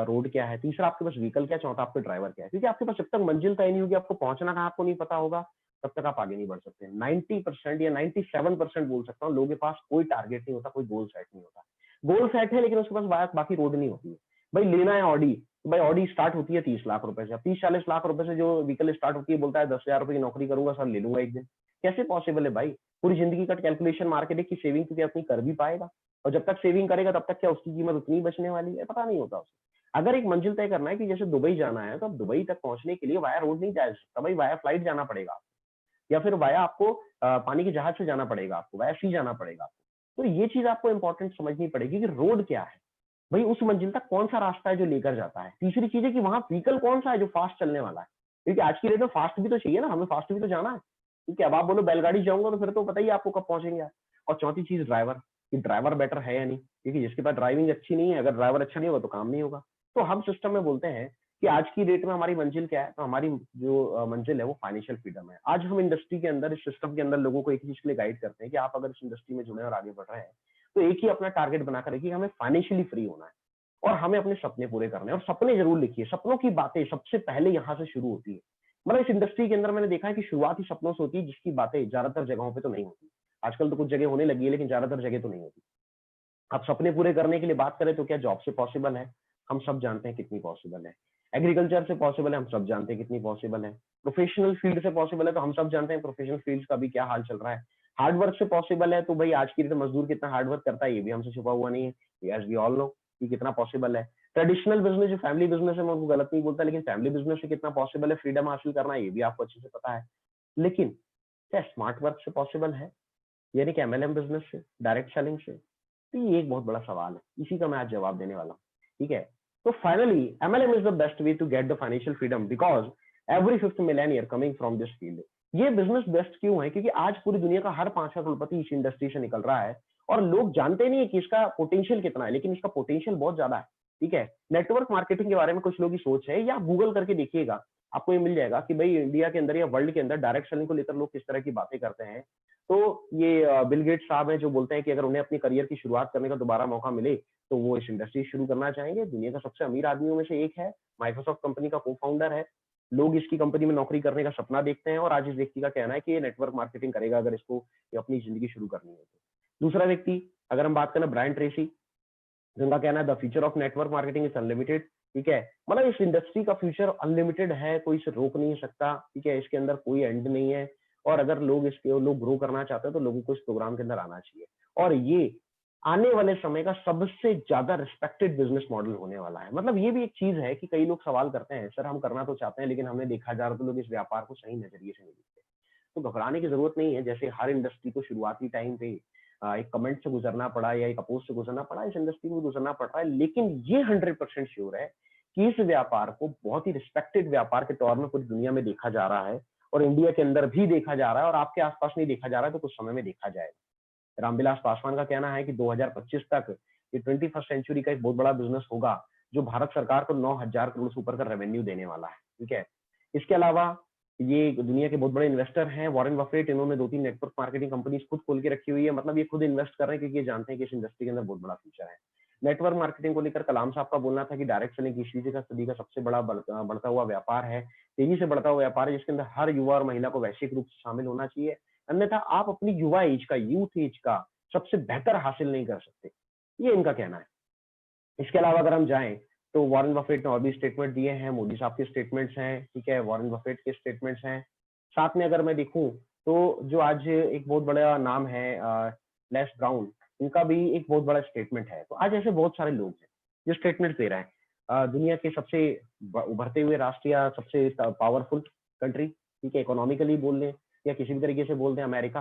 रोड क्या है, तीसरा आपके पास व्हीकल क्या है, चौथा आपके ड्राइवर क्या है। क्योंकि आपके पास जब तक मंजिल तय नहीं होगी, आपको पहुंचना कहाँ आपको नहीं पता होगा, तब तक आप आगे नहीं बढ़ सकते। 90% या 97% बोल सकता हूँ लोगों के पास कोई टारगेट नहीं होता, कोई गोल सेट नहीं होता। गोल सेट है लेकिन उसके पास बाकी रोड नहीं होती है। भाई लेना है ऑडी, तो भाई ऑडी स्टार्ट होती है 30 लाख रुपए से। अब 30-40 लाख रुपए से जो व्हीकल स्टार्ट होती है, बोलता है 10,000 रुपए की नौकरी करूंगा सर, ले लूंगा एक दिन। कैसे पॉसिबल है भाई? पूरी जिंदगी का कैलकुलेशन मार के देख कि सेविंग तो क्या अपनी कर भी पाएगा, और जब तक सेविंग करेगा तब तक क्या उसकी कीमत उतनी बचने वाली है, पता नहीं होता उसे। अगर एक मंजिल तय करना है कि जैसे दुबई जाना है, तो अब दुबई तक पहुंचने के लिए वाया रोड नहीं जा सकता भाई, वाया फ्लाइट जाना पड़ेगा, या फिर वाया आपको पानी के जहाज से जाना पड़ेगा, आपको वाया सी जाना पड़ेगा। तो ये चीज आपको इंपॉर्टेंट समझनी पड़ेगी कि रोड क्या है भाई, उस मंजिल तक कौन सा रास्ता है जो लेकर जाता है। तीसरी चीज है कि वहां व्हीकल कौन सा है जो फास्ट चलने वाला है, क्योंकि आज की डेट में फास्ट भी तो चाहिए ना, हमें फास्ट भी तो जाना है। क्योंकि अब आप बोलो बैलगाड़ी जाऊंगा तो फिर तो बताइए आपको कब पहुंचेंगे आप। और चौथी चीज ड्राइवर, कि ड्राइवर बेटर है या नहीं, क्योंकि जिसके पास ड्राइविंग अच्छी नहीं है, अगर ड्राइवर अच्छा नहीं होगा तो काम नहीं होगा। तो हम सिस्टम में बोलते हैं कि आज की डेट में हमारी मंजिल क्या है, तो हमारी जो मंजिल है वो फाइनेंशियल फ्रीडम है। आज हम इंडस्ट्री के अंदर, इस सिस्टम के अंदर लोगों को एक चीज के लिए गाइड करते हैं कि आप अगर इस इंडस्ट्री में जुड़े और आगे बढ़ रहे हैं तो एक ही अपना टारगेट बनाकर रखिए, हमें फाइनेंशियली फ्री होना है और हमें अपने सपने पूरे करने हैं। और सपने जरूर लिखिए, सपनों की बातें सबसे पहले यहाँ से शुरू होती है। मतलब इस इंडस्ट्री के अंदर मैंने देखा है कि शुरुआत ही सपनों से होती है, जिसकी बातें ज्यादातर जगहों पे तो नहीं होती। आजकल तो कुछ जगह होने लगी है लेकिन ज्यादातर जगह तो नहीं होती। आप सपने पूरे करने के लिए बात करें तो क्या जॉब से पॉसिबल है? हम सब जानते हैं कितनी पॉसिबल है। एग्रीकल्चर से पॉसिबल है? हम सब जानते हैं कितनी पॉसिबल है। प्रोफेशनल फील्ड से पॉसिबल है? तो हम सब जानते हैं प्रोफेशनल फील्ड का भी क्या हाल चल रहा है। हार्ड वर्क से पॉसिबल है? तो भाई आज की डेट में मजदूर कितना हार्ड वर्क करता है ये भी हमसे छुपा हुआ नहीं है, एज वी ऑल नो कि कितना पॉसिबल है। ट्रेडिशनल बिजनेस जो फैमिली बिजनेस है मैं उनको गलत नहीं बोलता, लेकिन फैमिली बिजनेस से कितना पॉसिबल है फ्रीडम हासिल करना, ये भी आपको अच्छे से पता है। लेकिन क्या स्मार्ट वर्क से पॉसिबल है, यानी कि एमएलएम बिजनेस से, डायरेक्ट सेलिंग से? तो ये एक बहुत बड़ा सवाल है, इसी का मैं आज जवाब देने वाला हूँ, ठीक है। तो finally MLM is the best way to get the financial freedom because every fifth millionaire coming from this field. ये बिजनेस बेस्ट क्यों है? क्योंकि आज पूरी दुनिया का हर 5वां करोड़पति इस इंडस्ट्री से निकल रहा है, और लोग जानते नहीं है कि इसका पोटेंशियल कितना है, लेकिन इसका पोटेंशियल बहुत ज्यादा है, ठीक है। नेटवर्क मार्केटिंग के बारे में कुछ लोगों की सोच है, या गूगल करके देखिएगा आपको ये मिल जाएगा कि भाई इंडिया के अंदर या वर्ल्ड के अंदर डायरेक्ट सेलिंग को लेकर लोग किस तरह की बातें करते हैं। तो ये बिल गेट्स साहब हैं जो बोलते हैं कि अगर उन्हें अपनी करियर की शुरुआत करने का दोबारा मौका मिले तो वो इस इंडस्ट्री शुरू करना चाहेंगे। दुनिया का सबसे अमीर आदमियों में से एक है, माइक्रोसॉफ्ट कंपनी का को फाउंडर है। लोग इसकी कंपनी में नौकरी करने का सपना देखते हैं और आज इस व्यक्ति का कहना है कि ये नेटवर्क मार्केटिंग करेगा अगर इसको अपनी जिंदगी शुरू करनी है तो। दूसरा व्यक्ति अगर हम बात करें ब्रायन ट्रेसी, जिनका कहना है the future of network marketing is unlimited. ठीक है, मतलब इस इंडस्ट्री का फ्यूचर अनलिमिटेड है, कोई इसे रोक नहीं सकता। ठीक है, इसके अंदर कोई एंड नहीं है और अगर लोग ग्रो करना चाहते हैं तो लोगों को इस प्रोग्राम के अंदर आना चाहिए। और ये आने वाले समय का सबसे ज्यादा रिस्पेक्टेड बिजनेस मॉडल होने वाला है। मतलब ये भी एक चीज है कि कई लोग सवाल करते हैं सर हम करना तो चाहते हैं लेकिन हमने देखा जा रहा तो लोग इस व्यापार को सही नजरिए से नहीं देखते। तो घबराने की जरूरत नहीं है। जैसे हर इंडस्ट्री को शुरुआती टाइम पे एक कमेंट से गुजरना पड़ा या एक अपोज से गुजरना पड़ा, इस इंडस्ट्री में गुजरना पड़ रहा है, लेकिन ये 100% श्योर है कि इस व्यापार को बहुत ही रिस्पेक्टेड व्यापार के तौर में पूरी दुनिया में देखा जा रहा है और इंडिया के अंदर भी देखा जा रहा है और आपके आसपास नहीं देखा जा रहा है तो कुछ समय में देखा जाएगा। रामविलास पासवान का कहना है कि 2025 तक ये 21st सेंचुरी का एक बहुत बड़ा बिजनेस होगा जो भारत सरकार को 9,000 करोड़ से ऊपर का रेवेन्यू देने वाला है। ठीक है, इसके अलावा ये दुनिया के बहुत बड़े इन्वेस्टर हैं, वॉरेन बफेट, इन्होंने 2-3 नेटवर्क मार्केटिंग कंपनीज खुद खोल के रखी हुई है। मतलब ये खुद इन्वेस्ट कर रहे हैं क्योंकि ये जानते हैं कि इस इंडस्ट्री के अंदर बहुत बड़ा फ्यूचर है। नेटवर्क मार्केटिंग को लेकर कलाम साहब का बोलना था कि डायरेक्ट सेलिंग इस सदी का सबसे बड़ा बढ़ता हुआ व्यापार है, तेजी से बढ़ता हुआ व्यापार है जिसके अंदर हर युवा और महिला को वैश्विक रूप से शामिल होना चाहिए, अन्यथा आप अपनी युवा एज का, यूथ एज का सबसे बेहतर हासिल नहीं कर सकते। ये इनका कहना है। इसके अलावा अगर हम जाएं तो वॉरेन बफेट ने और भी स्टेटमेंट दिए हैं, मोदी साहब के स्टेटमेंट्स हैं, ठीक है, वॉरेन बफेट के स्टेटमेंट्स हैं। साथ में अगर मैं देखूं तो जो आज एक बहुत बड़ा नाम है लेस ब्राउन, इनका भी एक बहुत बड़ा स्टेटमेंट है। तो आज ऐसे बहुत सारे लोग हैं जो स्टेटमेंट दे रहे हैं। दुनिया के सबसे उभरते हुए राष्ट्र या सबसे पावरफुल कंट्री, ठीक है, इकोनॉमिकली बोल लें या किसी भी तरीके से बोल दें अमेरिका,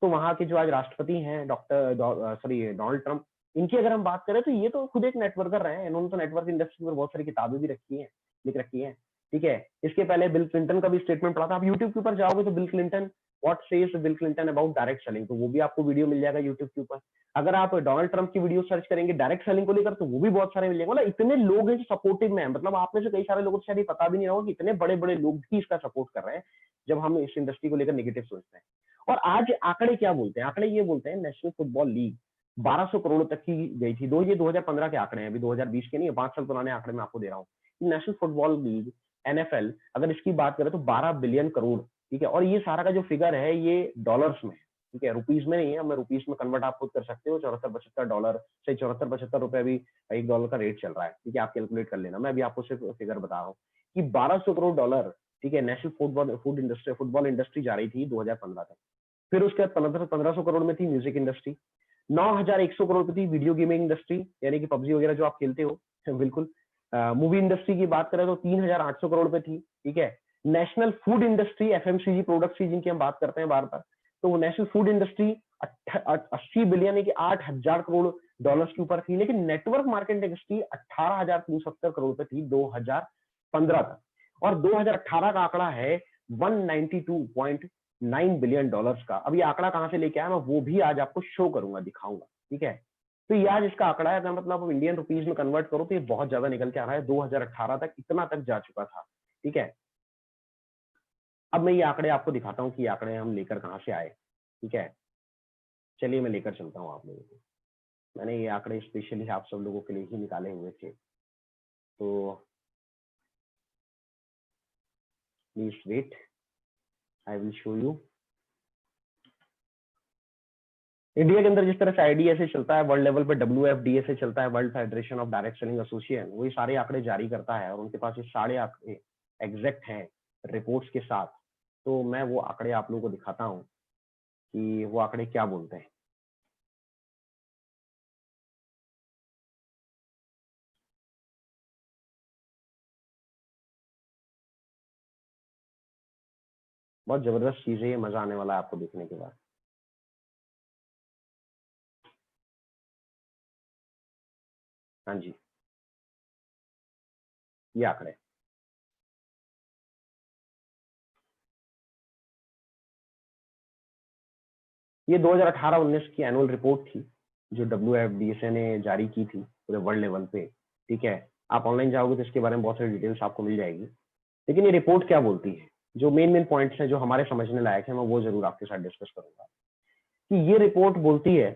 तो वहां के जो आज राष्ट्रपति हैं डोनाल्ड ट्रंप, इनकी अगर हम बात करें तो ये तो खुद एक नेटवर्कर रहे हैं। इन्होंने तो नेटवर्क इंडस्ट्री पर बहुत सारी किताबें भी लिख रखी हैं। ठीक है, इसके पहले बिल क्लिंटन का भी स्टेटमेंट पढ़ा था। आप यूट्यूब के ऊपर जाओगे तो bill Clinton about direct selling, तो वो भी आपको वीडियो मिल जाएगा यूट्यूब के ऊपर। अगर आप डोनाल्ड ट्रंप की वीडियो सर्च करेंगे डायरेक्ट सेलिंग को लेकर तो वो भी बहुत सारे मिल जाएंगे। मतलब इतने लोग हैं जो सपोर्टिव में है। मतलब आप में से कई सारे लोगों को शायद ये पता भी नहीं होगा कि इतने बड़े बड़े लोग भी इसका सपोर्ट कर रहे हैं जब हम इस इंडस्ट्री को लेकर नेगेटिव सोचते हैं। और आज आंकड़े क्या बोलते हैं? आंकड़े ये बोलते हैं नेशनल फुटबॉल लीग 1200 करोड़ तक की गई थी। ये 2015 के आंकड़े हैं, अभी 2020 के नहीं, 5 साल पुराने आंकड़े मैं आपको दे रहा हूँ। नेशनल फुटबॉल लीग NFL अगर इसकी बात करें तो 12 बिलियन करोड़, ठीक है, और ये सारा का जो फिगर है ये डॉलर्स में है, ठीक है, रुपीज में नहीं है। मैं रुपीज में कन्वर्ट आप खुद कर सकते हो, 74-75 डॉलर से 74-75 रुपए अभी एक डॉलर का रेट चल रहा है, ठीक है, आप कैलकुलेट कर लेना। मैं अभी आपको सिर्फ फिगर बता रहा हूँ कि 1200 करोड़ डॉलर, ठीक है, नेशनल फुटबॉल इंडस्ट्री जा रही थी 2015 तक। फिर उसके बाद 1500 करोड़ में थी म्यूजिक इंडस्ट्री, 9100 करोड़ की थी वीडियो गेमिंग इंडस्ट्री, यानी कि पबजी वगैरह जो आप खेलते हो, बिल्कुल। मूवी इंडस्ट्री की बात करें तो 3800 करोड़ पे थी, ठीक है। National food industry, FMCG products की जिनकी हम बात करते हैं बार बार, तो वो नेशनल फूड इंडस्ट्री 80 बिलियन यानी कि 8000 करोड़ डॉलर्स के ऊपर थी। लेकिन नेटवर्क मार्केटिंग इंडस्ट्री 18,370 करोड़ पे थी 2015 तक, और 2018 का आंकड़ा है 192.9 बिलियन डॉलर्स का। अब ये आंकड़ा कहां से लेके आया मैं वो भी आज आपको शो करूंगा, दिखाऊंगा, ठीक है। तो ये आज इसका आंकड़ा है, अगर मतलब इंडियन रुपीज में कन्वर्ट करो तो ये बहुत ज्यादा निकल के आ रहा है। 2018 तक इतना तक जा चुका था, ठीक है। अब मैं ये आंकड़े आपको दिखाता हूँ कि ये आंकड़े हम लेकर कहां से आए, ठीक है। चलिए मैं लेकर चलता हूँ आप लोगों को। मैंने ये आंकड़े स्पेशली आप सब लोगों के लिए ही निकाले हुए थे, तो please wait, I will show you. India के अंदर जिस तरह से IDSA चलता है, वर्ल्ड लेवल पे WFDA चलता है, world federation of direct selling association, वही सारे आंकड़े जारी करता है और उनके पास ये सारे आंकड़े एग्जैक्ट हैं रिपोर्ट्स के साथ। तो मैं वो आंकड़े आप लोगों को दिखाता हूँ कि वो आंकड़े क्या बोलते हैं। बहुत जबरदस्त चीज है ये, मजा आने वाला है आपको देखने के बाद। हाँ जी, ये आंकड़े, ये 2018-19 की एनुअल रिपोर्ट थी जो WFDA ने जारी की थी पूरे वर्ल्ड लेवल पे, ठीक है। आप ऑनलाइन जाओगे तो इसके बारे में बहुत सारी डिटेल्स आपको मिल जाएगी। लेकिन ये रिपोर्ट क्या बोलती है, जो मेन पॉइंट्स हैं जो हमारे समझने लायक है, मैं वो जरूर आपके साथ डिस्कस करूंगा। कि ये रिपोर्ट बोलती है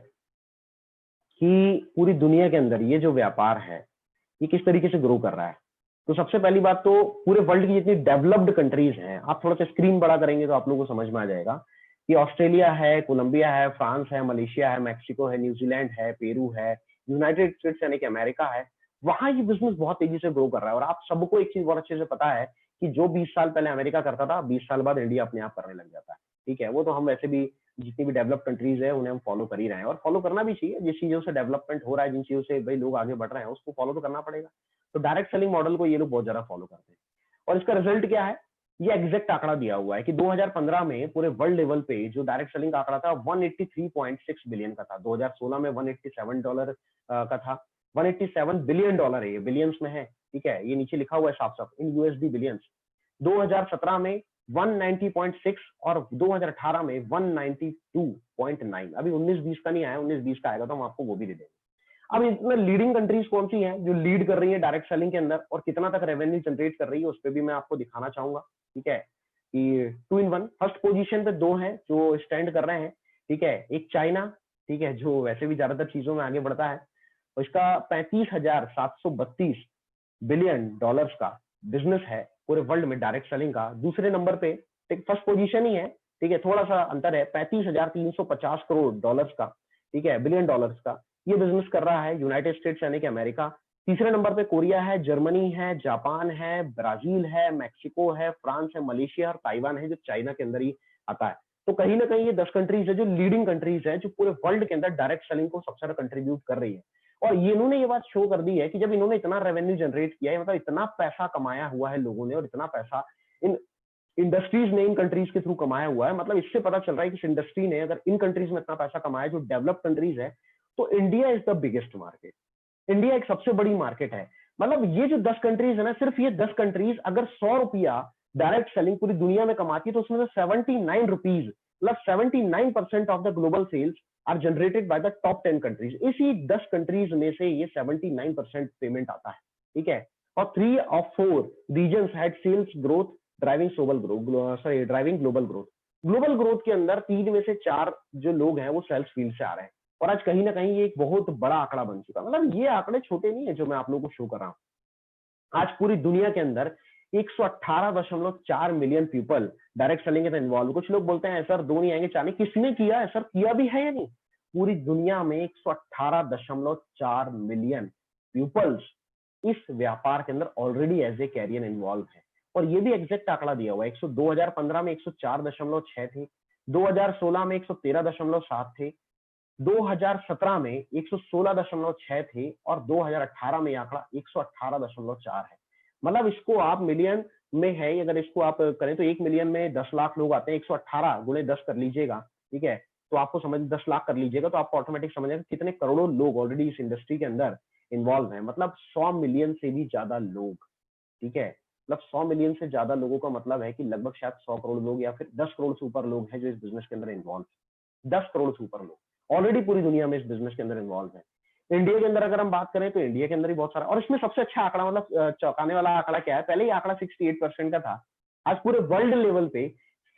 कि पूरी दुनिया के अंदर ये जो व्यापार है ये किस तरीके से ग्रो कर रहा है। तो सबसे पहली बात तो पूरे वर्ल्ड की जितनी डेवलप्ड कंट्रीज हैं, आप थोड़ा सा स्क्रीन बड़ा करेंगे तो आप लोगों को समझ में आ जाएगा कि ऑस्ट्रेलिया है, कोलंबिया है, फ्रांस है, मलेशिया है, मैक्सिको है, न्यूजीलैंड है, पेरू है, यूनाइटेड स्टेट्स यानी कि अमेरिका है। वहां ये बिजनेस बहुत तेजी से ग्रो कर रहा है। और आप सबको एक चीज बहुत अच्छे से पता है कि जो 20 साल पहले अमेरिका करता था, 20 साल बाद इंडिया अपने आप करने लग जाता है। ठीक है, वो तो हम वैसे भी जितनी भी डेवलप कंट्रीज है उन्हें हम फॉलो कर ही रहे हैं, और फॉलो करना भी चाहिए। जिस चीजों से डेवलपमेंट हो रहा है, जिन चीजों से भाई लोग आगे बढ़ रहे हैं, उसको फॉलो तो करना पड़ेगा। तो डायरेक्ट सेलिंग मॉडल को ये लोग बहुत ज्यादा फॉलो करते हैं। और इसका रिजल्ट क्या है, ये एग्जैक्ट आंकड़ा दिया हुआ है कि 2015 में पूरे वर्ल्ड लेवल पे जो डायरेक्ट सेलिंग का आंकड़ा था 183.6 बिलियन का था। 2016 में $187 का था। $187 बिलियन है, ये बिलियंस में है। ठीक है, ये नीचे लिखा हुआ है साफ साफ इन यूएसडी बिलियंस। 2017 में 190.6 और 2018 में 192.9। अभी 19-20 का नहीं आया, 19-20 का आएगा तो हम आपको वो भी दे देंगे। अब इसमें लीडिंग कंट्रीज कौन सी हैं जो लीड कर रही है डायरेक्ट सेलिंग के अंदर और कितना तक रेवेन्यू जनरेट कर रही है, उस पर भी मैं आपको दिखाना चाहूंगा। ठीक है, कि 2 in 1 फर्स्ट पोजीशन पे दो हैं जो स्टैंड कर रहे हैं। ठीक है, एक चाइना, ठीक है, जो वैसे भी ज्यादातर चीजों में आगे बढ़ता है, उसका 35,732 बिलियन डॉलर्स का बिजनेस है पूरे वर्ल्ड में डायरेक्ट सेलिंग का। दूसरे नंबर पे फर्स्ट पोजीशन ही है, ठीक है, थोड़ा सा अंतर है, 35,350 करोड़ डॉलर्स का, ठीक है, बिलियन डॉलर्स का ये बिजनेस कर रहा है यूनाइटेड स्टेट्स यानी कि अमेरिका। तीसरे नंबर पे कोरिया है, जर्मनी है, जापान है, ब्राजील है, मैक्सिको है, फ्रांस है, मलेशिया और ताइवान है, जो चाइना के अंदर ही आता है। तो कहीं ना कहीं ये 10 कंट्रीज है जो लीडिंग कंट्रीज है, जो पूरे वर्ल्ड के अंदर डायरेक्ट सेलिंग को सबसे ज्यादा कंट्रीब्यूट कर रही है। और ये इन्होंने ये बात शो कर दी है कि जब इन्होंने इतना रेवेन्यू जनरेट किया है, मतलब इतना पैसा कमाया हुआ है लोगों ने, और इतना पैसा इन इंडस्ट्रीज ने इन कंट्रीज के थ्रू कमाया हुआ है, मतलब इससे पता चल रहा है कि इस इंडस्ट्री ने अगर इन कंट्रीज में इतना पैसा कमाया जो डेवलप्ड कंट्रीज है, तो India is the biggest market. India एक सबसे बड़ी मार्केट है। मतलब ये जो 10 कंट्रीज है ना, सिर्फ ये 10 कंट्रीज अगर 100 रुपया डायरेक्ट सेलिंग पूरी दुनिया में कमाती है, तो उसमें 79 रुपीज, मतलब 79% of the global sales are generated by the top 10 countries. इसी 10 कंट्रीज में से ये 79% पेमेंट आता है। ठीक है, और 3 of 4 region had sales growth driving global growth. Global growth के अंदर 3 में से 4 जो लोग हैं वो सेल्स फील्ड से आ रहे हैं। और आज कहीं ना कहीं ये एक बहुत बड़ा आंकड़ा बन चुका है। मतलब ये आंकड़े छोटे नहीं है जो मैं आप लोगों को शो कर रहा हूँ। आज पूरी दुनिया के अंदर 118.4 मिलियन पीपल डायरेक्ट सेलिंग के इन्वॉल्व। कुछ लोग बोलते हैं सर 2 नहीं आएंगे, 4 नहीं, किसने किया है सर, किया भी है या नहीं? पूरी दुनिया में 118.4 मिलियन पीपल्स इस व्यापार के अंदर already as a career involve है। और ये भी एग्जैक्ट आंकड़ा दिया हुआ है। 2015 में 104.6 थे, 2016 में 113.7 थे, 2017 में 116.6 थे, और 2018 में आंकड़ा 118.4 है। मतलब इसको आप मिलियन में है, अगर इसको आप करें तो 1 मिलियन में 10 लाख लोग आते हैं, 118 गुणे 10 कर लीजिएगा, ठीक है, तो आपको समझ 10 लाख कर लीजिएगा तो आपको ऑटोमेटिक समझ आएगा कितने करोड़ों लोग ऑलरेडी इस इंडस्ट्री के अंदर इन्वॉल्व हैं। मतलब 100 मिलियन से भी ज्यादा लोग। ठीक है, मतलब 100 मिलियन से ज्यादा लोगों का मतलब है कि लगभग शायद 100 करोड़ लोग या फिर 10 करोड़ से ऊपर लोग हैं जो इस बिजनेस के अंदर इन्वॉल्व है। 10 करोड़ से ऊपर लोग ऑलरेडी पूरी दुनिया में इस बिजनेस के अंदर इन्वॉल्व है। इंडिया के अंदर अगर हम बात करें तो इंडिया के अंदर भी बहुत सारा, और इसमें सबसे अच्छा आंकड़ा, मतलब चौंकाने वाला आंकड़ा क्या है, पहले ही आंकड़ा 68% का था, आज पूरे वर्ल्ड लेवल पे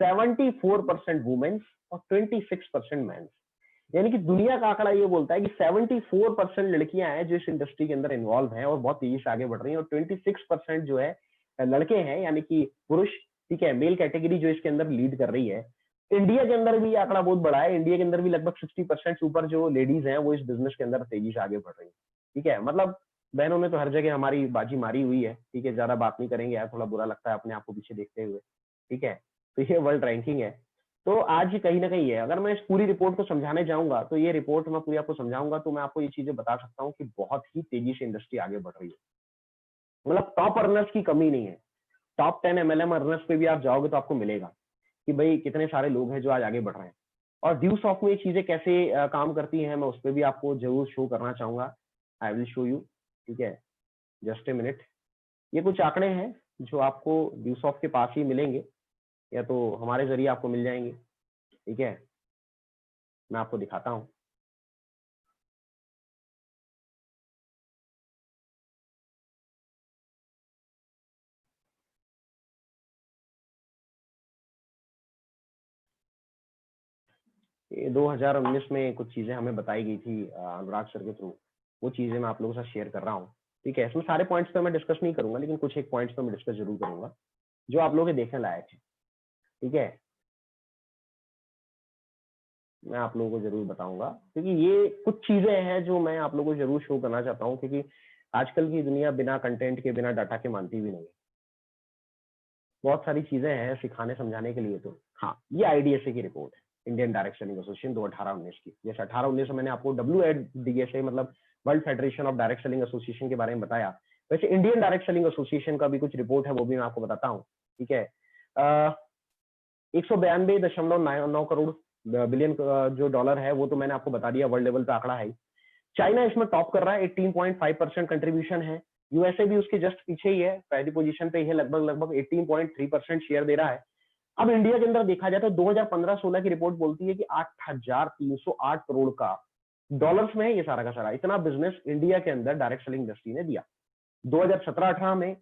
74% वुमेन्स और 26% मेंस। यानी कि दुनिया का आंकड़ा ये बोलता है कि 74% लड़कियां हैं जो इस इंडस्ट्री के अंदर इन्वॉल्व हैं और बहुत तेजी से आगे बढ़ रही हैं, और 26% जो है लड़के हैं यानी कि पुरुष। ठीक है, मेल कैटेगरी जो इसके अंदर लीड कर रही है। इंडिया के अंदर भी आंकड़ा बहुत बड़ा है। इंडिया के अंदर भी लगभग 60% से ऊपर जो लेडीज हैं वो इस बिजनेस के अंदर तेजी से आगे बढ़ रही है। ठीक है, मतलब बहनों ने तो हर जगह हमारी बाजी मारी हुई है। ठीक है, ज्यादा बात नहीं करेंगे यार, थोड़ा बुरा लगता है अपने आप को पीछे देखते हुए। ठीक है, तो ये वर्ल्ड रैंकिंग है। तो आज कहीं ना कहीं है, अगर मैं इस पूरी रिपोर्ट को समझाने जाऊंगा तो ये रिपोर्ट मैं पूरी आपको समझाऊंगा तो मैं आपको ये चीजें बता सकता हूँ कि बहुत ही तेजी से इंडस्ट्री आगे बढ़ रही है। मतलब टॉप अर्नर्स की कमी नहीं है। टॉप 10 एमएलएम अर्नर्स पे भी आप जाओगे तो आपको मिलेगा कि भाई कितने सारे लोग हैं जो आज आगे बढ़ रहे हैं। और ड्यू सॉफ्ट में ये चीजें कैसे काम करती हैं, मैं उस पर भी आपको जरूर शो करना चाहूंगा। आई विल शो यू। ठीक है, जस्ट ए मिनट। ये कुछ आंकड़े हैं जो आपको ड्यू सॉफ्ट के पास ही मिलेंगे या तो हमारे जरिए आपको मिल जाएंगे। ठीक है, मैं आपको दिखाता हूँ। ये 2019 में कुछ चीजें हमें बताई गई थी अनुराग सर के थ्रू, वो चीजें मैं आप लोगों के साथ शेयर कर रहा हूँ। ठीक है, इसमें सारे पॉइंट्स पे मैं डिस्कस नहीं करूंगा, लेकिन कुछ एक पॉइंट्स पे मैं डिस्कस जरूर करूंगा जो आप लोगों के देखने लायक है। ठीक है, मैं आप लोगों को जरूर बताऊंगा, क्योंकि ये कुछ चीजें हैं जो मैं आप लोगों को जरूर शो करना चाहता हूँ, क्योंकि आजकल की दुनिया बिना कंटेंट के, बिना डाटा के मानती भी नहीं है। बहुत सारी चीजें हैं सिखाने समझाने के लिए। तो हाँ, ये आईडीएसए की रिपोर्ट है, इंडियन डायरेक्ट सेलिंग एसोसिएशन 2018-19 की। जैसे 18-19 में मैंने आपको WDSA मतलब world federation of direct selling association के बारे में बताया, वैसे इंडियन डायरेक्ट सेलिंग एसोसिएशन का भी कुछ रिपोर्ट है, वो भी मैं आपको बताता हूँ। ठीक है, 192.9 करोड़ बिलियन जो डॉलर है, वो तो मैंने आपको बता दिया, वर्ल्ड लेवल पे आंकड़ा है। चाइना इसमें टॉप कर रहा है, 18.5% कंट्रीब्यूशन है। यूएसए भी उसके जस्ट पीछे ही है, पहली पोजीशन पे ही है, लगभग 18.3% शेयर दे रहा है। अब इंडिया के अंदर देखा जाए तो 2015-16 की रिपोर्ट बोलती है कि 8,308 करोड़ का डॉलर्स में है ये सारा का सारा, इतना बिजनेस इंडिया के अंदर डायरेक्ट सेलिंग इंडस्ट्री ने दिया। 2017-18 में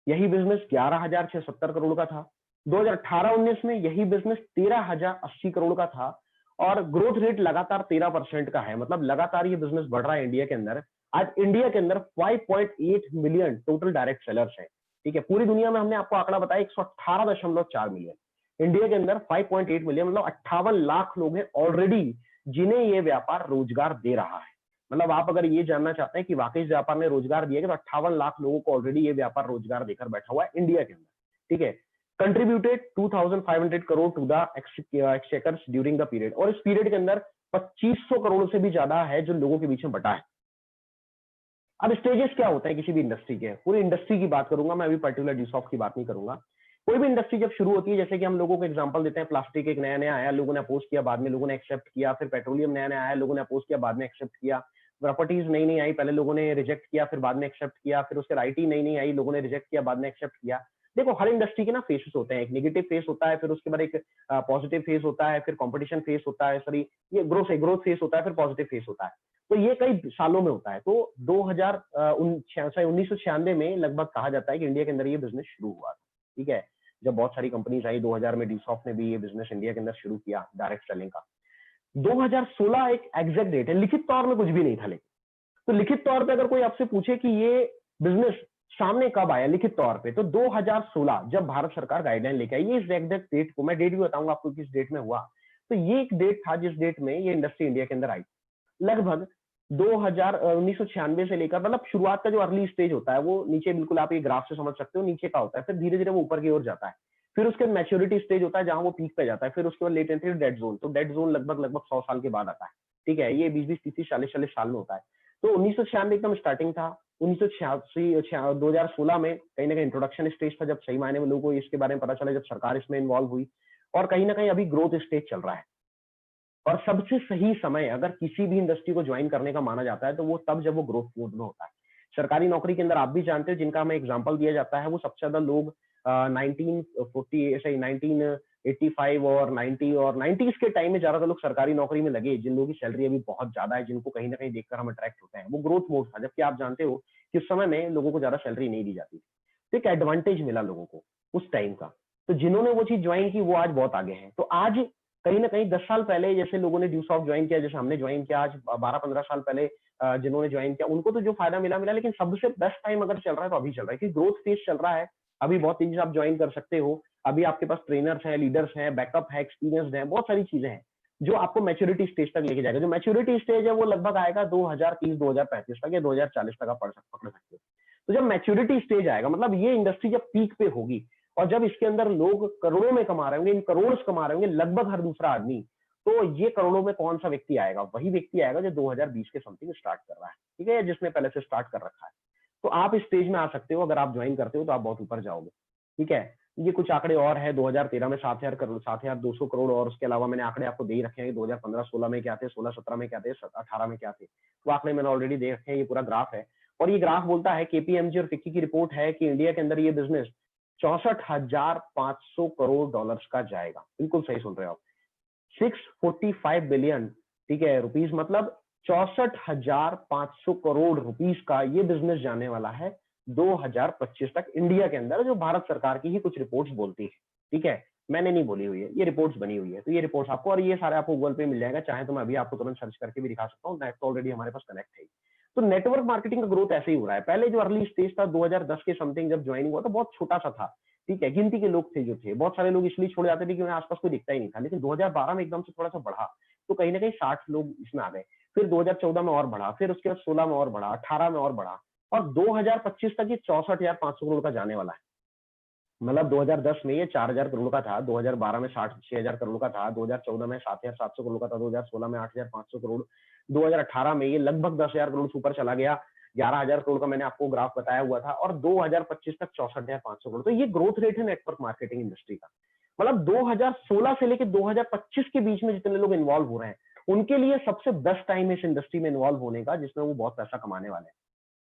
यही बिजनेस 11,670 करोड़ का था। 2018-19 में यही बिजनेस 13,080 करोड़ का था, और ग्रोथ रेट लगातार 13% का है। मतलब लगातार ये बिजनेस बढ़ रहा है इंडिया के अंदर। आज इंडिया के अंदर 5.8 मिलियन टोटल डायरेक्ट सेलर्स हैं। ठीक है, पूरी दुनिया में हमने आपको आंकड़ा बताया 118.4 मिलियन, इंडिया के अंदर 5.8 मिलियन, मतलब 58 लाख लोग हैं ऑलरेडी जिन्हें ये व्यापार रोजगार दे रहा है। मतलब आप अगर ये जानना चाहते हैं कि वाकई इस व्यापार ने रोजगार दिया, तो 58 लाख लोगों को ऑलरेडी ये व्यापार रोजगार देकर बैठा हुआ है इंडिया के अंदर। ठीक है, contributed 2,500 crore to the exchequers during the period, और इस पीरियड के अंदर 2500 करोड़ से भी ज्यादा है जो लोगों के बीच में बटा है। अब स्टेजेस क्या होता है किसी भी इंडस्ट्री के, पूरी इंडस्ट्री की बात करूंगा मैं, अभी पर्टिकुलर ड्यूसॉफ्ट की बात नहीं करूंगा। कोई भी इंडस्ट्री जब शुरू होती है, जैसे कि हम लोगों को एग्जांपल देते हैं, प्लास्टिक एक नया नया आया, लोगों ने अपोज किया, बाद में लोगों ने एक्सेप्ट किया। फिर पेट्रोलियम नया नया आया, लोगों ने अपोज किया, बाद में एक्सेप्ट किया। प्रॉपर्टीज नई नई आई, पहले लोगों ने रिजेक्ट किया, फिर बाद में एक्सेप्ट किया। फिर उसके आईटी नई नई आई, लोगों ने रिजेक्ट किया, बाद में एक्सेप्ट किया। देखो, हर इंडस्ट्री के ना फेसेस होते हैं, एक नेगेटिव फेस होता है, फिर उसके बाद एक पॉजिटिव फेस होता है, फिर कॉम्पिटिशन फेस होता है, सॉरी ये ग्रोथ फेस होता है, फिर पॉजिटिव फेस होता है। तो ये कई सालों में होता है। तो 1996 में लगभग कहा जाता है कि इंडिया के अंदर ये बिजनेस शुरू हुआ था। ठीक है, जब बहुत सारी कंपनीज आई, 2000 में ड्यूसॉफ्ट ने भी ये बिजनेस इंडिया के अंदर शुरू किया डायरेक्ट सेलिंग का। 2016 एक एग्जैक्ट डेट है, लिखित तौर में कुछ भी नहीं था, लेकिन तो लिखित तौर पे अगर कोई आपसे पूछे कि ये बिजनेस सामने कब आया लिखित तौर पे, तो 2016 जब भारत सरकार गाइडलाइन लेके आई। ये इस एग्जैक्ट डेट को मैं डेट भी बताऊंगा आपको किस डेट में हुआ। तो ये एक डेट था जिस डेट में ये इंडस्ट्री इंडिया के अंदर आई। लगभग 1996 से लेकर, मतलब शुरुआत का जो अर्ली स्टेज होता है वो नीचे, बिल्कुल आप ये ग्राफ से समझ सकते हो, नीचे का होता है। फिर धीरे धीरे वो ऊपर की ओर जाता है। फिर उसके मैच्योरिटी स्टेज होता है जहां वो पीक पे जाता है। फिर उसके बाद लेटेंसी डेड जोन, तो डेड जोन लगभग 100 साल के बाद आता है। ठीक है, ये 20-20, 30-30, 40-40 साल में होता है। तो 1996 एकदम स्टार्टिंग था। 1986 2016 में कहीं ना कहीं इंट्रोडक्शन स्टेज था, जब सही मायने में लोगों को इसके बारे में पता चला, जब सरकार इसमें इन्वॉल्व हुई। और कहीं ना कहीं अभी ग्रोथ स्टेज चल रहा है। और सबसे सही समय अगर किसी भी इंडस्ट्री को ज्वाइन करने का माना जाता है, तो वो तब जब वो ग्रोथ मोड में होता है। सरकारी नौकरी के अंदर आप भी जानते हो, जिनका हमें एग्जांपल दिया जाता है, वो सबसे ज्यादा लोग 1985 और 90 और 90s के टाइम में ज्यादातर लोग सरकारी नौकरी में लगे, जिन लोगों की सैलरी अभी बहुत ज्यादा है, जिनको कहीं ना कहीं देखकर हम अट्रैक्ट होते हैं। वो ग्रोथ मोड था, जबकि आप जानते हो कि उस समय में लोगों को ज्यादा सैलरी नहीं दी जाती। तो एक एडवांटेज मिला लोगों को उस टाइम का। तो जिन्होंने वो चीज ज्वाइन की, वो आज बहुत आगे हैं। तो आज कहीं ना कहीं 10 साल पहले जैसे लोगों ने ड्यूसॉफ्ट ज्वाइन किया, जैसे हमने ज्वाइन किया, आज 12-15 साल पहले जिन्होंने ज्वाइन किया, उनको तो जो फायदा मिला मिला, लेकिन सबसे बेस्ट टाइम अगर चल रहा है तो अभी चल रहा है, क्योंकि ग्रोथ फेज चल रहा है। अभी बहुत तेजी से आप ज्वाइन कर सकते हो। अभी आपके पास ट्रेनर्स हैं, लीडर्स हैं, बैकअप है, एक्सपीरियंस है, बहुत सारी चीजें हैं जो आपको मैच्योरिटी स्टेज तक लेके जाएगा। जो मैच्योरिटी स्टेज है वो लगभग आएगा 2030-2035 तक या 2040 तक आप पकड़ सकते हो। तो जब मैच्योरिटी स्टेज आएगा, मतलब ये इंडस्ट्री जब पीक पे होगी, और जब इसके अंदर लोग करोड़ों में कमा रहे होंगे, इन करोड़ कमा रहे होंगे लगभग हर दूसरा आदमी, तो ये करोड़ों में कौन सा व्यक्ति आएगा? वही व्यक्ति आएगा जो 2020 के समथिंग स्टार्ट कर रहा है। ठीक है, जिसने पहले से स्टार्ट कर रखा है। तो आप इस स्टेज में आ सकते हो, अगर आप ज्वाइन करते हो तो आप बहुत ऊपर जाओगे। ठीक है, ये कुछ आंकड़े और है। 2013 में 7,000 करोड़, 7,200 करोड़, और उसके अलावा मैंने आंकड़े आपको दे ही रखे हैं। 2015-16 में क्या थे, 16-17 में क्या थे, 18 में क्या थे, तो आंकड़े मैंने ऑलरेडी दे रखे हैं। ये पूरा ग्राफ है, और ये ग्राफ बोलता है, केपीएमजी और फिक्की की रिपोर्ट है कि इंडिया के अंदर ये बिजनेस 64,500 करोड़ डॉलर्स का जाएगा। बिल्कुल सही सुन रहे हो आप, 645 बिलियन, ठीक है, रुपीस, मतलब 64,500 करोड़ रुपीस का ये बिजनेस जाने वाला है 2025 तक इंडिया के अंदर, जो भारत सरकार की ही कुछ रिपोर्ट्स बोलती है। ठीक है, मैंने नहीं बोली हुई है, ये रिपोर्ट्स बनी हुई है। तो ये रिपोर्ट्स आपको, और ये सारे आपको गूगल पे मिल जाएगा, चाहे तो मैं अभी आपको तुरंत सर्च करके भी दिखा सकता हूँ, नेट तो ऑलरेडी हमारे पास कनेक्ट है। तो नेटवर्क मार्केटिंग का ग्रोथ ऐसे ही हो रहा है। पहले जो अर्ली स्टेज था 2010 के समथिंग जब ज्वाइनिंग हुआ था, बहुत छोटा सा था, ठीक है, गिनती के लोग थे जो थे, बहुत सारे लोग इसलिए छोड़ जाते थे कि उन्हें आसपास कोई दिखता ही नहीं था। लेकिन 2012 में एकदम से थोड़ा सा बढ़ा, तो कहीं ना कहीं 60 लोग इसमें आ गए। फिर 2014 में और बढ़ा, फिर उसके बाद 16 में और बढ़ा, 18 में और बढ़ा, और 2025 तक ये 64,500 करोड़ का जाने वाला है। मतलब 2010 में ये 4,000 करोड़ का था, 2012 में 6,000 करोड़ का था, 2014 में 7,700 करोड़ का था, 2016 में 8,500 करोड़, 2018 में ये लगभग 10,000 करोड़ से ऊपर चला गया, 11,000 करोड़ का मैंने आपको ग्राफ बताया हुआ था, और 2025 तक 64,500 करोड़। तो ये ग्रोथ रेट है नेटवर्क मार्केटिंग इंडस्ट्री का। मतलब 2016 से लेकर 2025 के बीच में जितने लोग इन्वॉल्व हो रहे हैं, उनके लिए सबसे बेस्ट टाइम है इस इंडस्ट्री में इन्वॉल्व होने का, जिसमें वो बहुत पैसा कमाने वाले हैं।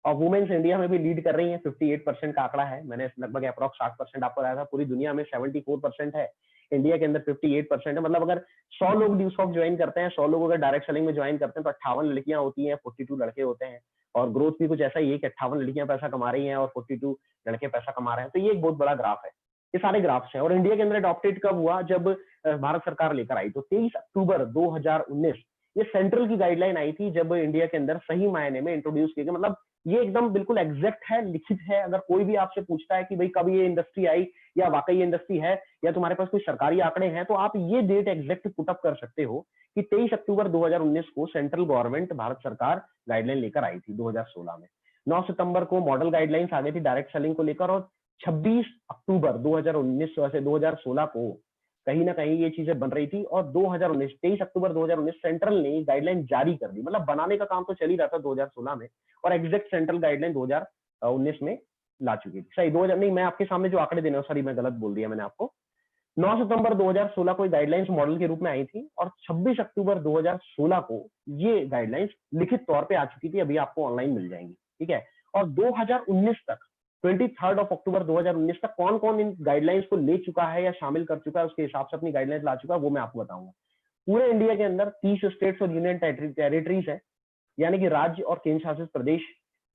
और वुमेन्स इंडिया में भी लीड कर रही हैं, 58% का आंकड़ा है, मैंने लगभग अप्रॉक्स 60% आपको बताया था। पूरी दुनिया में 74% है, इंडिया के अंदर 58% है। मतलब अगर 100 लोग ड्यूसॉफ्ट ज्वाइन करते हैं, 100 लोग अगर डायरेक्ट सेलिंग में ज्वाइन करते हैं, तो 58 लड़कियां होती हैं, 42 लड़के होते हैं। और ग्रोथ भी कुछ ऐसा ही है कि 58 लड़कियां पैसा कमा रही हैं और 42 लड़के पैसा कमा रहे हैं। तो ये एक बहुत बड़ा ग्राफ है, ये सारे ग्राफ्स हैं। और इंडिया के अंदर अडॉप्टेड कब हुआ, जब भारत सरकार लेकर आई। तो 23 अक्टूबर 2019 ये सेंट्रल की गाइडलाइन आई थी, जब इंडिया के अंदर सही मायने में इंट्रोड्यूस किया गया। मतलब ये एकदम बिल्कुल एग्जैक्ट है, लिखित है। अगर कोई भी आपसे पूछता है कि भाई कब ये इंडस्ट्री आई, या वाकई ये इंडस्ट्री है, या तुम्हारे पास कोई सरकारी आंकड़े हैं, तो आप ये डेट एग्जैक्ट पुटअप कर सकते हो कि 23 अक्टूबर 2019 को सेंट्रल गवर्नमेंट, भारत सरकार गाइडलाइन लेकर आई थी 2016 में। 9 सितंबर को मॉडल गाइडलाइंस आ गई थी डायरेक्ट सेलिंग को लेकर, और 26 अक्टूबर 2019 से 2016 को कहीं ना कहीं ये चीजें बन रही थी। और 2019 23 अक्टूबर 2019 सेंट्रल ने गाइडलाइन जारी कर दी। मतलब बनाने का काम तो चल ही रहा था 2016 में, और एग्जैक्ट सेंट्रल गाइडलाइन 2019 में ला चुकी थी। सही 2000 नहीं, मैं आपके सामने जो आंकड़े देने, सॉरी मैं गलत बोल दिया मैंने आपको। 9 सितंबर 2016 को गाइडलाइंस मॉडल के रूप में आई थी, और 26 अक्टूबर 2016 को ये गाइडलाइंस लिखित तौर पे आ चुकी थी। अभी आपको ऑनलाइन मिल जाएंगी, ठीक है। और 2019 तक 23 अक्टूबर 2019 तक कौन कौन इन गाइडलाइंस को ले चुका है या शामिल कर चुका है, उसके हिसाब से अपनी गाइडलाइंस ला चुका है, वो मैं आपको बताऊंगा। पूरे इंडिया के अंदर 30 स्टेट्स और यूनियन टेरिटरीज है, यानी कि राज्य और केंद्र शासित प्रदेश,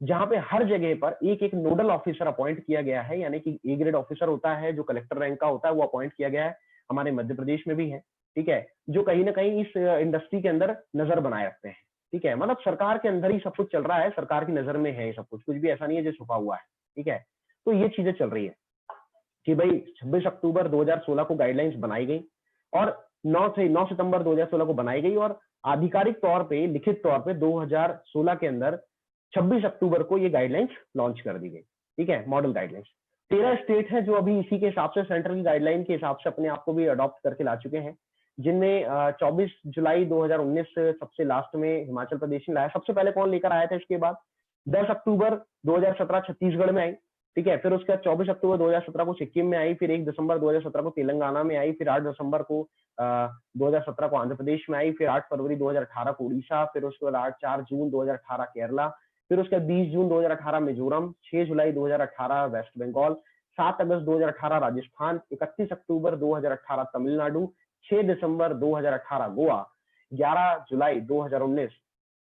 जहां पे हर जगह पर एक एक नोडल ऑफिसर अपॉइंट किया गया है। यानी कि ए ग्रेड ऑफिसर होता है जो कलेक्टर रैंक का होता है, वो अपॉइंट किया गया है। हमारे मध्य प्रदेश में भी है, ठीक है, जो कहीं ना कहीं इस इंडस्ट्री के अंदर नजर बनाए रखते हैं, ठीक है। मतलब सरकार के अंदर ही सब कुछ चल रहा है, सरकार की नजर में है ये सब कुछ, कुछ भी ऐसा नहीं है जो छुपा हुआ है, ठीक है। तो ये चीजें चल रही है कि भाई 26 अक्टूबर 2016 को गाइडलाइंस बनाई गई, और 9 सितंबर 2016 को बनाई गई, और आधिकारिक तौर पे, लिखित तौर पे 2016 के अंदर 26 अक्टूबर को ये गाइडलाइंस लॉन्च कर दी गई, ठीक है, मॉडल गाइडलाइंस। 13 स्टेट है जो अभी इसी के हिसाब से, सेंट्रल की गाइडलाइन के हिसाब से अपने आप को भी अडॉप्ट करके ला चुके हैं, जिनमें 24 जुलाई 2019 से सबसे लास्ट में हिमाचल प्रदेश ने लाया। सबसे पहले कौन लेकर आया था इसके बाद? 10 अक्टूबर 2017 छत्तीसगढ़ में आई, ठीक है। फिर उसके बाद 24 अक्टूबर 2017 को सिक्किम में आई, फिर 1 दिसंबर 2017 को तेलंगाना में आई, फिर 8 दिसंबर को 2017 को आंध्र प्रदेश में आई, फिर 8 फरवरी 2018 को उड़ीसा, फिर उसके बाद 4 जून 2018 केरला, फिर उसके बाद 20 जून 2018 मिजोरम, 6 जुलाई 2018 वेस्ट बंगाल, 7 अगस्त 2018 राजस्थान, 31 अक्टूबर 2018 तमिलनाडु, 6 दिसंबर 2018 गोवा, 11 जुलाई 2019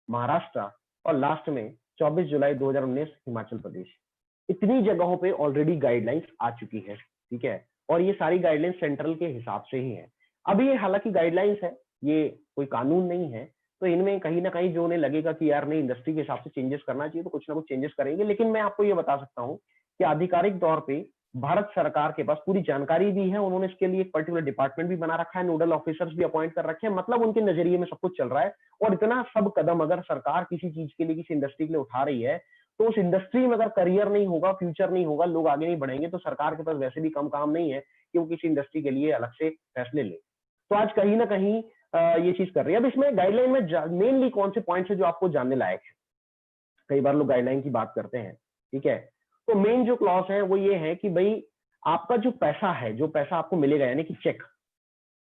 महाराष्ट्र, और लास्ट में 24 जुलाई 2019 हिमाचल प्रदेश। इतनी जगहों पे ऑलरेडी गाइडलाइंस आ चुकी है, ठीक है। और ये सारी गाइडलाइंस सेंट्रल के हिसाब से ही है। अभी ये हालांकि गाइडलाइंस है, ये कोई कानून नहीं है, तो इनमें कहीं ना कहीं जो उन्हें लगेगा कि यार नहीं, इंडस्ट्री के हिसाब से चेंजेस करना चाहिए, तो कुछ ना कुछ चेंजेस करेंगे। लेकिन मैं आपको ये बता सकता हूँ कि आधिकारिक तौर पे भारत सरकार के पास पूरी जानकारी भी है। उन्होंने इसके लिए एक पर्टिकुलर डिपार्टमेंट भी बना रखा है, नोडल ऑफिसर्स भी अपॉइंट कर रखे हैं। मतलब उनके नजरिए में सब कुछ चल रहा है। और इतना सब कदम अगर सरकार किसी चीज के लिए, किसी इंडस्ट्री के लिए उठा रही है, तो उस इंडस्ट्री में अगर करियर नहीं होगा, फ्यूचर नहीं होगा, लोग आगे नहीं बढ़ेंगे, तो सरकार के पास वैसे भी कम काम नहीं है कि वो किसी इंडस्ट्री के लिए अलग से फैसले ले। तो आज कहीं ना कहीं ये चीज कर रही है। अब इसमें गाइडलाइन में मेनली कौन से पॉइंट्स है जो आपको जानने लायक है? कई बार लोग गाइडलाइन की बात करते हैं, ठीक है। तो मेन जो क्लॉज है वो ये है कि भाई आपका जो पैसा है, जो पैसा आपको मिलेगा, यानी कि चेक,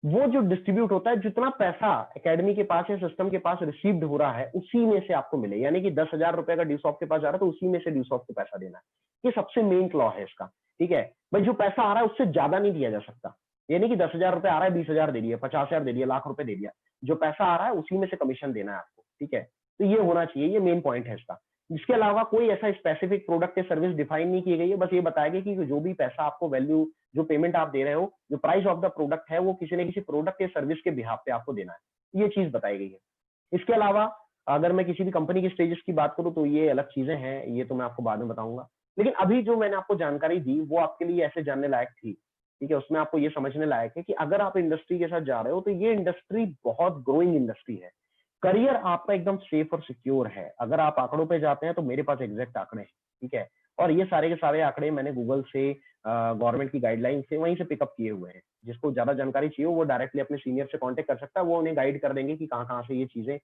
वो जो डिस्ट्रीब्यूट होता है, जितना पैसा एकेडमी के पास या सिस्टम के पास रिसीव्ड हो रहा है, उसी में से आपको मिले। यानी कि 10,000 रुपए का ड्यूसॉफ्ट के पास जा रहा है, तो उसी में से ड्यूसॉफ्ट को पैसा देना है। ये सबसे मेन क्लॉ है इसका, ठीक है। भाई जो पैसा आ रहा है उससे ज्यादा नहीं दिया जा सकता। यानी कि 10,000 रुपए आ रहा है, 20,000 दे दिया, 50,000 दे दिया, लाख रुपए दे दिया, जो पैसा आ रहा है उसी में से कमीशन देना है आपको, ठीक है। तो ये होना चाहिए, ये मेन पॉइंट है इसका। इसके अलावा कोई ऐसा स्पेसिफिक प्रोडक्ट या सर्विस डिफाइन नहीं की गई है, बस ये बताया गया कि जो भी पैसा आपको वैल्यू, जो पेमेंट आप दे रहे हो, जो प्राइस ऑफ द प्रोडक्ट है, वो किसी न किसी प्रोडक्ट या सर्विस के बिहाफ पे आपको देना है, ये चीज बताई गई है। इसके अलावा अगर मैं किसी भी कंपनी के स्टेजेस की बात करूं तो ये अलग चीजें हैं, ये तो मैं आपको बाद में बताऊंगा। लेकिन अभी जो मैंने आपको जानकारी दी वो आपके लिए ऐसे जानने लायक थी, ठीक है, उसमें आपको ये समझने लायक है कि अगर आप इंडस्ट्री के साथ जा रहे हो तो ये इंडस्ट्री बहुत ग्रोइंग इंडस्ट्री है, करियर आपका एकदम सेफ और सिक्योर है। अगर आप आंकड़ों पे जाते हैं तो मेरे पास एग्जैक्ट आंकड़े हैं, ठीक है, और ये सारे के सारे आंकड़े मैंने गूगल से, गवर्नमेंट की गाइडलाइन से, वहीं से पिकअप किए हुए हैं। जिसको ज्यादा जानकारी चाहिए वो डायरेक्टली अपने सीनियर से कांटेक्ट कर सकता है, वो उन्हें गाइड कर देंगे कि कहाँ कहाँ से ये चीजें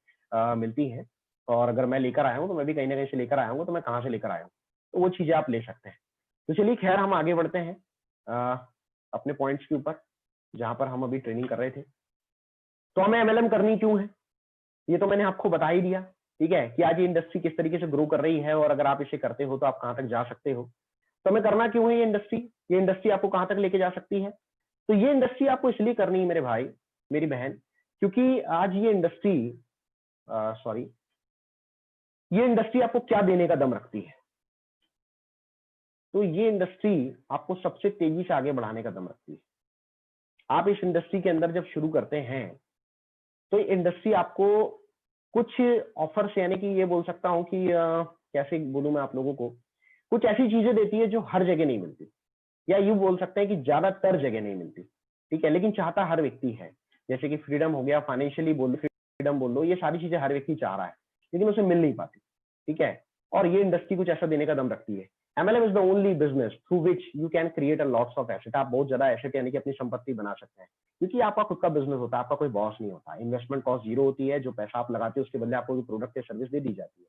मिलती हैं। और अगर मैं लेकर आया हूँ तो मैं भी कहीं ना कहीं से लेकर आया हूँ, तो मैं कहाँ से लेकर आया हूँ, तो वो चीजें आप ले सकते हैं। तो चलिए खैर हम आगे बढ़ते हैं अपने पॉइंट्स के ऊपर, जहां पर हम अभी ट्रेनिंग कर रहे थे। तो हमें एमएलएम करनी क्यों है, ये तो मैंने आपको बता ही दिया, ठीक है, कि आज ये इंडस्ट्री किस तरीके से ग्रो कर रही है और अगर आप इसे करते हो तो आप कहां तक जा सकते हो। तो हमें करना क्यों है ये इंडस्ट्री आपको कहां तक लेके जा सकती है। तो ये इंडस्ट्री आपको इसलिए करनी है मेरे भाई, मेरी बहन, क्योंकि आज ये इंडस्ट्री सॉरी ये इंडस्ट्री आपको क्या देने का दम रखती है। तो ये इंडस्ट्री आपको सबसे तेजी से आगे बढ़ाने का दम रखती है। आप इस इंडस्ट्री के अंदर जब शुरू करते हैं तो इंडस्ट्री आपको कुछ ऑफर्स, यानी कि ये बोल सकता हूं कि कैसे बोलूं मैं आप लोगों को, कुछ ऐसी चीजें देती है जो हर जगह नहीं मिलती, या यूं बोल सकते हैं कि ज्यादातर जगह नहीं मिलती, ठीक है, लेकिन चाहता हर व्यक्ति है। जैसे कि फ्रीडम हो गया, फाइनेंशियली बोल लो, फ्रीडम बोल लो, ये सारी चीजें हर व्यक्ति चाह रहा है लेकिन उसे मिल नहीं पाती, ठीक है, और ये इंडस्ट्री कुछ ऐसा देने का दम रखती है। MLM is the only business through which you can create a lots of asset. आप बहुत ज्यादा एसेट यानी कि अपनी संपत्ति बना सकते हैं, क्योंकि आपका खुद का बिजनेस होता है, आपका कोई बॉस नहीं होता। इन्वेस्टमेंट कॉस्ट जीरो होती है, जो पैसा आप लगाते हो उसके बदले आपको प्रोडक्ट या सर्विस दे दी जाती है।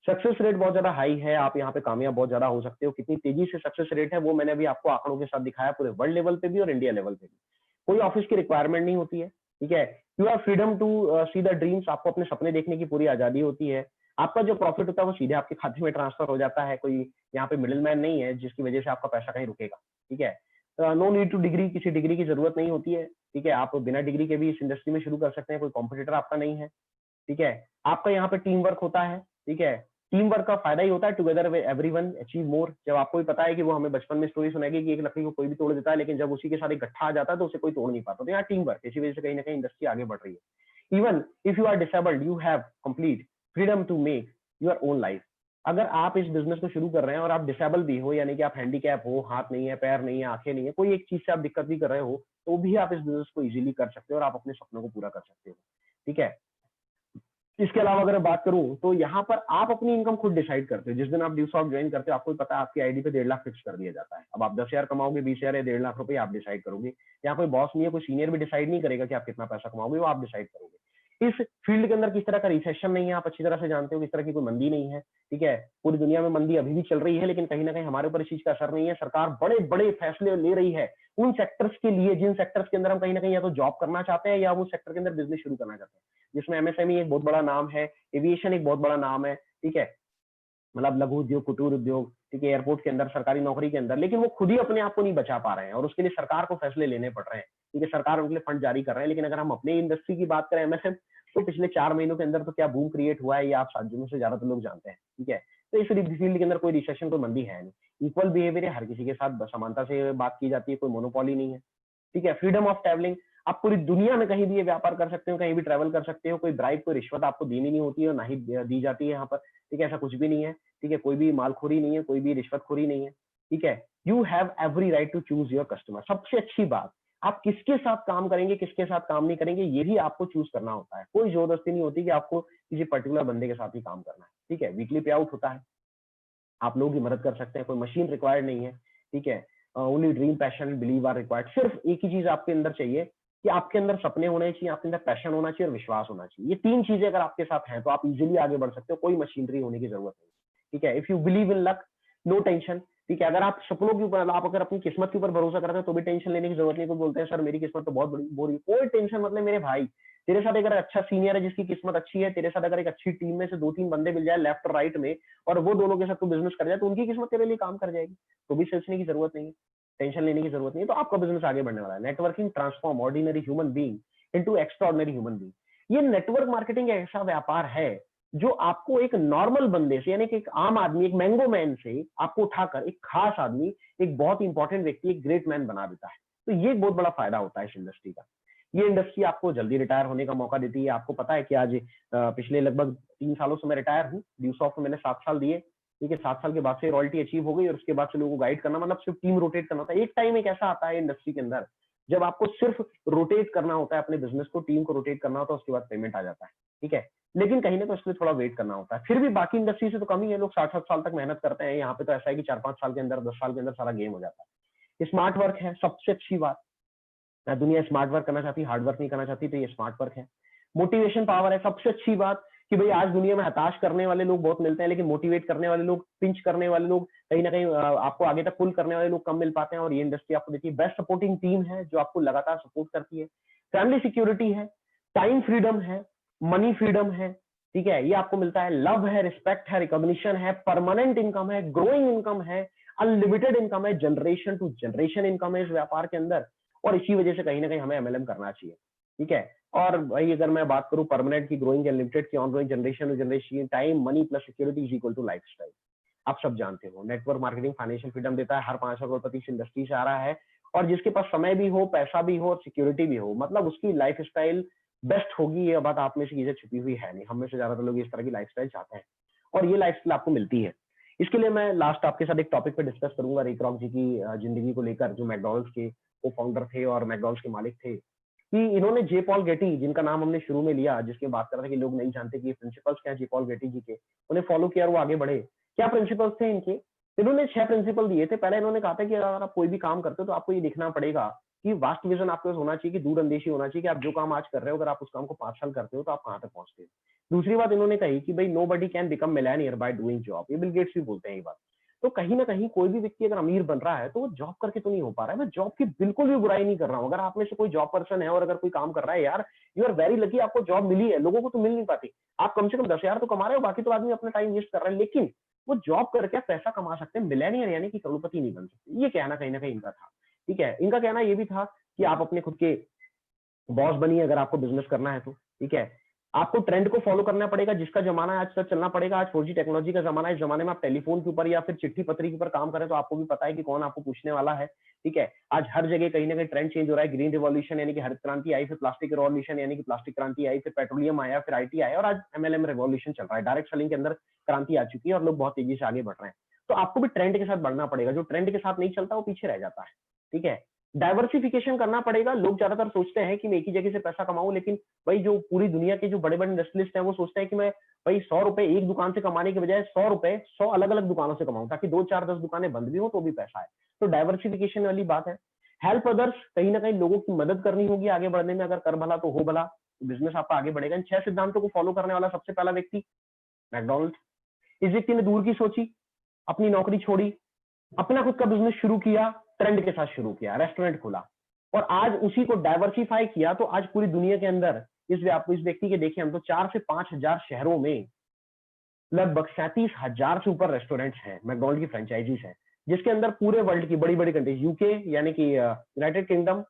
सक्सेस रेट बहुत ज्यादा हाई है, आप यहाँ पे कामयाब बहुत ज्यादा हो सकते हो। कितनी तेजी से सक्सेस रेट है वो मैंने अभी आपको आंकड़ों के साथ दिखाया, पूरे वर्ल्ड लेवल पे भी और इंडिया लेवल पे भी। कोई ऑफिस की रिक्वायरमेंट नहीं होती है, ठीक है, you have freedom to see the dreams. आपको अपने सपने देखने की पूरी आजादी होती है। आपका जो प्रॉफिट होता है वो सीधे आपके खाते में ट्रांसफर हो जाता है, कोई यहाँ पे मिडिल मैन नहीं है जिसकी वजह से आपका पैसा कहीं रुकेगा, ठीक है। नो नीड टू डिग्री, किसी डिग्री की जरूरत नहीं होती है, ठीक है, आप बिना डिग्री के भी इस इंडस्ट्री में शुरू कर सकते हैं, कोई कॉम्पिटिटर आपका नहीं है, ठीक है। आपका यहाँ पे टीम वर्क होता है, ठीक है, टीम वर्क का फायदा ही होता है, टुगेदर एवरीवन अचीव मोर। जब आपको भी पता है कि वो हमें बचपन में स्टोरी सुनाएगी कि एक लकड़ी को कोई भी तोड़ देता है, लेकिन जब उसी के साथ एक गट्ठा आ जाता है तो उसे कोई तोड़ नहीं पाता। तो यहाँ टीम वर्क, इसी वजह से कहीं ना कहीं इंडस्ट्री आगे बढ़ रही है। Even if you are disabled you have complete freedom to make your own life. अगर आप इस बिजनेस को शुरू कर रहे हैं और आप डिसेबल भी हो, यानी कि आप हैंडीकैप हो, हाथ नहीं है, पैर नहीं है, आंखें नहीं है, कोई एक चीज से आप दिक्कत भी कर रहे हो, तो भी आप इस बिजनेस को इजीली कर सकते हो और आप अपने सपनों को पूरा कर सकते हो, ठीक है। इसके अलावा अगर मैं बात करूं तो यहाँ पर आप अपनी इनकम खुद डिसाइड करते हो। जिस दिन आप ड्यूसॉफ्ट ज्वाइन करते हो आपको पता है आपकी आईडी पे 1.5 लाख फिक्स कर दिया जाता है। अब आप 10,000 कमाओगे, 20,000 या 1.5 लाख रुपए आप डिसाइड करोगे। यहाँ कोई बॉस नहीं है, कोई सीनियर भी डिसाइड नहीं करेगा कि आप कितना पैसा कमाओगे, वो आप डिसाइड करोगे। इस फील्ड के अंदर किस तरह का रिसेशन नहीं है, आप अच्छी तरह से जानते हो, किस तरह की कोई मंदी नहीं है, ठीक है। पूरी दुनिया में मंदी अभी भी चल रही है, लेकिन कहीं ना कहीं हमारे ऊपर इस चीज का असर नहीं है। सरकार बड़े बड़े फैसले ले रही है उन सेक्टर्स के लिए जिन सेक्टर्स के अंदर हम कहीं ना कहीं या तो जॉब करना चाहते हैं या वो सेक्टर के अंदर बिजनेस शुरू करना चाहते हैं, जिसमें एमएसएमई एक बहुत बड़ा नाम है, एविएशन एक बहुत बड़ा नाम है, ठीक है, मतलब लघु उद्योग, कुटीर उद्योग, ठीक है, एयरपोर्ट के अंदर, सरकारी नौकरी के अंदर। लेकिन वो खुद ही अपने आप को नहीं बचा पा रहे हैं और उसके लिए सरकार को फैसले लेने पड़ रहे हैं, ठीक है, सरकार उनके लिए फंड जारी कर रहे हैं। लेकिन अगर हम अपने इंडस्ट्री की बात करें एमएसएम, तो पिछले 4 महीनों के अंदर तो क्या बूम क्रिएट हुआ है ये आप साथियों से ज्यादातर लोग जानते हैं, ठीक है। तो इस फील्ड के अंदर कोई रिसेशन, कोई मंदी है नहीं, इक्वल बिहेवियर है, हर किसी के साथ समानता से बात की जाती है, कोई मोनोपोली नहीं है, ठीक है। फ्रीडम ऑफ ट्रैवलिंग, आप पूरी दुनिया में कहीं भी ये व्यापार कर सकते हो, कहीं भी ट्रैवल कर सकते हो, कोई ब्राइब, कोई रिश्वत आपको देनी नहीं होती है और ना ही दी जाती है यहाँ पर, ठीक है, ऐसा कुछ भी नहीं है, ठीक है, कोई भी मालखोरी नहीं है, कोई भी रिश्वतखोरी नहीं है, ठीक है। You have every right to choose your customer. सबसे अच्छी बात, आप किसके साथ काम करेंगे, किसके साथ काम नहीं करेंगे, ये भी आपको चूज करना होता है। कोई जबरदस्ती नहीं होती कि आपको किसी पर्टिकुलर बंदे के साथ ही काम करना है, ठीक है। वीकली पे आउट होता है, आप लोगों की मदद कर सकते हैं, कोई मशीन रिक्वायर्ड नहीं है, ठीक है। Only dream, passion, believe are required. सिर्फ एक ही चीज आपके अंदर चाहिए कि आपके अंदर सपने होने चाहिए, आपके अंदर पैशन होना चाहिए और विश्वास होना चाहिए। ये 3 चीजें अगर आपके साथ हैं तो आप इजीली आगे बढ़ सकते हो, कोई मशीनरी होने की जरूरत नहीं, ठीक है। If you believe in luck, no tension, ठीक है। अगर आप सपनों के ऊपर, आप अगर अपनी किस्मत के ऊपर भरोसा करते हैं तो भी टेंशन लेने की जरूरत नहीं। कोई बोलते हैं सर मेरी किस्मत तो बहुत बड़ी बोरी, कोई टेंशन मतलब मेरे भाई, तेरे साथ अगर अच्छा सीनियर है जिसकी किस्मत अच्छी है, तेरे साथ अगर एक अच्छी टीम में से 2-3 बंदे मिल जाए लेफ्ट और राइट में, और वो दोनों के साथ तू बिजनेस कर जाए तो उनकी किस्मत तेरे लिए काम कर जाएगी। तो भी सोचने की जरूरत नहीं है, टेंशन लेने की जरूरत नहीं है, तो आपका बिजनेस आगे बढ़ने वाला है। Networking transform ordinary human being into extraordinary human being. ये नेटवर्क मार्केटिंग ऐसा व्यापार है जो आपको एक नॉर्मल बंदे से, यानी कि एक आम आदमी, एक मैंगो मैन से आपको उठाकर एक खास आदमी, एक बहुत इंपॉर्टेंट व्यक्ति, एक ग्रेट मैन बना देता है। तो ये एक बहुत बड़ा फायदा होता है इस इंडस्ट्री का। ये इंडस्ट्री आपको जल्दी रिटायर होने का मौका देती है। आपको पता है कि आज पिछले लगभग 3 सालों से मैं रिटायर हूँ। ड्यूसॉफ्ट में मैंने 7 साल दिए। ठीक है, 7 साल के बाद से रॉयल्टी अचीव हो गई और उसके बाद से लोगों को गाइड करना, मतलब सिर्फ टीम रोटेट करना होता है। एक टाइम एक ऐसा आता है इंडस्ट्री के अंदर जब आपको सिर्फ रोटेट करना होता है अपने बिजनेस को, टीम को रोटेट करना होता है, उसके बाद पेमेंट आ जाता है। ठीक है, लेकिन कहीं ना तो इसके लिए थोड़ा वेट करना होता है। फिर भी बाकी इंडस्ट्री से तो कम ही है, लोग 60-60 साल तक मेहनत करते हैं। यहाँ पे तो ऐसा है कि 4-5 साल के अंदर, 10 साल के अंदर सारा गेम हो जाता है। स्मार्ट वर्क है सबसे अच्छी बात। दुनिया स्मार्ट वर्क करना चाहती है, हार्ड वर्क नहीं करना चाहती, तो ये स्मार्ट वर्क है। मोटिवेशन पावर है सबसे अच्छी बात, कि भाई आज दुनिया में हताश करने वाले लोग बहुत मिलते हैं, लेकिन मोटिवेट करने वाले लोग, पिंच करने वाले लोग, कहीं ना कहीं आपको आगे तक पुल करने वाले लोग कम मिल पाते हैं। और ये इंडस्ट्री आपको देखिए बेस्ट सपोर्टिंग टीम है जो आपको लगातार सपोर्ट करती है। फैमिली सिक्योरिटी है, टाइम फ्रीडम है, मनी फ्रीडम है। ठीक है, ये आपको मिलता है। लव है, रिस्पेक्ट है, रिकॉग्निशन है, परमानेंट इनकम है, ग्रोइंग इनकम है, अनलिमिटेड इनकम है, जनरेशन टू जनरेशन इनकम है इस व्यापार के अंदर। और इसी वजह से कहीं ना कहीं हमें एमएलएम करना चाहिए। ठीक है, और भाई अगर मैं बात करूं परमानेंट की, ग्रोइंग, अनलिमिटेड की, ongoing, generation to generation, time, money plus security is equal to lifestyle. आप सब जानते हो, नेटवर्क मार्केटिंग फाइनेंशियल फ्रीडम देता है। हर 500 करोड़पति इस इंडस्ट्री से आ रहा है, और जिसके पास समय भी हो, पैसा भी हो और सिक्योरिटी भी हो, मतलब उसकी लाइफ स्टाइल बेस्ट होगी। ये बात आप में से चीजें छुपी हुई है नहीं। हम में से ज्यादातर लोग इस तरह की लाइफ स्टाइल चाहते हैं, और ये लाइफ स्टाइल आपको मिलती है। इसके लिए मैं लास्ट आपके साथ एक टॉपिक पे डिस्कस करूंगा, रे क्रॉक जी की जिंदगी को लेकर, जो मैकडॉनल्ड्स के को फाउंडर थे और मैकडॉनल्ड्स के मालिक थे। कि इन्होंने जे पॉल गेटी, जिनका नाम हमने शुरू में लिया, जिसके बात कर रहे थे कि लोग नहीं जानते कि ये प्रिंसिपल्स क्या है जे पॉल गेटी जी के, उन्हें फॉलो किया और वो आगे बढ़े। क्या प्रिंसिपल्स थे इनके? इन्होंने 6 प्रिंसिपल दिए थे। पहले इन्होंने कहा था कि अगर आप कोई भी काम करते हो तो आपको ये देखना पड़ेगा कि वास्ट विजन आपके पास होना चाहिए, कि दूरअंदेशी होना चाहिए, कि आप जो काम आज कर रहे हो, अगर आप उस काम को 5 साल करते हो तो आप कहां तक पहुंचते हो। दूसरी बात इन्होंने कही कि भाई nobody can become millionaire by doing job. ये बिल गेट्स भी बोलते हैं ये बात। तो कहीं ना कहीं कोई भी व्यक्ति अगर अमीर बन रहा है तो वो जॉब करके तो नहीं हो पा रहा है। मैं जॉब की बिल्कुल भी बुराई नहीं कर रहा हूं। अगर आप में से कोई जॉब पर्सन है और अगर कोई काम कर रहा है, यार यू आर वेरी लकी, आपको जॉब मिली है, लोगों को तो मिल नहीं पाती। आप कम से कम 10,000 तो कमा रहे हो, बाकी तो आदमी अपना टाइम वेस्ट कर रहा है। लेकिन वो जॉब करके पैसा कमा सकते हैं, मिलियनियर यानी कि करोड़पति नहीं बन सकते। ये कहना कहीं ना कहीं इनका था। ठीक है, इनका कहना ये भी था कि आप अपने खुद के बॉस बनिए अगर आपको बिजनेस करना है तो। ठीक है, आपको ट्रेंड को फॉलो करना पड़ेगा, जिसका जमाना है आज तक चलना पड़ेगा। आज 4G टेक्नोलॉजी का जमाना है। इस जमाने में आप टेलीफोन के ऊपर या फिर चिट्ठी पत्री के ऊपर काम करें तो आपको भी पता है कि कौन आपको पूछने वाला है। ठीक है, आज हर जगह कहीं ना कहीं ट्रेंड चेंज हो रहा है। ग्रीन रिवॉल्यूशन यानी कि हरित क्रांति आई, फिर प्लास्टिक रिवॉल्यूशन यानी कि प्लास्टिक क्रांति आई, फिर पेट्रोलियम आया, फिर आईटी आया, और आज एमएलएम रिवॉल्यूशन चल रहा है। डायरेक्ट सेलिंग के अंदर क्रांति आ चुकी है और लोग बहुत तेजी से आगे बढ़ रहे हैं। तो आपको भी ट्रेंड के साथ बढ़ना पड़ेगा। जो ट्रेंड के साथ नहीं चलता वो पीछे रह जाता है। ठीक है, डाइवर्सिफिकेशन करना पड़ेगा। लोग ज्यादातर सोचते हैं कि मैं एक ही जगह से पैसा कमाऊं, लेकिन भाई जो पूरी दुनिया के जो बड़े बड़े इंडस्ट्रियलिस्ट हैं वो सोचते हैं कि मैं भाई 100 रुपए एक दुकान से कमाने के बजाय 100 रुपए 100 अलग अलग दुकानों से कमाऊं, ताकि 2 4 10 दुकानें बंद भी हो तो भी पैसा है। तो डाइवर्सिफिकेशन वाली बात है। हेल्प अदर्स, कहीं ना कहीं लोगों की मदद करनी होगी आगे बढ़ने में। अगर कर भला तो हो भला, बिजनेस आपका आगे बढ़ेगा। इन 6 सिद्धांतों को फॉलो करने वाला सबसे पहला व्यक्ति मैकडॉनल्ड। इस व्यक्ति ने दूर की सोची, अपनी नौकरी छोड़ी, अपना खुद का बिजनेस शुरू किया, ट्रेंड के साथ शुरू किया, रेस्टोरेंट खोला, और आज उसी को डाइवर्सिफाई किया। तो आज पूरी दुनिया के अंदर इस व्यक्ति के देखें हम तो 4 से 5,000 शहरों में लगभग 37,000 से ऊपर रेस्टोरेंट्स हैं, मैकडॉनल्ड की फ्रेंचाइजीज हैं, जिसके अंदर पूरे वर्ल्ड की बड़ी बड़ी कंट्रीज, यूके यानी कि United kingdom,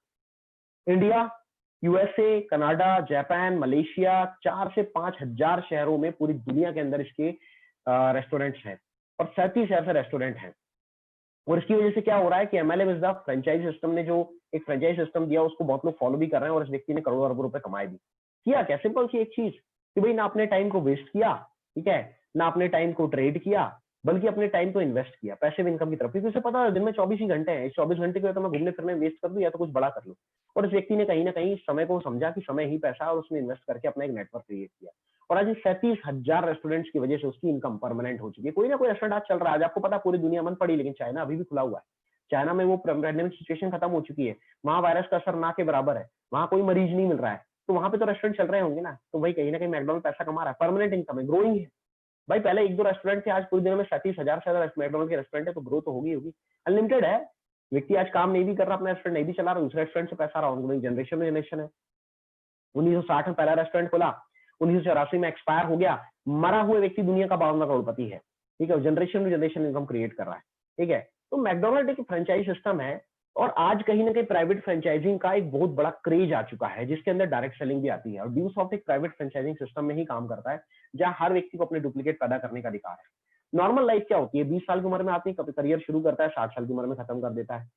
India, USA, Canada, Japan, Malaysia, 4 से 5,000 शहरों में पूरी दुनिया के अंदर इसके रेस्टोरेंट्स हैं, और 37 ऐसे रेस्टोरेंट हैं। और इसकी वजह से क्या हो रहा है कि MLM is the franchise system ने जो एक फ्रेंचाइज सिस्टम दिया उसको बहुत लोग फॉलो भी कर रहे हैं, और इस व्यक्ति ने करोड़ों अरबों रुपए कमाए भी। किया क्या? सिंपल सी एक चीज कि भाई ना अपने टाइम को वेस्ट किया, ठीक है, ना अपने टाइम को ट्रेड किया, बल्कि अपने टाइम को इन्वेस्ट किया पैसिव इनकम की तरफ। क्योंकि उसे पता है दिन में 24 ही घंटे हैं, इस 24 घंटे को तो मैं घूमने फिरने वेस्ट कर दूं या तो कुछ बड़ा कर लूं। और इस व्यक्ति ने कहीं ना कहीं समय को समझा कि समय ही पैसा है, और उसने इन्वेस्ट करके अपना एक नेटवर्क क्रिएट किया। और आज 37,000 रेस्टोरेंट्स की वजह से उसकी इनकम परमानेंट हो चुकी है। कोई ना कोई रेस्टोरेंट आज चल रहा है। आज आपको पता पूरी दुनिया बंद पड़ी, लेकिन चाइना अभी भी खुला हुआ है। चाइना में वो पैंडेमिक सिचुएशन खत्म हो चुकी है, वहां वायरस का असर ना के बराबर है, वहां कोई मरीज नहीं मिल रहा है, तो वहां पे तो रेस्टोरेंट चल रहे होंगे ना। तो भाई कहीं ना कहीं मैकडॉनल्ड पैसा कमा रहा है, परमानेंट इनकम है, ग्रोइंग है। भाई पहले 1-2 रेस्टोरेंट थे, आज पूरी दुनिया में 37,000 से ज्यादा मैकडॉनल्ड के रेस्टोरेंट है, तो ग्रोथ तो होगी होगी। अनलिमिटेड है। व्यक्ति आज काम नहीं भी कर रहा, अपना रेस्टोरेंट नहीं भी चला रहा, दूसरे रेस्टोरेंट से पैसा आ रहा, ऑनगोइंग जनरेशन में जनरेशन है। 1960 में पहला रेस्टोरेंट खोला, 1984 में एक्सपायर हो गया, मरा हुआ व्यक्ति दुनिया का 52वां करोड़पति है। ठीक है, generation to generation income create कर रहा है। ठीक है, तो मैकडॉनल्ड एक फ्रेंचाइज सिस्टम है, और आज कहीं ना कहीं प्राइवेट फ्रेंचाइजिंग का एक बहुत बड़ा क्रेज आ चुका है, जिसके अंदर डायरेक्ट सेलिंग भी आती है। और ड्यूसॉफ्ट एक प्राइवेट फ्रेंचाइजिंग सिस्टम में ही काम करता है, जहां हर व्यक्ति को अपने डुप्लीकेट पैदा करने का अधिकार है। नॉर्मल लाइफ क्या होती है, 20 साल की उम्र में आदमी करियर शुरू करता है, 60 साल की उम्र में खत्म कर देता है।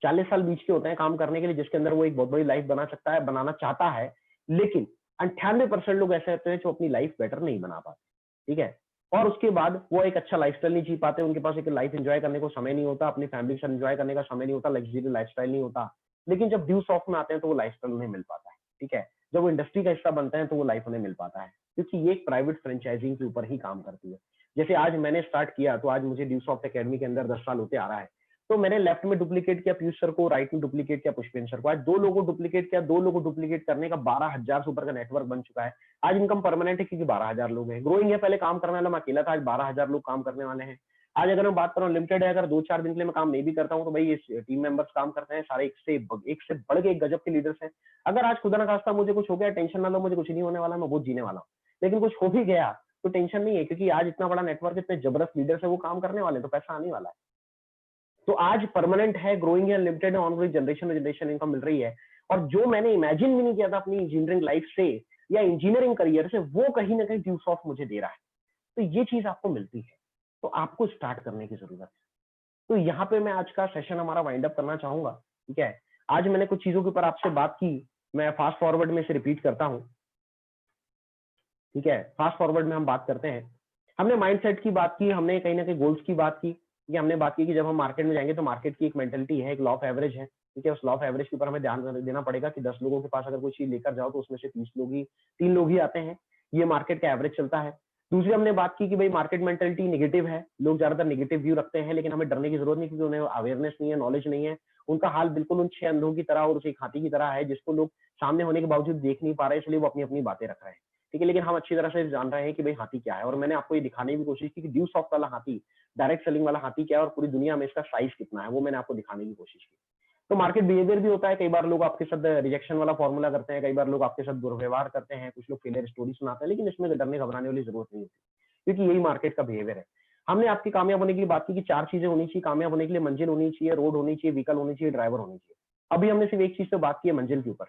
40 साल बीच के होते हैं काम करने के लिए, जिसके अंदर वो एक बहुत बड़ी लाइफ बना सकता है, बनाना चाहता है। लेकिन 98% लोग ऐसे होते हैं जो अपनी लाइफ बेटर नहीं बना पाते, ठीक है। और उसके बाद वो एक अच्छा लाइफस्टाइल नहीं जी पाते, उनके पास एक लाइफ एंजॉय करने को समय नहीं होता, अपनी फैमिली के साथ एंजॉय करने का समय नहीं होता, लग्जरी लाइफस्टाइल नहीं होता। लेकिन जब ड्यू सॉफ्ट में आते हैं तो वो लाइफस्टाइल उन्हें मिल पाता है, ठीक है। जब वो इंडस्ट्री का हिस्सा बनते हैं तो वो लाइफ उन्हें मिल पाता है, क्योंकि ये एक प्राइवेट फ्रेंचाइजिंग के ऊपर ही काम करती है। जैसे आज मैंने स्टार्ट किया, तो आज मुझे ड्यू सॉफ्ट एकेडमी के अंदर 10 साल होते आ रहा है। तो मैंने लेफ्ट में डुप्लीकेट किया पीयूष सर को, राइट में डुप्लीकेट किया पुष्पेंद्र सर को। आज 2 लोगों को डुप्लीकेट किया, 2 लोगों को डुप्लीकेट करने का 12,000 से ऊपर का नेटवर्क बन चुका है। आज इनकम परमानेंट है, क्योंकि 12,000 लोग हैं। ग्रोइंग है, पहले काम करने वाला मैं अकेला था, आज 12,000 लोग काम करने वाले हैं। आज अगर मैं बात करूं लिमिटेड है, अगर 2-4 दिन के लिए मैं काम नहीं भी करता हूं, तो भाई ये टीम मेंबर्स काम करते हैं सारे, एक से बढ़ के एक गजब के लीडर्स हैं। अगर आज खुदा ना खास्ता मुझे कुछ हो गया, टेंशन ना लो, मुझे कुछ नहीं होने वाला, मैं बहुत जीने वाला हूँ। लेकिन कुछ हो भी गया तो टेंशन नहीं है, क्योंकि आज इतना बड़ा नेटवर्क, इतने जबरदस्त लीडर्स है, वो काम करने वाले हैं, तो पैसा आने वाला है। तो आज परमानेंट है, ग्रोइंग है, लिमिटेड है, ऑनगोइंग, जनरेशन में जनरेशन इनकम मिल रही है। और जो मैंने इमेजिन भी नहीं किया था अपनी इंजीनियरिंग लाइफ से या इंजीनियरिंग करियर से, वो कहीं ना कहीं ड्यूसॉफ्ट मुझे दे रहा है। तो ये चीज आपको मिलती है, तो आपको स्टार्ट करने की जरूरत है। तो यहाँ पे मैं आज का सेशन हमारा वाइंड अप करना चाहूंगा, ठीक है। आज मैंने कुछ चीजों के ऊपर आपसे बात की, मैं फास्ट फॉरवर्ड में इसे रिपीट करता हूँ, ठीक है। फास्ट फॉरवर्ड में हम बात करते हैं। हमने माइंडसेट की बात की, हमने कहीं ना कहीं गोल्स की बात की, ठीक है। हमने बात की कि जब हम मार्केट में जाएंगे तो मार्केट की एक मेंटलिटी है, एक लॉ ऑफ एवरेज है, ठीक है। उस लॉ ऑफ एवरेज के ऊपर हमें ध्यान देना पड़ेगा कि 10 लोगों के पास अगर कोई चीज लेकर जाओ तो उसमें से 3 लोग ही आते हैं। ये मार्केट का एवरेज चलता है। दूसरी हमने बात की कि भाई मार्केट मेंटलिटी नेगेटिव है, लोग ज्यादातर नेगेटिव व्यू रखते हैं, लेकिन हमें डरने की जरूरत नहीं, क्योंकि उन्हें अवेयरनेस नहीं है, नॉलेज नहीं है। उनका हाल बिल्कुल उन 6 अंधों की तरह और उस एक हाथी की तरह है, जिसको लोग सामने होने के बावजूद देख नहीं पा रहे, इसलिए वो अपनी अपनी बातें रख रहे हैं, ठीक है। लेकिन हम अच्छी तरह से जान रहे हैं कि भाई हाथी क्या है, और मैंने आपको ये दिखाने की कोशिश की कि ड्यू सॉफ्ट वाला हाथी, डायरेक्ट सेलिंग वाला हाथी क्या है, और पूरी दुनिया में इसका साइज कितना है, वो मैंने आपको दिखाने की कोशिश की। तो मार्केट बिहेवियर भी होता है, कई बार लोग आपके साथ रिजेक्शन वाला फॉर्मूला करते हैं, कई बार लोग आपके साथ दुर्व्यवहार करते हैं, कुछ लोग फेलियर स्टोरी सुनाते हैं, लेकिन इसमें डरने घबराने वाली जरूरत नहीं होती, क्योंकि यही मार्केट का बिहेवियर है। हमने आपकी कामयाब होने के लिए बात की कि 4 चीजें होनी चाहिए कामयाब होने के लिए, मंजिल होनी चाहिए, रोड होनी चाहिए, व्हीकल होनी चाहिए, ड्राइवर होनी चाहिए। अभी हमने सिर्फ एक चीज पे बात की है, मंजिल के ऊपर,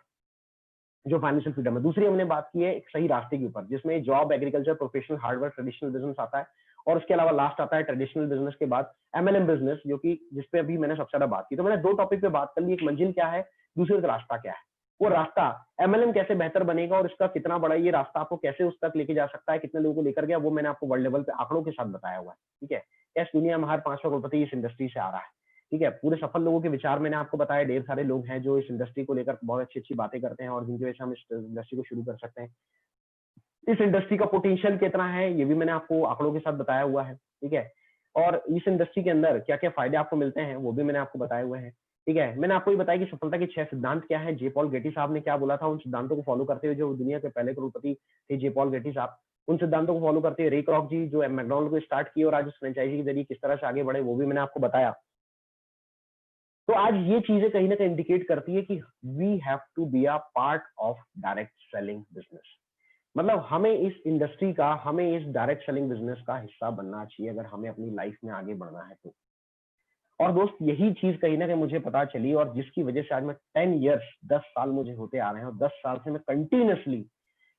जो फाइनेंशियल फ्रीडम है। दूसरी हमने बात की है एक सही रास्ते के ऊपर, जिसमें job, agriculture, professional, hard work, traditional business आता है। और उसके अलावा लास्ट आता है ट्रेडिशनल बिजनेस के बाद एमएलएम बिजनेस, जो कि जिसपे अभी मैंने सबसे ज्यादा बात की। तो मैंने 2 टॉपिक पे बात कर ली, एक मंजिल क्या है, दूसरी रास्ता क्या है। वो रास्ता एमएलएम कैसे बेहतर बनेगा और इसका कितना बड़ा ये रास्ता आपको कैसे उस तक लेके जा सकता है, कितने लोगों को लेकर गया, वो मैंने आपको वर्ल्ड लेवल पे आंकड़ों के साथ बताया हुआ है, ठीक है। कैसे दुनिया में हर 5वां करोड़पति इस इंडस्ट्री से आ रहा है, ठीक है। पूरे सफल लोगों के विचार मैंने आपको बताया, ढेर सारे लोग हैं जो इस इंडस्ट्री को लेकर बहुत अच्छी अच्छी बातें करते हैं और जिनकी वजह से हम इस इंडस्ट्री को शुरू कर सकते हैं। इस इंडस्ट्री का पोटेंशियल कितना है, ये भी मैंने आपको आंकड़ों के साथ बताया हुआ है, ठीक है। और इस इंडस्ट्री के अंदर क्या क्या फायदे आपको मिलते हैं, वो भी मैंने आपको बताए हुए हैं, ठीक है। मैंने आपको ये बताया कि सफलता के 6 सिद्धांत क्या है, जे पॉल गेटी साहब ने क्या बोला था, उन सिद्धांतों को फॉलो करते हुए जो दुनिया के पहले करोड़पति थे जे पॉल गेटी साहब, उन सिद्धांतों को फॉलो करते हुए रे क्रॉक जी जो मैकडॉनल्ड को स्टार्ट किए और आज उस फ्रेंचाइजी के जरिए किस तरह से आगे बढ़े, वो भी मैंने आपको बताया। तो आज ये चीजें कहीं ना कहीं इंडिकेट करती है कि we have to be a part of direct selling business. मतलब हमें इस इंडस्ट्री का, हमें इस डायरेक्ट सेलिंग बिजनेस का हिस्सा बनना चाहिए, अगर हमें अपनी लाइफ में आगे बढ़ना है तो। और दोस्त यही चीज कहीं ना कहीं मुझे पता चली, और जिसकी वजह से आज मैं 10 ईयर्स 10 साल मुझे होते आ रहे हैं, और 10 साल से मैं कंटिन्यूअसली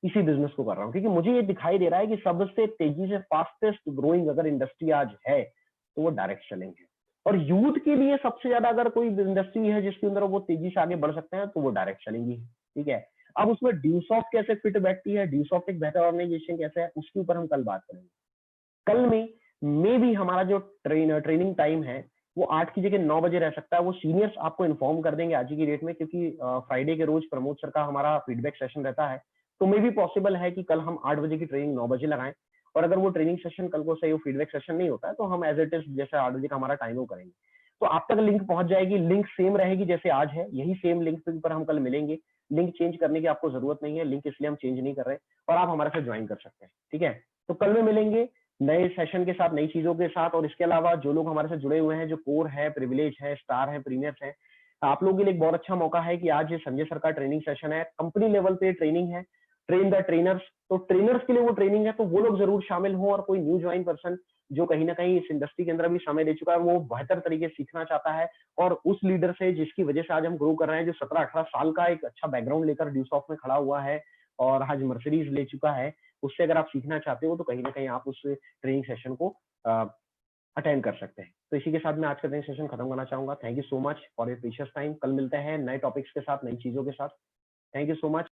इसी बिजनेस को कर रहा हूँ, क्योंकि मुझे ये दिखाई दे रहा है कि सबसे तेजी से फास्टेस्ट ग्रोइंग अगर इंडस्ट्री आज है तो वो डायरेक्ट सेलिंग है। और यूथ के लिए सबसे ज्यादा अगर कोई इंडस्ट्री है जिसके अंदर वो तेजी से आगे बढ़ सकते हैं तो वो डायरेक्ट सेलिंग ही है, ठीक है। अब उसमें ड्यूसॉफ्ट कैसे फिट बैठती है, ड्यूसॉफ्ट एक बेहतर ऑर्गेनाइजेशन कैसे है, उसके ऊपर हम कल बात करेंगे। कल में मे भी हमारा जो ट्रेनिंग टाइम है वो 8 की जगह 9 बजे रह सकता है। वो सीनियर्स आपको इन्फॉर्म कर देंगे आज की डेट में, क्योंकि फ्राइडे के रोज प्रमोद सर का हमारा फीडबैक सेशन रहता है। तो मे भी पॉसिबल है कि कल हम 8 बजे की ट्रेनिंग 9 बजे लगाएं, और अगर वो ट्रेनिंग सेशन कल को सही, वो फीडबैक सेशन नहीं होता है, तो हम एज इट इज जैसे 8 बजे का हमारा टाइम वो करेंगे। तो आप तक लिंक पहुंच जाएगी, लिंक सेम रहेगी जैसे आज है, यही सेम लिंक पर हम कल मिलेंगे। लिंक चेंज करने की आपको जरूरत नहीं है, लिंक इसलिए हम चेंज नहीं कर रहे, और आप हमारे साथ ज्वाइन कर सकते हैं, ठीक है। तो कल में मिलेंगे नए सेशन के साथ, नई चीजों के साथ। और इसके अलावा जो लोग हमारे साथ जुड़े हुए हैं, जो कोर है, प्रिविलेज है, स्टार है, प्रीमियर्स है, आप लोगों के लिए एक बहुत अच्छा मौका है कि आज ये संजय सर का ट्रेनिंग सेशन है, कंपनी लेवल पे ट्रेनिंग है। ट्रेन द ट्रेनर्स, तो ट्रेनर्स के लिए वो ट्रेनिंग है, तो वो लोग जरूर शामिल हों, और कोई न्यू ज्वाइन पर्सन जो कहीं ना कहीं इस इंडस्ट्री के अंदर भी समय दे चुका है, वो बेहतर तरीके से सीखना चाहता है, और उस लीडर से जिसकी वजह से आज हम ग्रो कर रहे हैं, जो 17-18 साल का एक अच्छा बैकग्राउंड लेकर ड्यूसॉफ्ट में खड़ा हुआ है और आज मर्सिडीज ले चुका है, उससे अगर आप सीखना चाहते हो तो कहीं ना कहीं आप उस ट्रेनिंग सेशन को अटेंड कर सकते हैं। तो इसी के साथ मैं आज का ट्रेनिंग सेशन खत्म करना चाहूंगा। Thank you so much for your precious time. कल मिलते हैं नए टॉपिक्स के साथ, नई चीजों के साथ। Thank you so much.